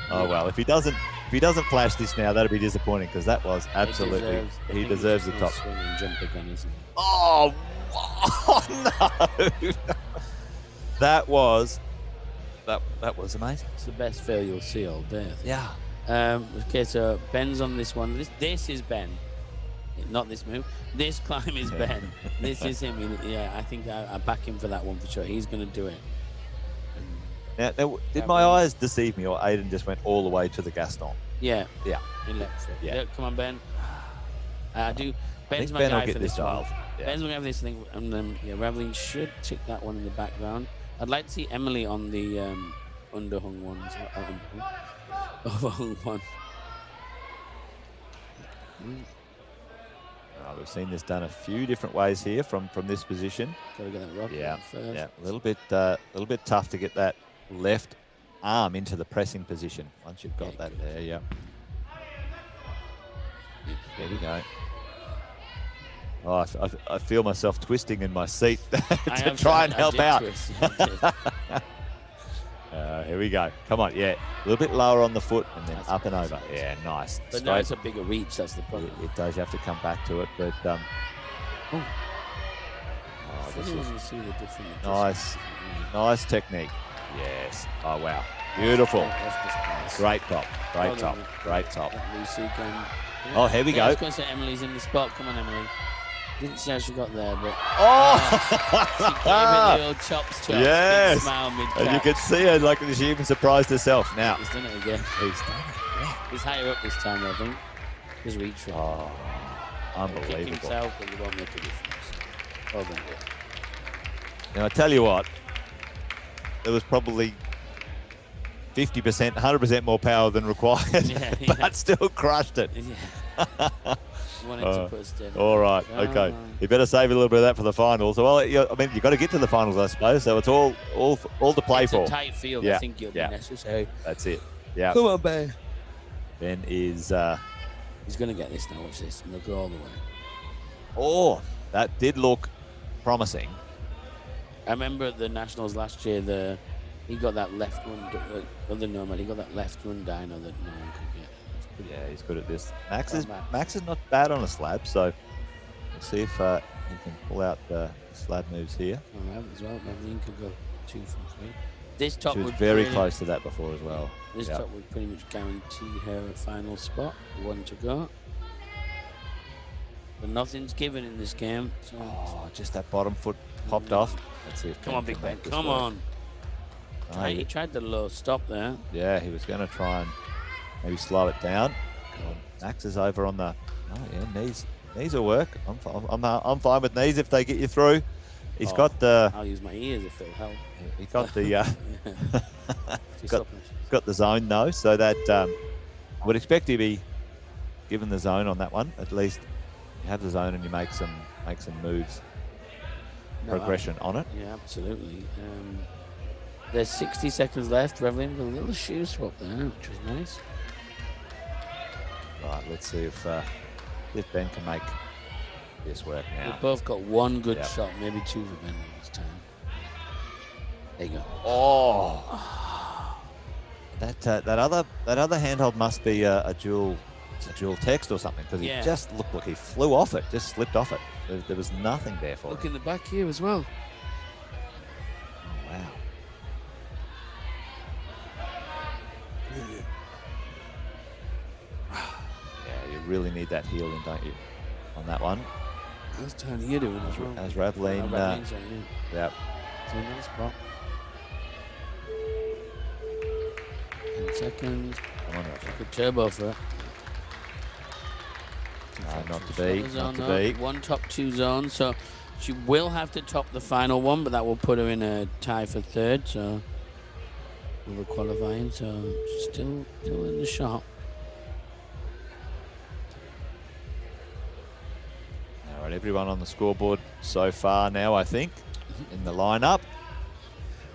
[SPEAKER 1] Oh well, if he doesn't flash this now, that'll be disappointing, because that was absolutely he deserves the top.
[SPEAKER 2] Swing and jump again, isn't he?
[SPEAKER 1] Oh no! That was amazing.
[SPEAKER 2] It's the best fail you'll see all day.
[SPEAKER 1] Yeah.
[SPEAKER 2] Okay, so Ben's on this one. This is Ben. Not this move. This climb is Ben. This is him. I think I back him for that one for sure. He's going to do it.
[SPEAKER 1] Now, did my eyes deceive me, or Aiden just went all the way to the Gaston?
[SPEAKER 2] Yeah.
[SPEAKER 1] In
[SPEAKER 2] left foot. Yeah. Come on, Ben. Ben's my
[SPEAKER 1] Ben
[SPEAKER 2] guy
[SPEAKER 1] will get
[SPEAKER 2] for
[SPEAKER 1] this
[SPEAKER 2] one.
[SPEAKER 1] Yeah.
[SPEAKER 2] Ben's going to have this thing, and then Ravline should tick that one in the background. I'd like to see Emily on the underhung ones. Overhung one.
[SPEAKER 1] We've seen this done a few different ways here from this position.
[SPEAKER 2] Got to get that rock first.
[SPEAKER 1] Yeah, a little bit tough to get that left arm into the pressing position once you've got that there. Yeah. There we go. Oh, I feel myself twisting in my seat to try and help out. Here we go. Come on, yeah. A little bit lower on the foot and then up and over. Yeah, nice.
[SPEAKER 2] But now it's a bigger reach, that's the problem.
[SPEAKER 1] It does, you have to come back to it, but this is
[SPEAKER 2] see the different
[SPEAKER 1] nice technique. Yes. Oh, wow. Beautiful. Great top. Great top. Great top. Oh, here we go.
[SPEAKER 2] I was going to say Emily's in the spot. Come on, Emily. Didn't see how she got there, but
[SPEAKER 1] she
[SPEAKER 2] gave it the old chops.
[SPEAKER 1] Yes.
[SPEAKER 2] Smile
[SPEAKER 1] and you can see her like she even surprised herself. Now
[SPEAKER 2] he's done it again.
[SPEAKER 1] He's done it. Yeah.
[SPEAKER 2] He's higher up this time, I think. His reach.
[SPEAKER 1] Oh, unbelievable.
[SPEAKER 2] Kick himself, but he won't make a difference. Well done.
[SPEAKER 1] Now I tell you what, there was probably 50%, 100% more power than required, but still crushed it.
[SPEAKER 2] Wanted to put us down.
[SPEAKER 1] All right, okay. You better save a little bit of that for the finals. Well, I mean, you've got to get to the finals, I suppose. So it's all to play for.
[SPEAKER 2] It's a tight field. I think you'll be necessary.
[SPEAKER 1] That's it. Yeah.
[SPEAKER 2] Come on, Ben.
[SPEAKER 1] Ben is.
[SPEAKER 2] He's going to get this now. Watch this, and they'll go all the way.
[SPEAKER 1] Oh, that did look promising.
[SPEAKER 2] I remember at the Nationals last year, he got that left one. Other NOMAD, he got that left one dyno that no one could get.
[SPEAKER 1] Yeah, he's good at this. Max is not bad on a slab, so we'll see if he can pull out the slab moves here.
[SPEAKER 2] All right, as well. Madeline could go 2 from 3. This top
[SPEAKER 1] she was very close to that before as well.
[SPEAKER 2] This top would pretty much guarantee her a final spot. 1 to go. But nothing's given in this game. So
[SPEAKER 1] just that bottom foot popped off. Let's see if
[SPEAKER 2] come on, Big Ben. Come on. He tried the low stop there.
[SPEAKER 1] Yeah, he was going to try and maybe slow it down. Max is over on the. Oh yeah, knees will work. I'm fine with knees if they get you through. He's got the.
[SPEAKER 2] I'll use my ears if it'll help.
[SPEAKER 1] He got the. got the zone though, so that I would expect you to be given the zone on that one. At least you have the zone and you make some moves. Progression on it.
[SPEAKER 2] Yeah, absolutely. There's 60 seconds left. Revelin with a little shoe swap there, which was nice.
[SPEAKER 1] Right, let's see if Ben can make this work now.
[SPEAKER 2] We've both got one good shot, maybe 2 for Ben this time. There you go.
[SPEAKER 1] Oh, that other handhold must be a dual text or something, because he just looked like he flew off it, just slipped off it. There was nothing there for him.
[SPEAKER 2] Look in the back here as well.
[SPEAKER 1] Oh, wow. Yeah, you really need that healing, don't you, on that one?
[SPEAKER 2] How's Tony doing as well?
[SPEAKER 1] As Ravleen. Yeah.
[SPEAKER 2] It's a nice spot. 10 seconds.
[SPEAKER 1] Come on,
[SPEAKER 2] good turbo for it.
[SPEAKER 1] Not to be.
[SPEAKER 2] 1 top 2 zone, so she will have to top the final one, but that will put her in a tie for 3rd, so we're qualifying, so she's still in the shot.
[SPEAKER 1] All right, everyone on the scoreboard so far now, I think, in the lineup.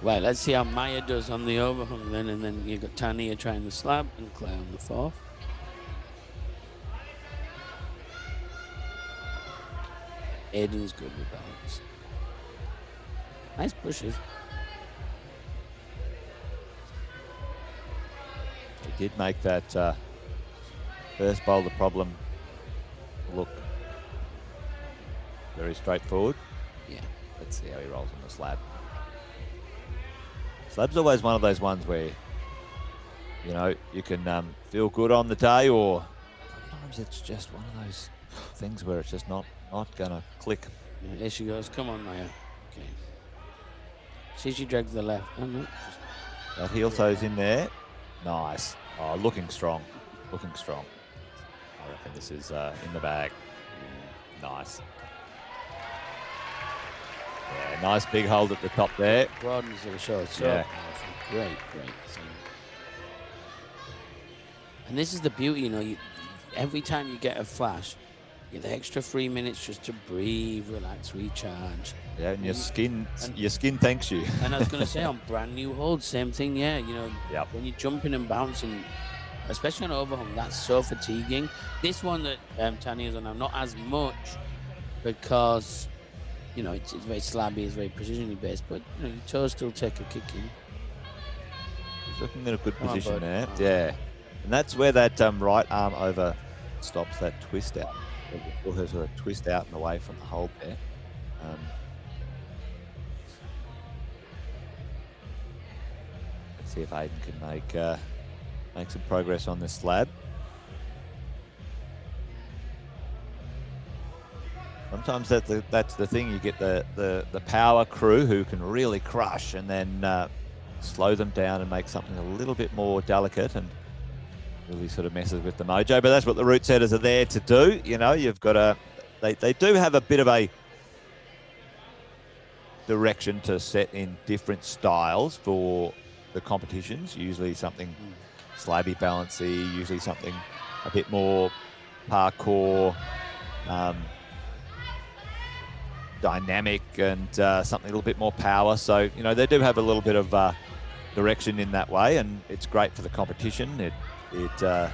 [SPEAKER 2] Right, let's see how Maya does on the overhung then, and then you've got Tania trying the slab and Claire on the 4th. Aiden's good with balance. Nice pushes.
[SPEAKER 1] He did make that first boulder problem look very straightforward.
[SPEAKER 2] Yeah.
[SPEAKER 1] Let's see how he rolls on the slab. Slab's always one of those ones where, you know, you can feel good on the day, or sometimes it's just one of those things where it's just not gonna click.
[SPEAKER 2] Yeah, here she goes. Come on, Maya. Okay. See, she drags the left. Oh, no.
[SPEAKER 1] That heel toe's in there. Nice. Oh, looking strong. Looking strong. I reckon this is in the bag. Nice. Yeah, nice big hold at the top there.
[SPEAKER 2] Broadens the show. So powerful. Great. So, and this is the beauty, you know, every time you get a flash, you get the extra 3 minutes just to breathe, relax, recharge.
[SPEAKER 1] Yeah, and your skin thanks you.
[SPEAKER 2] And I was going to say, on brand new holds, same thing, you know, when you're jumping and bouncing, especially on overhung, that's so fatiguing. This one that Tania's on now, not as much, because, you know, it's very slabby, it's very precisionally based, but, you know, your toes still take a kick in.
[SPEAKER 1] He's looking in a good position there. Yeah. And that's where that right arm over stops that twist out. Or has a twist out and away from the hold there. Let's see if Aiden can make some progress on this slab. Sometimes that's the thing. You get the power crew who can really crush and then slow them down and make something a little bit more delicate and really sort of messes with the mojo. But that's what the route setters are there to do. You know, you've got to, they do have a bit of a direction to set in different styles for the competitions. Usually something slabby balancy, usually something a bit more parkour, dynamic, and something a little bit more power. So, you know, they do have a little bit of direction in that way, and it's great for the competition. It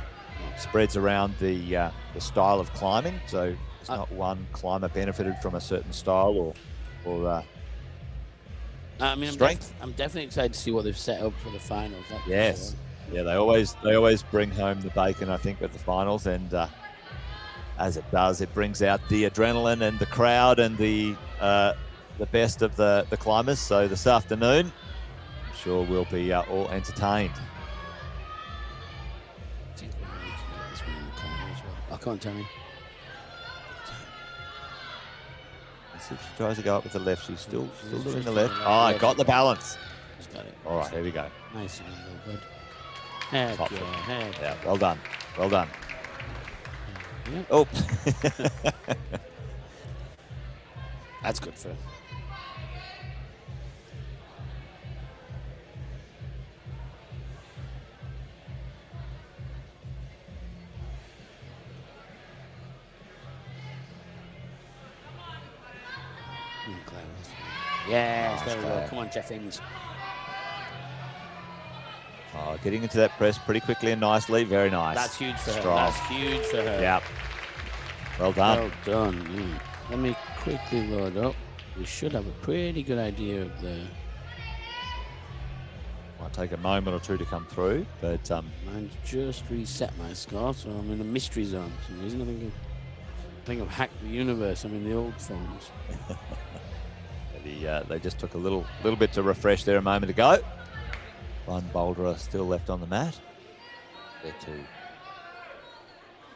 [SPEAKER 1] spreads around the style of climbing, so it's not one climber benefited from a certain style or
[SPEAKER 2] I mean,
[SPEAKER 1] strength.
[SPEAKER 2] I'm definitely excited to see what they've set up for the finals.
[SPEAKER 1] Yes, yeah, they always bring home the bacon, I think, at the finals, and as it does, it brings out the adrenaline and the crowd and the best of the climbers. So this afternoon, I'm sure we'll be all entertained.
[SPEAKER 2] I can't tell me.
[SPEAKER 1] Let's see if she tries to go up with the left. She's still doing the left. Oh, I got the balance.
[SPEAKER 2] She's got it.
[SPEAKER 1] All right, here we go.
[SPEAKER 2] Nice and good. Heck yeah,
[SPEAKER 1] yeah, well done. Well done.
[SPEAKER 2] Yep.
[SPEAKER 1] Oh.
[SPEAKER 2] That's good for her. Yes, there we go. Come on, Jeff Ings.
[SPEAKER 1] Oh, getting into that press pretty quickly and nicely. Very nice.
[SPEAKER 2] That's huge for
[SPEAKER 1] Strong.
[SPEAKER 2] her. That's huge for her.
[SPEAKER 1] Yep. Well done.
[SPEAKER 2] Well done. Let me quickly load up. We should have a pretty good idea of the...
[SPEAKER 1] Might take a moment or two to come through, but...
[SPEAKER 2] Mine's just reset my score, so I'm in a mystery zone for some reason. I think I've hacked the universe. I'm in the old phones.
[SPEAKER 1] They just took a little bit to refresh there a moment ago. One boulderer still left on the mat. There too.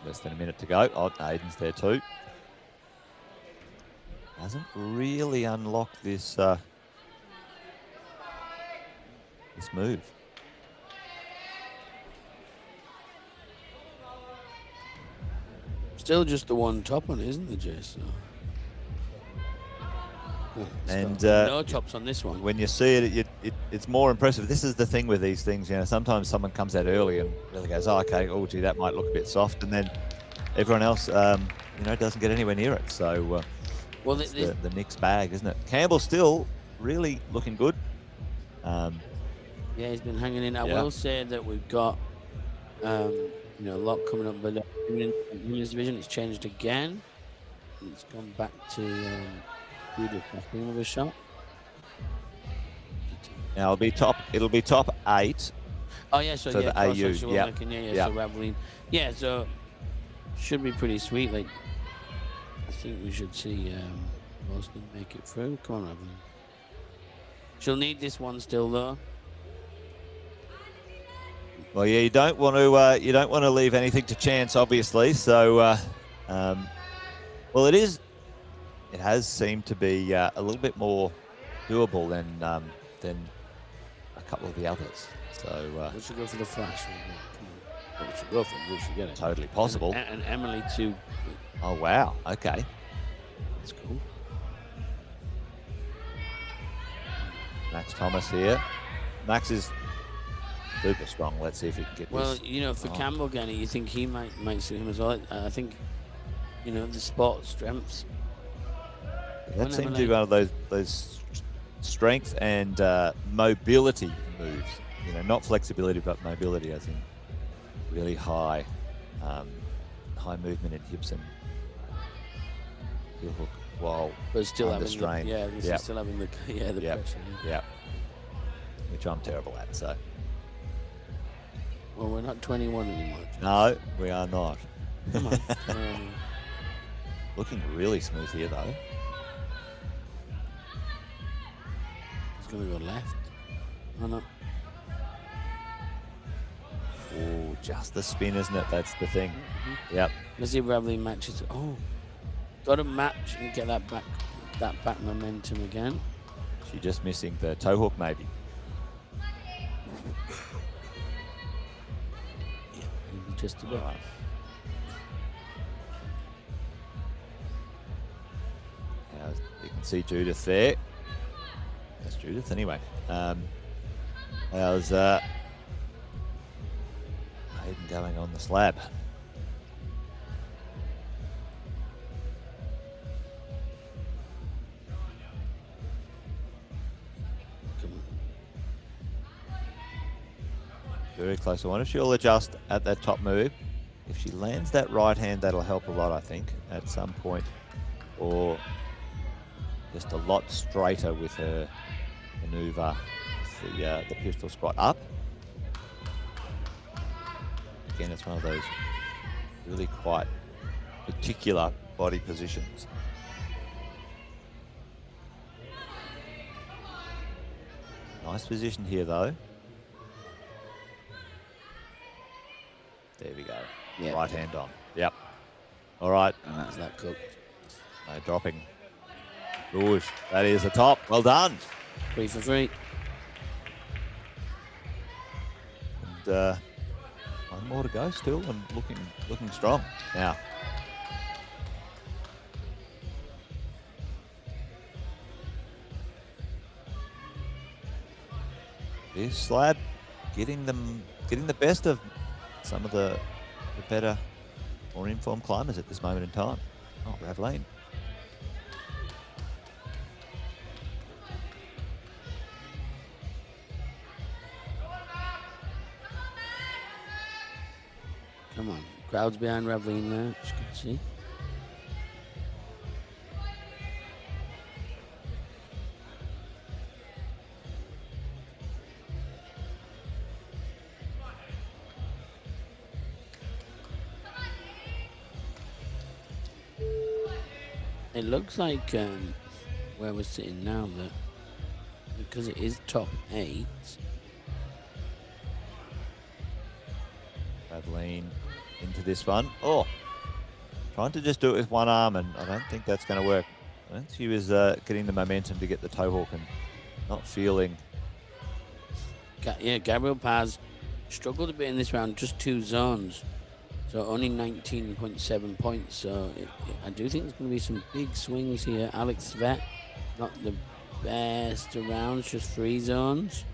[SPEAKER 1] Less than a minute to go. Oh, Aiden's there too. Hasn't really unlocked this this move.
[SPEAKER 2] Still just the one top one, isn't it, Jess? So.
[SPEAKER 1] And
[SPEAKER 2] no tops on this one.
[SPEAKER 1] When you see it, it's more impressive. This is the thing with these things, you know. Sometimes someone comes out early and really goes, "Oh, okay, oh gee, that might look a bit soft," and then everyone else, you know, doesn't get anywhere near it. So, well, it's the Nick's bag, isn't it? Campbell's still really looking good.
[SPEAKER 2] Yeah, he's been hanging in. I will say that we've got, you know, a lot coming up, but in his division, it's changed again. It's gone back to. Of a shot.
[SPEAKER 1] Now it'll be top 8.
[SPEAKER 2] Oh yeah, so yeah,
[SPEAKER 1] the AU.
[SPEAKER 2] So Raveline. Yeah, so should be pretty sweet. Like I think we should see most of them make it through. Come on, Raveline. She'll need this one still though.
[SPEAKER 1] Well, yeah, you don't want to leave anything to chance, obviously. So, well, it has seemed to be a little bit more doable than a couple of the others. So
[SPEAKER 2] we should go for the flash. We should go for it. We should get it.
[SPEAKER 1] Totally possible.
[SPEAKER 2] And Emily too.
[SPEAKER 1] Oh wow! Okay,
[SPEAKER 2] that's cool.
[SPEAKER 1] Max Thomas here. Max is super strong. Let's see if he can get this.
[SPEAKER 2] Well, you know, for Campbell again, you think he might suit him as well. I think, you know, the sport strengths.
[SPEAKER 1] That seemed to be one of those strength and mobility moves. You know, not flexibility, but mobility, as in really high movement in hips and heel hook while
[SPEAKER 2] but still
[SPEAKER 1] under
[SPEAKER 2] having
[SPEAKER 1] strain.
[SPEAKER 2] is still having the pressure.
[SPEAKER 1] Yeah, which I'm terrible at. So.
[SPEAKER 2] Well, we're not 21 anymore.
[SPEAKER 1] No, we are not.
[SPEAKER 2] Come on.
[SPEAKER 1] Looking really smooth here, though.
[SPEAKER 2] He's going to go left. Oh, no.
[SPEAKER 1] Oh, just the spin, isn't it? That's the thing. Yep.
[SPEAKER 2] Let's see if Raveline matches. Oh, got to match and get that back momentum again.
[SPEAKER 1] She just missing the toe hook, maybe.
[SPEAKER 2] Maybe just a bit.
[SPEAKER 1] Right. Now you can see Judith there. That's Judith, anyway. How's Hayden going on the slab? Very close. I wonder if she'll adjust at that top move. If she lands that right hand, that'll help a lot, I think, at some point. Or just a lot straighter with her maneuver, the pistol squat up. Again, it's one of those really quite particular body positions. Nice position here, though. There we go. Yep. Right hand on. Yep. All right.
[SPEAKER 2] And that's that cooked.
[SPEAKER 1] No dropping. Rouge. That is the top. Well done.
[SPEAKER 2] 3 for 3.
[SPEAKER 1] And one more to go still, and looking strong now. This slab getting the best of some of the better, more informed climbers at this moment in time. Oh, Raveline.
[SPEAKER 2] Come on. Crowd's behind Raveline there, as you can see. It looks like where we're sitting now, that because it is top 8.
[SPEAKER 1] Raveline into this one. Oh, trying to just do it with one arm, and I don't think that's going to work. I think she was getting the momentum to get the toe hook and not feeling.
[SPEAKER 2] Yeah, Gabrielle Paz struggled a bit in this round, just 2 zones. So only 19.7 points. So I do think there's going to be some big swings here. Alex Svet, not the best around, just 3 zones.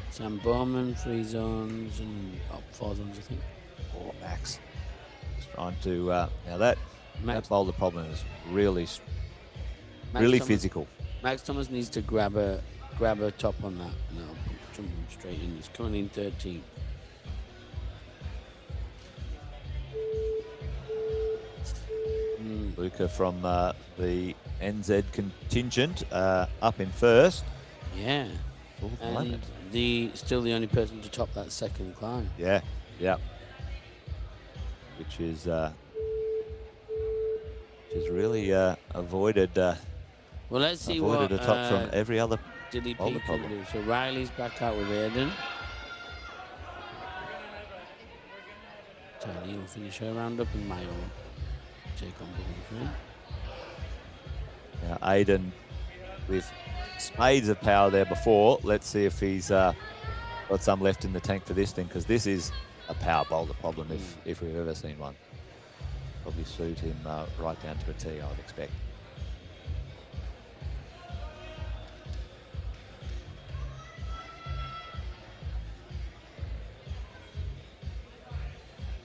[SPEAKER 2] Sam Bowman, 3 zones, and 4 zones, I think.
[SPEAKER 1] Oh, Max. Just trying to, now that boulder problem is really physical.
[SPEAKER 2] Max Thomas needs to grab a top on that. No, jump him straight in. He's coming in 13.
[SPEAKER 1] Luca from the NZ contingent up in first.
[SPEAKER 2] Yeah. And still the only person to top that second climb.
[SPEAKER 1] Yeah, yeah. Which is really avoided.
[SPEAKER 2] Well, let's see
[SPEAKER 1] avoided
[SPEAKER 2] what
[SPEAKER 1] a top from every other
[SPEAKER 2] Dilly
[SPEAKER 1] boulder
[SPEAKER 2] P
[SPEAKER 1] problem.
[SPEAKER 2] can do. So Riley's back out with Aiden. Tony will finish her round up, and Mayo take on Boulder.
[SPEAKER 1] Now Aiden with spades of power there before. Let's see if he's got some left in the tank for this thing, because this is a power boulder problem if we've ever seen one. Probably suit him right down to a T, I would expect.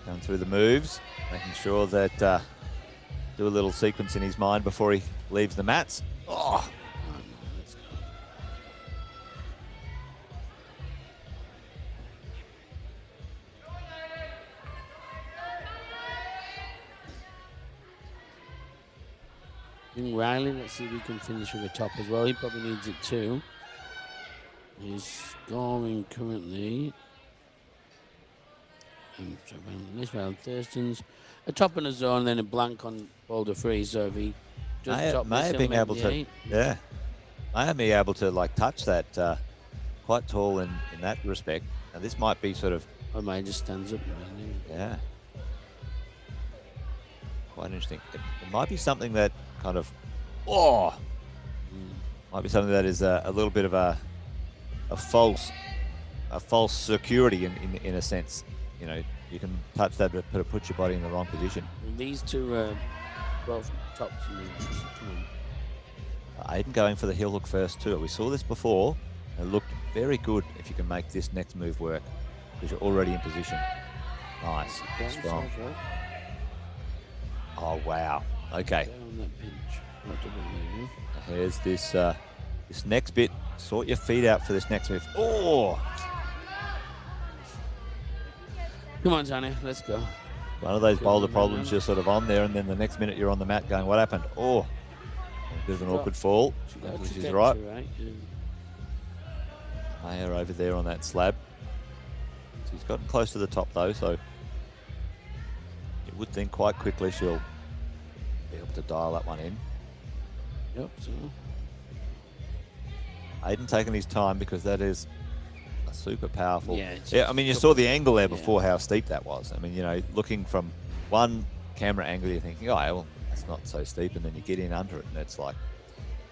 [SPEAKER 1] Going through the moves, making sure that do a little sequence in his mind before he leaves the mats. Oh.
[SPEAKER 2] Riley, let's see if he can finish with the top as well. He probably needs it too. He's scoring currently. This round, Thurston's a top in a zone, then a blank on Boulder 3. So if he does top this, he'll
[SPEAKER 1] being
[SPEAKER 2] make
[SPEAKER 1] able
[SPEAKER 2] the
[SPEAKER 1] to,
[SPEAKER 2] 8.
[SPEAKER 1] yeah, may be able to like touch that quite tall in that respect. Now this might be sort of.
[SPEAKER 2] Or might just stands up.
[SPEAKER 1] Yeah. Quite interesting. It might be something that kind of, might be something that is a little bit of a false security in a sense. You know, you can touch that, but put your body in the wrong position.
[SPEAKER 2] These two both tops.
[SPEAKER 1] Aiden going for the heel hook first too. We saw this before. It looked very good if you can make this next move work because you're already in position. Nice, strong. Oh wow. Okay. Here's this this next bit. Sort your feet out for this next move. Oh.
[SPEAKER 2] Come on, Johnny, let's go.
[SPEAKER 1] One of those boulder problems, you're sort of on there, and then the next minute you're on the mat going, what happened? Oh, a bit of an awkward fall, which is right. Mayer over there on that slab. So he's gotten close to the top though, so you would think quite quickly she'll be able to dial that one in.
[SPEAKER 2] Yep. So.
[SPEAKER 1] Aiden taking his time because that is a super powerful.
[SPEAKER 2] Yeah,
[SPEAKER 1] I mean, you saw the angle there before, how steep that was. I mean, you know, looking from one camera angle, you're thinking, oh, well, that's not so steep, and then you get in under it, and it's like,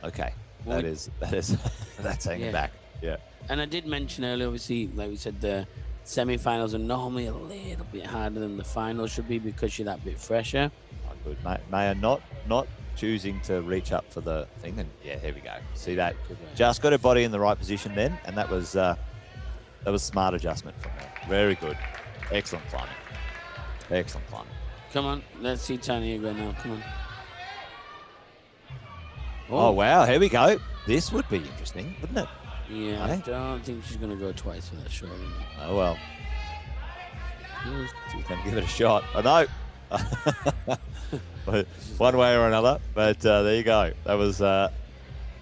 [SPEAKER 1] okay,
[SPEAKER 2] well,
[SPEAKER 1] that's hanging back. Yeah.
[SPEAKER 2] And I did mention earlier, obviously, like we said, the semi-finals are normally a little bit harder than the finals should be because you're that bit fresher.
[SPEAKER 1] Oh, good. Mayer not choosing to reach up for the thing, and yeah, here we go. See that? Just got her body in the right position then, and that was smart adjustment from her. Very good. Excellent climbing. Excellent climbing.
[SPEAKER 2] Come on, let's see Tanya go now. Come on.
[SPEAKER 1] Oh wow, here we go. This would be interesting, wouldn't it?
[SPEAKER 2] Yeah, I don't think she's going to go twice for that shot.
[SPEAKER 1] Oh, well. She's going to give it a shot. I know. One way or another. But there you go. That was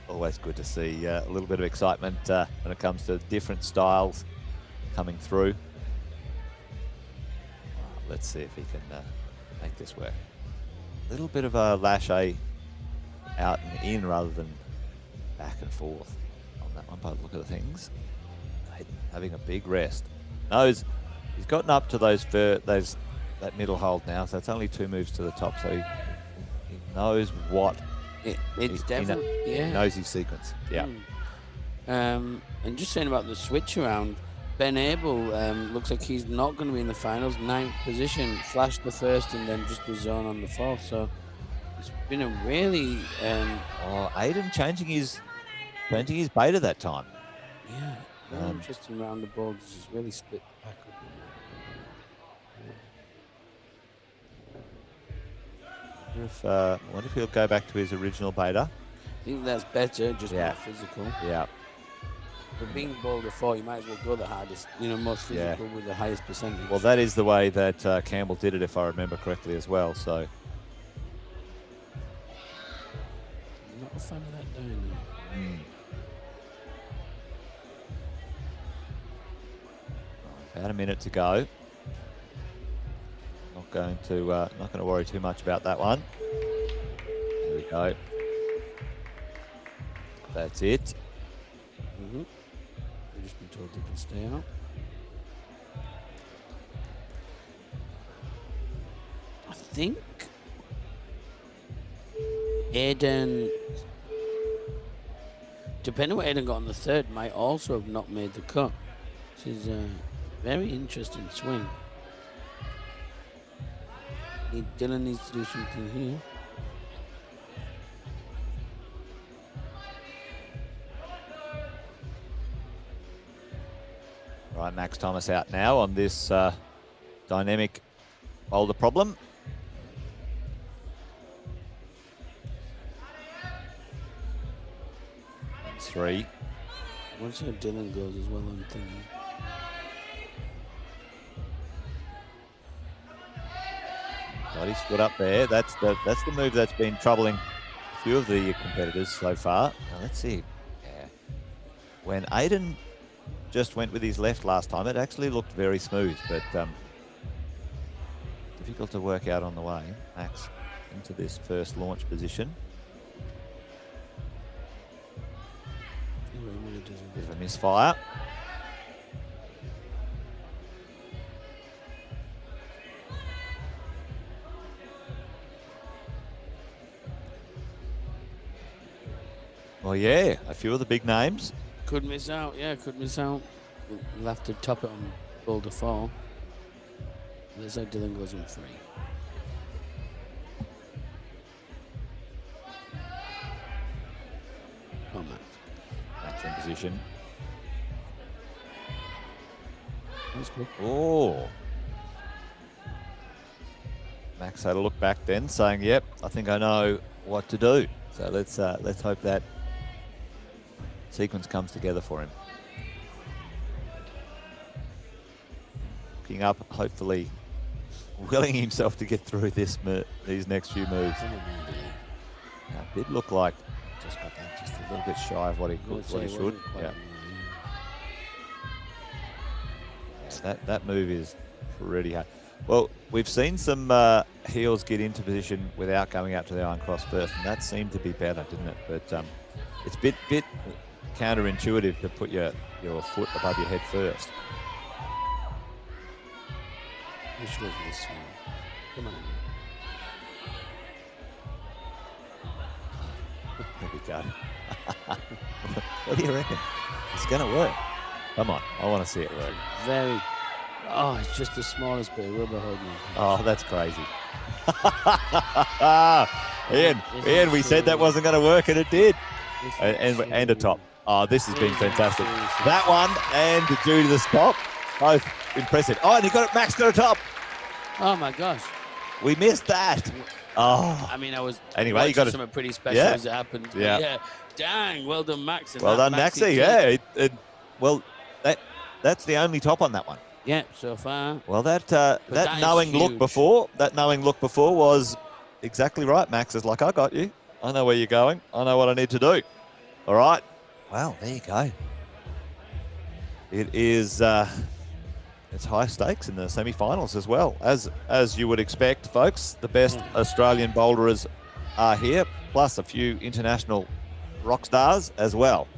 [SPEAKER 1] always good to see a little bit of excitement when it comes to different styles coming through. Let's see if he can make this work. A little bit of a lâché out and in rather than back and forth. That one by the look of the things. Having a big rest. Knows he's gotten up to that middle hold now, so it's only 2 moves to the top, so he knows what
[SPEAKER 2] it's definitely
[SPEAKER 1] he knows his sequence. Yeah.
[SPEAKER 2] And just saying about the switch around, Ben Abel looks like he's not going to be in the finals. 9th position, flashed the first and then just the zone on the 4th. So it's been a really
[SPEAKER 1] Aiden changing his beta that time.
[SPEAKER 2] Yeah, very interesting round the boards. It's really split back up.
[SPEAKER 1] I wonder if he'll go back to his original beta.
[SPEAKER 2] I think that's better, just more physical.
[SPEAKER 1] Yeah.
[SPEAKER 2] But being Boulder 4, you might as well go the hardest, most physical with the highest percentage.
[SPEAKER 1] Well, that is the way that Campbell did it, if I remember correctly as well. So.
[SPEAKER 2] I'm not a fan of that doing.
[SPEAKER 1] About a minute to go. Not going to worry too much about that one. There we go. That's it.
[SPEAKER 2] We've just been told they can stay out. I think Aiden, depending on what Aiden got on the 3rd, might also have not made the cut. This is a very interesting swing. Dylan needs to do something here.
[SPEAKER 1] Right, Max Thomas out now on this dynamic boulder problem. That's 3.
[SPEAKER 2] Once Dylan goes as well on thing.
[SPEAKER 1] Got his foot up there. That's the move that's been troubling few of the competitors so far. Now, let's see. Yeah. When Aiden just went with his left last time, it actually looked very smooth, but difficult to work out on the way. Max into this first launch position. Bit of a misfire. Well, yeah, a few of the big names.
[SPEAKER 2] Could miss out, yeah, could miss out. We'll have to top it on Boulder 4. Looks like Dylan goes in 3. Oh, Max.
[SPEAKER 1] Max in position.
[SPEAKER 2] That's good.
[SPEAKER 1] Oh. Max had a look back then, saying, "Yep, I think I know what to do." So let's hope that sequence comes together for him. Looking up, hopefully willing himself to get through these next few moves. Now, it did look like just got that just a little bit shy of what he should. Yeah. That move is pretty hard. Well, we've seen some heels get into position without going out to the iron cross first, and that seemed to be better, didn't it? But it's a bit counterintuitive to put your foot above your head first.
[SPEAKER 2] We should go for this one. Come on.
[SPEAKER 1] There we go. What do you reckon? It's going to work. Come on, I want to see it work.
[SPEAKER 2] Oh, it's just the smallest bit of rubber holding.
[SPEAKER 1] Oh, that's crazy. Ian, we said that wasn't going to work, and it did. And a top. Oh, this has been fantastic. That one and due to the spot, both impressive. Oh, and he got it. Max got a top.
[SPEAKER 2] Oh my gosh,
[SPEAKER 1] we missed that. Oh,
[SPEAKER 2] I mean, I was
[SPEAKER 1] anyway. You got
[SPEAKER 2] something pretty special as it happened. Yeah. Dang, well done, Max.
[SPEAKER 1] Well done, Maxie. Yeah. Well, that's the only top on that one.
[SPEAKER 2] Yeah, so far.
[SPEAKER 1] Well, that knowing look before was exactly right. Max is like, I got you. I know where you're going. I know what I need to do. All right. Well, there you go. It is. It's high stakes in the semi-finals as well, as you would expect, folks. The best Australian boulderers are here, plus a few international rock stars as well.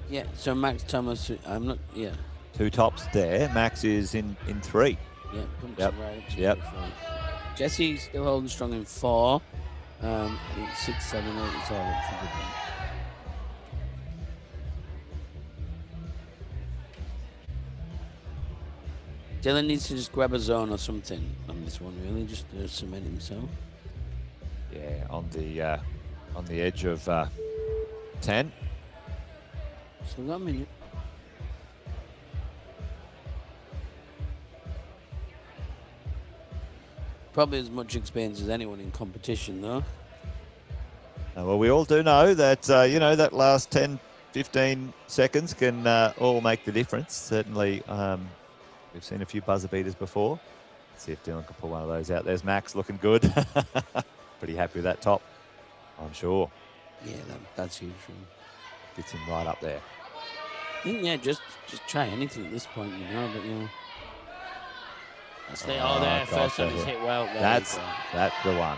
[SPEAKER 2] Yeah, so Max Thomas, I'm not, yeah.
[SPEAKER 1] 2 tops there. Max is in 3.
[SPEAKER 2] Yeah,
[SPEAKER 1] yep.
[SPEAKER 2] Right up to
[SPEAKER 1] yep.
[SPEAKER 2] Jesse's still holding strong in 4. 6, 7, 8 is all up for good. Dylan needs to just grab a zone or something on this one, really, just to cement himself.
[SPEAKER 1] Yeah, on the edge of 10.
[SPEAKER 2] So got a minute. Probably as much experience as anyone in competition, though.
[SPEAKER 1] Well, we all do know that, that last 10, 15 seconds can all make the difference. Certainly, we've seen a few buzzer beaters before. Let's see if Dylan can pull one of those out. There's Max looking good. Pretty happy with that top, I'm sure.
[SPEAKER 2] Yeah, that's huge.
[SPEAKER 1] Gets him right up there.
[SPEAKER 2] Yeah, just try anything at this point, but That's there. First time he's hit well.
[SPEAKER 1] That's the one.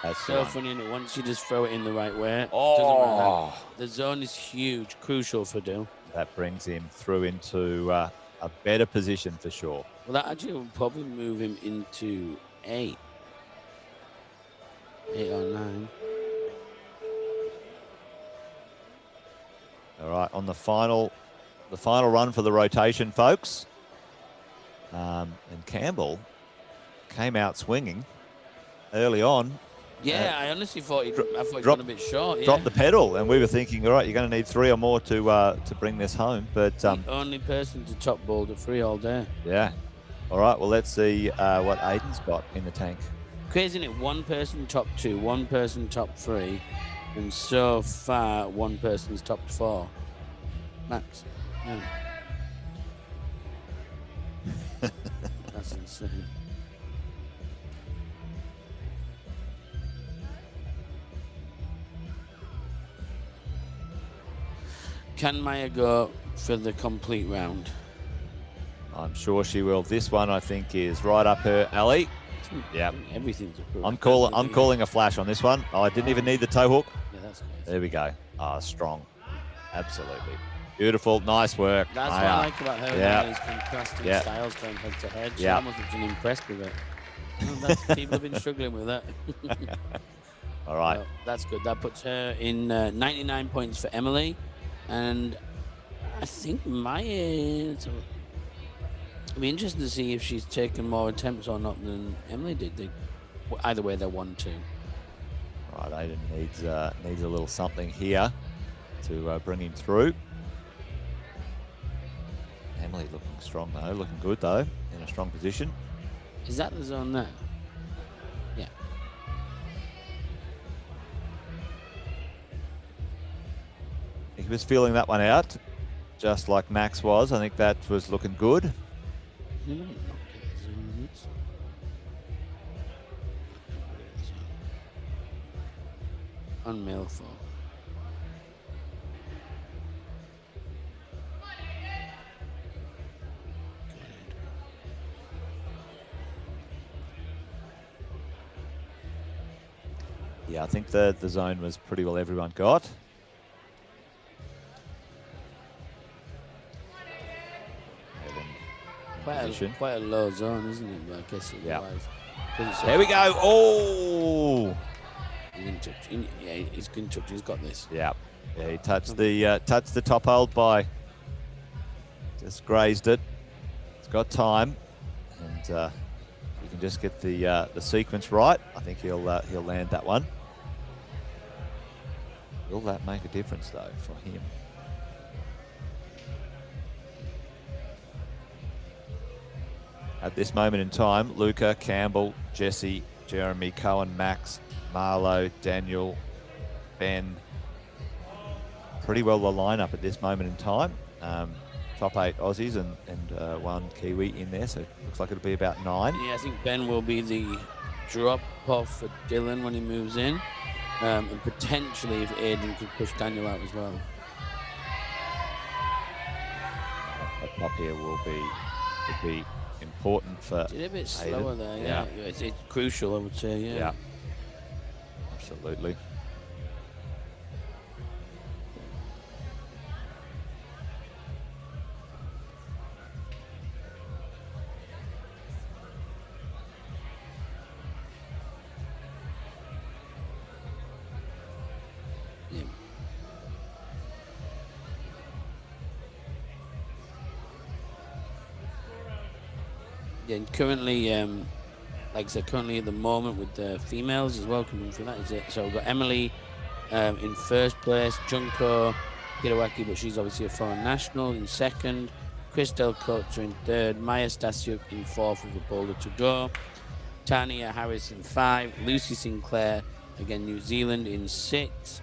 [SPEAKER 1] That's
[SPEAKER 2] so funny, and once you just throw it in the right way,
[SPEAKER 1] doesn't
[SPEAKER 2] matter. The zone is huge, crucial for Dill.
[SPEAKER 1] That brings him through into a better position for sure.
[SPEAKER 2] Well, that actually will probably move him into 8. 8 or 9.
[SPEAKER 1] All right, on the final run for the rotation, folks. And Campbell came out swinging early on.
[SPEAKER 2] Yeah, I honestly thought he'd gone a bit short.
[SPEAKER 1] Dropped the pedal, and we were thinking, all right, you're going to need 3 or more to bring this home. But
[SPEAKER 2] the only person to top Boulder 3 all day.
[SPEAKER 1] Yeah. All right, well, let's see what Aiden's got in the tank.
[SPEAKER 2] Crazy, isn't it? 1 person top 2, 1 person top 3, and so far 1 person's top 4. Max. Yeah. That's insane. Can Maya go for the complete round?
[SPEAKER 1] I'm sure she will. This one, I think, is right up her alley. Yeah.
[SPEAKER 2] Everything's approved.
[SPEAKER 1] I'm calling a flash on this one. Oh, I didn't even need the toe hook.
[SPEAKER 2] Yeah, that's nice.
[SPEAKER 1] There we go. Ah, strong. Absolutely. Beautiful. Nice work.
[SPEAKER 2] That's what I like about her.
[SPEAKER 1] Yeah.
[SPEAKER 2] Is contrasting styles going head to head. She
[SPEAKER 1] Yeah.
[SPEAKER 2] almost looks impressed with it. People have been struggling with that.
[SPEAKER 1] All right.
[SPEAKER 2] Well, that's good. That puts her in 99 points for Emily. And I think Maya... It'll be interesting to see if she's taken more attempts or not than Emily did. Either way, they're 1-2.
[SPEAKER 1] Right, Aiden needs a little something here to bring him through. Emily looking strong though, looking good though, in a strong position.
[SPEAKER 2] Is that the zone there? Yeah.
[SPEAKER 1] He was feeling that one out, just like Max was. I think that was looking good.
[SPEAKER 2] On Milford.
[SPEAKER 1] Yeah, I think the zone was pretty well everyone got.
[SPEAKER 2] Quite a low zone, isn't it? But I guess it was.
[SPEAKER 1] There we go. Oh!
[SPEAKER 2] He's got this.
[SPEAKER 1] Yeah. Yeah, he touched the top hold by. Just grazed it. It's got time, and you can just get the sequence right. I think he'll land that one. Will that make a difference though for him? At this moment in time, Luca, Campbell, Jesse, Jeremy, Cohen, Max, Marlo, Daniel, Ben. Pretty well the lineup at this moment in time. Top 8 Aussies and one Kiwi in there, so it looks like it'll be about 9.
[SPEAKER 2] Yeah, I think Ben will be the drop-off for Dylan when he moves in. And potentially if Aiden could push Daniel out as well.
[SPEAKER 1] That top here will be important for
[SPEAKER 2] It's a bit slower
[SPEAKER 1] Aiden.
[SPEAKER 2] there, yeah. It's crucial, I would say,
[SPEAKER 1] Yeah. Absolutely.
[SPEAKER 2] And currently, like I said, currently at the moment with the females as well coming through that is it. So we've got Emily in first place, Junko Hirawaki, but she's obviously a foreign national, in second, Christelle Coates in third, Maya Stasiuk in fourth with a Boulder to go, Tania Harris in 5, Lucy Sinclair, again New Zealand, in 6,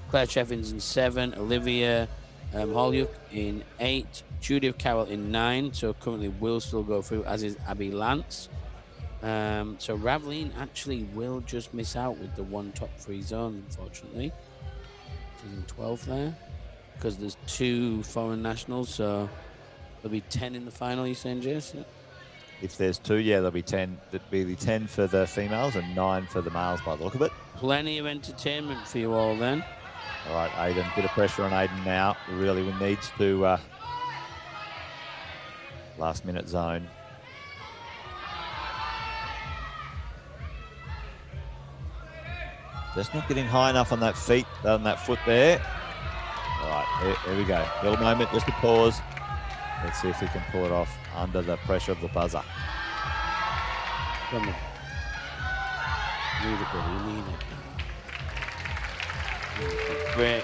[SPEAKER 2] Claire Cheffins in 7, Olivia Holyoke in 8, Judith Carroll in 9, so currently will still go through, as is Abby Lance. So Ravleen actually will just miss out with the one top 3 zone, unfortunately. She's in 12th there, because there's 2 foreign nationals, so there'll be 10 in the final, you're saying, Jason?
[SPEAKER 1] If there's 2, yeah, there'll be 10. There'll be 10 for the females and 9 for the males by the look of it.
[SPEAKER 2] Plenty of entertainment for you all then.
[SPEAKER 1] All right, Aiden, bit of pressure on Aiden now. He really needs to last minute zone. Just not getting high enough on that foot there. All right, here we go. Little moment, just a pause. Let's see if he can pull it off under the pressure of the buzzer.
[SPEAKER 2] Come on. Need it, buddy. You need it. Great.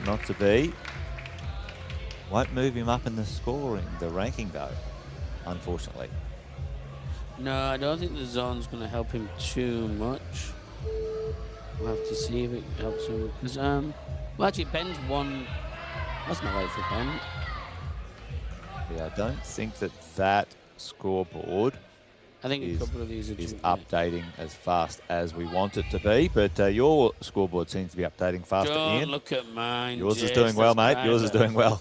[SPEAKER 1] Not to be. Won't move him up in the ranking though, unfortunately.
[SPEAKER 2] No, I don't think the zone's going to help him too much. We'll have to see if it helps him. Because, well, actually, Ben's one. That's not right for Ben.
[SPEAKER 1] Yeah, I don't think that scoreboard
[SPEAKER 2] I think a couple of these are
[SPEAKER 1] is
[SPEAKER 2] due,
[SPEAKER 1] updating as fast as we want it to be. But your scoreboard seems to be updating faster,
[SPEAKER 2] Don't
[SPEAKER 1] Ian.
[SPEAKER 2] look at mine.
[SPEAKER 1] Yours is
[SPEAKER 2] Jess,
[SPEAKER 1] doing well,
[SPEAKER 2] that's
[SPEAKER 1] mate. Yours is doing well.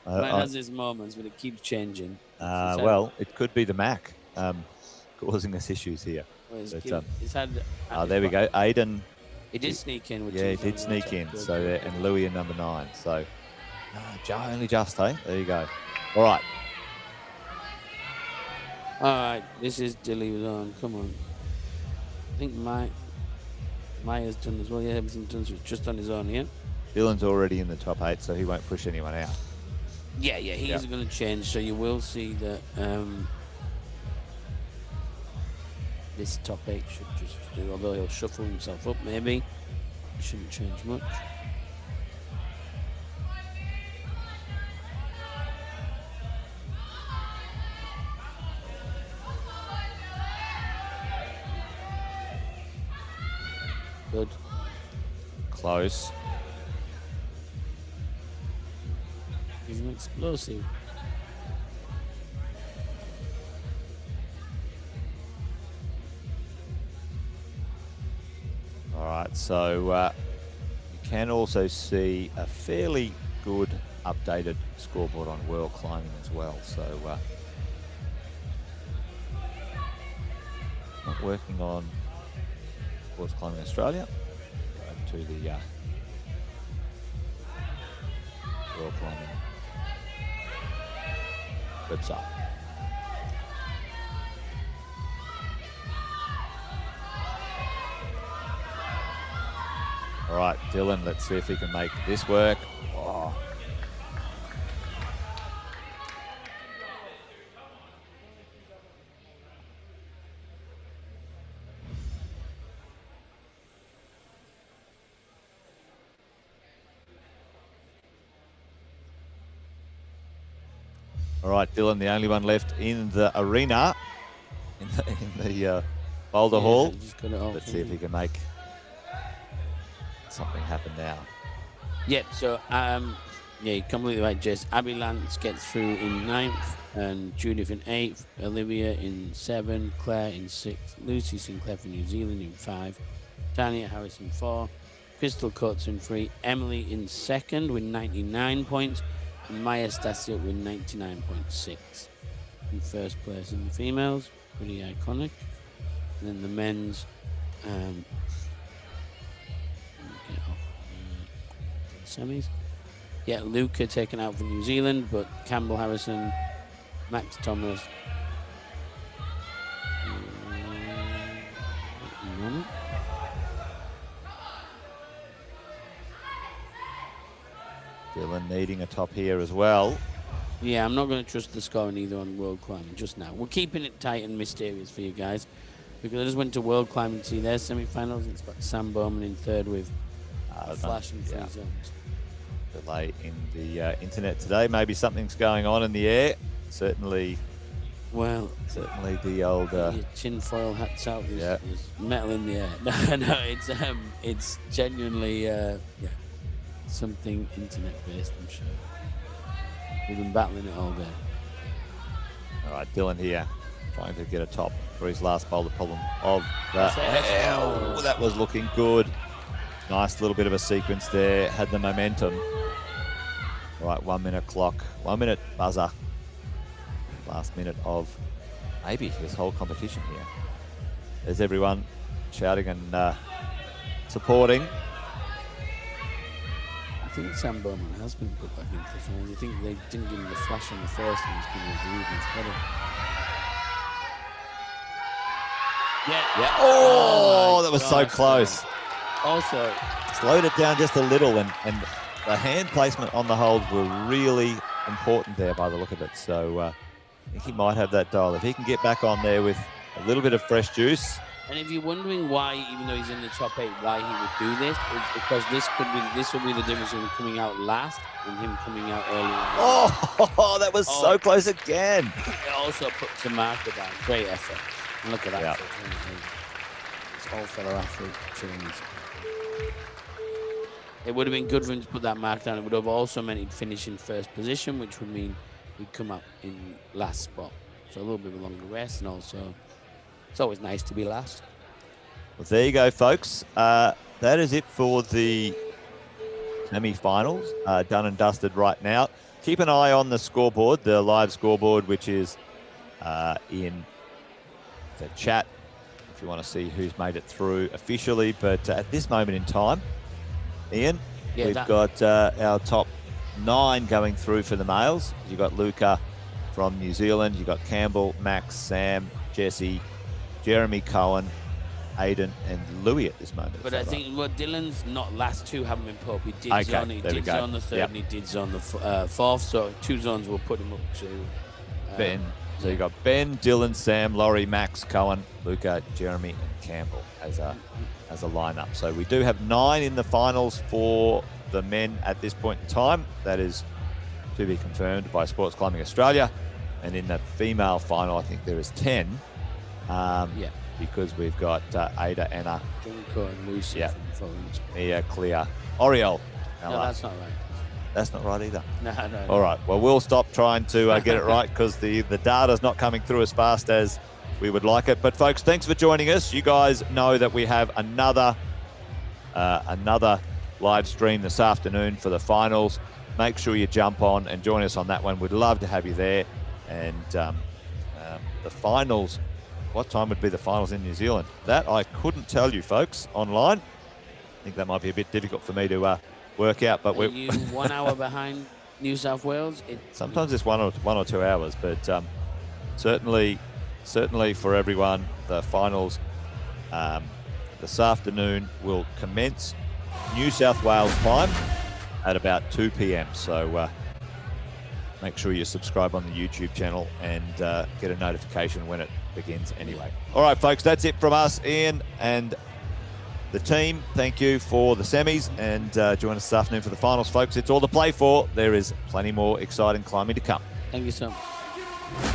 [SPEAKER 2] Mine has its moments, but it keeps changing.
[SPEAKER 1] Well, it could be the Mac causing us issues here.
[SPEAKER 2] Well,
[SPEAKER 1] But,
[SPEAKER 2] it's had
[SPEAKER 1] there we go. Aiden.
[SPEAKER 2] He did sneak in.
[SPEAKER 1] Yeah, he did sneak in. So and Louis in number 9. So only just, hey? There you go. All right.
[SPEAKER 2] All right, this is Dilly was on. Come on. I think Maya's done as well. Yeah, everything's done. So it's just on his own here.
[SPEAKER 1] Dylan's already in the top 8, so he won't push anyone out.
[SPEAKER 2] Yeah, he's going to change. So you will see that this top 8 should just do, although he'll shuffle himself up maybe. It shouldn't change much. Good.
[SPEAKER 1] Close.
[SPEAKER 2] He's an explosive.
[SPEAKER 1] All right, so you can also see a fairly good updated scoreboard on World Climbing as well. So not working on World Climbing Australia. Go to the World Climbing website. All right, Dylan, let's see if he can make this work. Oh. All right, Dylan, the only one left in the arena, in the Boulder Hall. Let's see if he can make something happen now.
[SPEAKER 2] Yep, so you're completely right, Jess. Abby Lance gets through in 9th, and Judith in 8th, Olivia in 7th, Claire in 6th, Lucy Sinclair for New Zealand in 5, Tanya Harris in 4, Crystal Coates in 3, Emily in 2nd with 99 points, and Maya Stasiuk with 99.6 in 1st place in the females. Pretty iconic. And then the men's semis. Yeah, Luca taken out for New Zealand, but Campbell Harrison, Max Thomas.
[SPEAKER 1] Dylan needing a top here as well.
[SPEAKER 2] Yeah, I'm not going to trust the scoring either on World Climbing just now. We're keeping it tight and mysterious for you guys, because I just went to World Climbing to see their semi-finals. It's got Sam Bowman in 3rd with a flash and 3 zones.
[SPEAKER 1] Delay in the internet today. Maybe something's going on in the air. Certainly the old
[SPEAKER 2] your tinfoil hats out. There's metal in the air. No, it's genuinely something internet based, I'm sure. We've been battling it all day.
[SPEAKER 1] All right, Dylan here, trying to get a top for his last boulder problem of that. Oh, that was looking good. Nice little bit of a sequence there. Had the momentum. All right, 1 minute clock, 1 minute buzzer. Last minute of maybe this whole competition here. There's everyone shouting and supporting.
[SPEAKER 2] I think Sam Bowman has been put back into the finals. I think they didn't give him the flash on the first and he's been reviewed instead of. Yeah.
[SPEAKER 1] Oh, that was so close.
[SPEAKER 2] Also,
[SPEAKER 1] slowed it down just a little, and the hand placement on the holds were really important there by the look of it. So I think he might have that dial. If he can get back on there with a little bit of fresh juice.
[SPEAKER 2] And if you're wondering why, even though he's in the top 8, why he would do this, it's because this will be the difference between coming out last and him coming out early.
[SPEAKER 1] Oh, that was so close again.
[SPEAKER 2] It also puts a marker down. Great effort. And look at that. It's all fellow athlete tunes. It would have been good for him to put that mark down. It would have also meant he'd finish in 1st position, which would mean he'd come up in last spot. So a little bit of a longer rest, and also it's always nice to be last.
[SPEAKER 1] Well, there you go, folks. That is it for the semi-finals. Done and dusted right now. Keep an eye on the scoreboard, the live scoreboard, which is in the chat if you want to see who's made it through officially. But at this moment in time, Ian, we've got our top 9 going through for the males. You've got Luca from New Zealand. You've got Campbell, Max, Sam, Jesse, Jeremy, Cohen, Aiden, and Louis at this moment.
[SPEAKER 2] But I think Dylan's not last 2 haven't been put up. He did
[SPEAKER 1] okay,
[SPEAKER 2] on. He did on the 3rd, and he did on the 4th. So 2 zones will put him up to
[SPEAKER 1] Ben. So you got Ben, Dylan, Sam, Laurie, Max, Cohen, Luca, Jeremy, and Campbell as a lineup. So we do have 9 in the finals for the men at this point in time. That is to be confirmed by Sports Climbing Australia. And in the female final, I think there is 10. Because we've got Ada, Anna,
[SPEAKER 2] and Lucy,
[SPEAKER 1] Mia, Clea, Oriel.
[SPEAKER 2] No, that's not right.
[SPEAKER 1] That's not right either.
[SPEAKER 2] No.
[SPEAKER 1] All right. Well, we'll stop trying to get it right because the data's not coming through as fast as we would like it. But folks, thanks for joining us. You guys know that we have another live stream this afternoon for the finals. Make sure you jump on and join us on that one. We'd love to have you there. And the finals. What time would be the finals in New Zealand? That I couldn't tell you, folks, online. I think that might be a bit difficult for me to work out. But
[SPEAKER 2] are you 1 hour behind New South Wales?
[SPEAKER 1] Sometimes it's one or 2 hours, but certainly for everyone, the finals this afternoon will commence New South Wales time at about 2 p.m. So make sure you subscribe on the YouTube channel and get a notification when it begins anyway. All right, folks, that's it from us, Ian and the team. Thank you for the semis, and join us this afternoon for the finals, folks. It's all to play for. There is plenty more exciting climbing to come.
[SPEAKER 2] Thank you so much.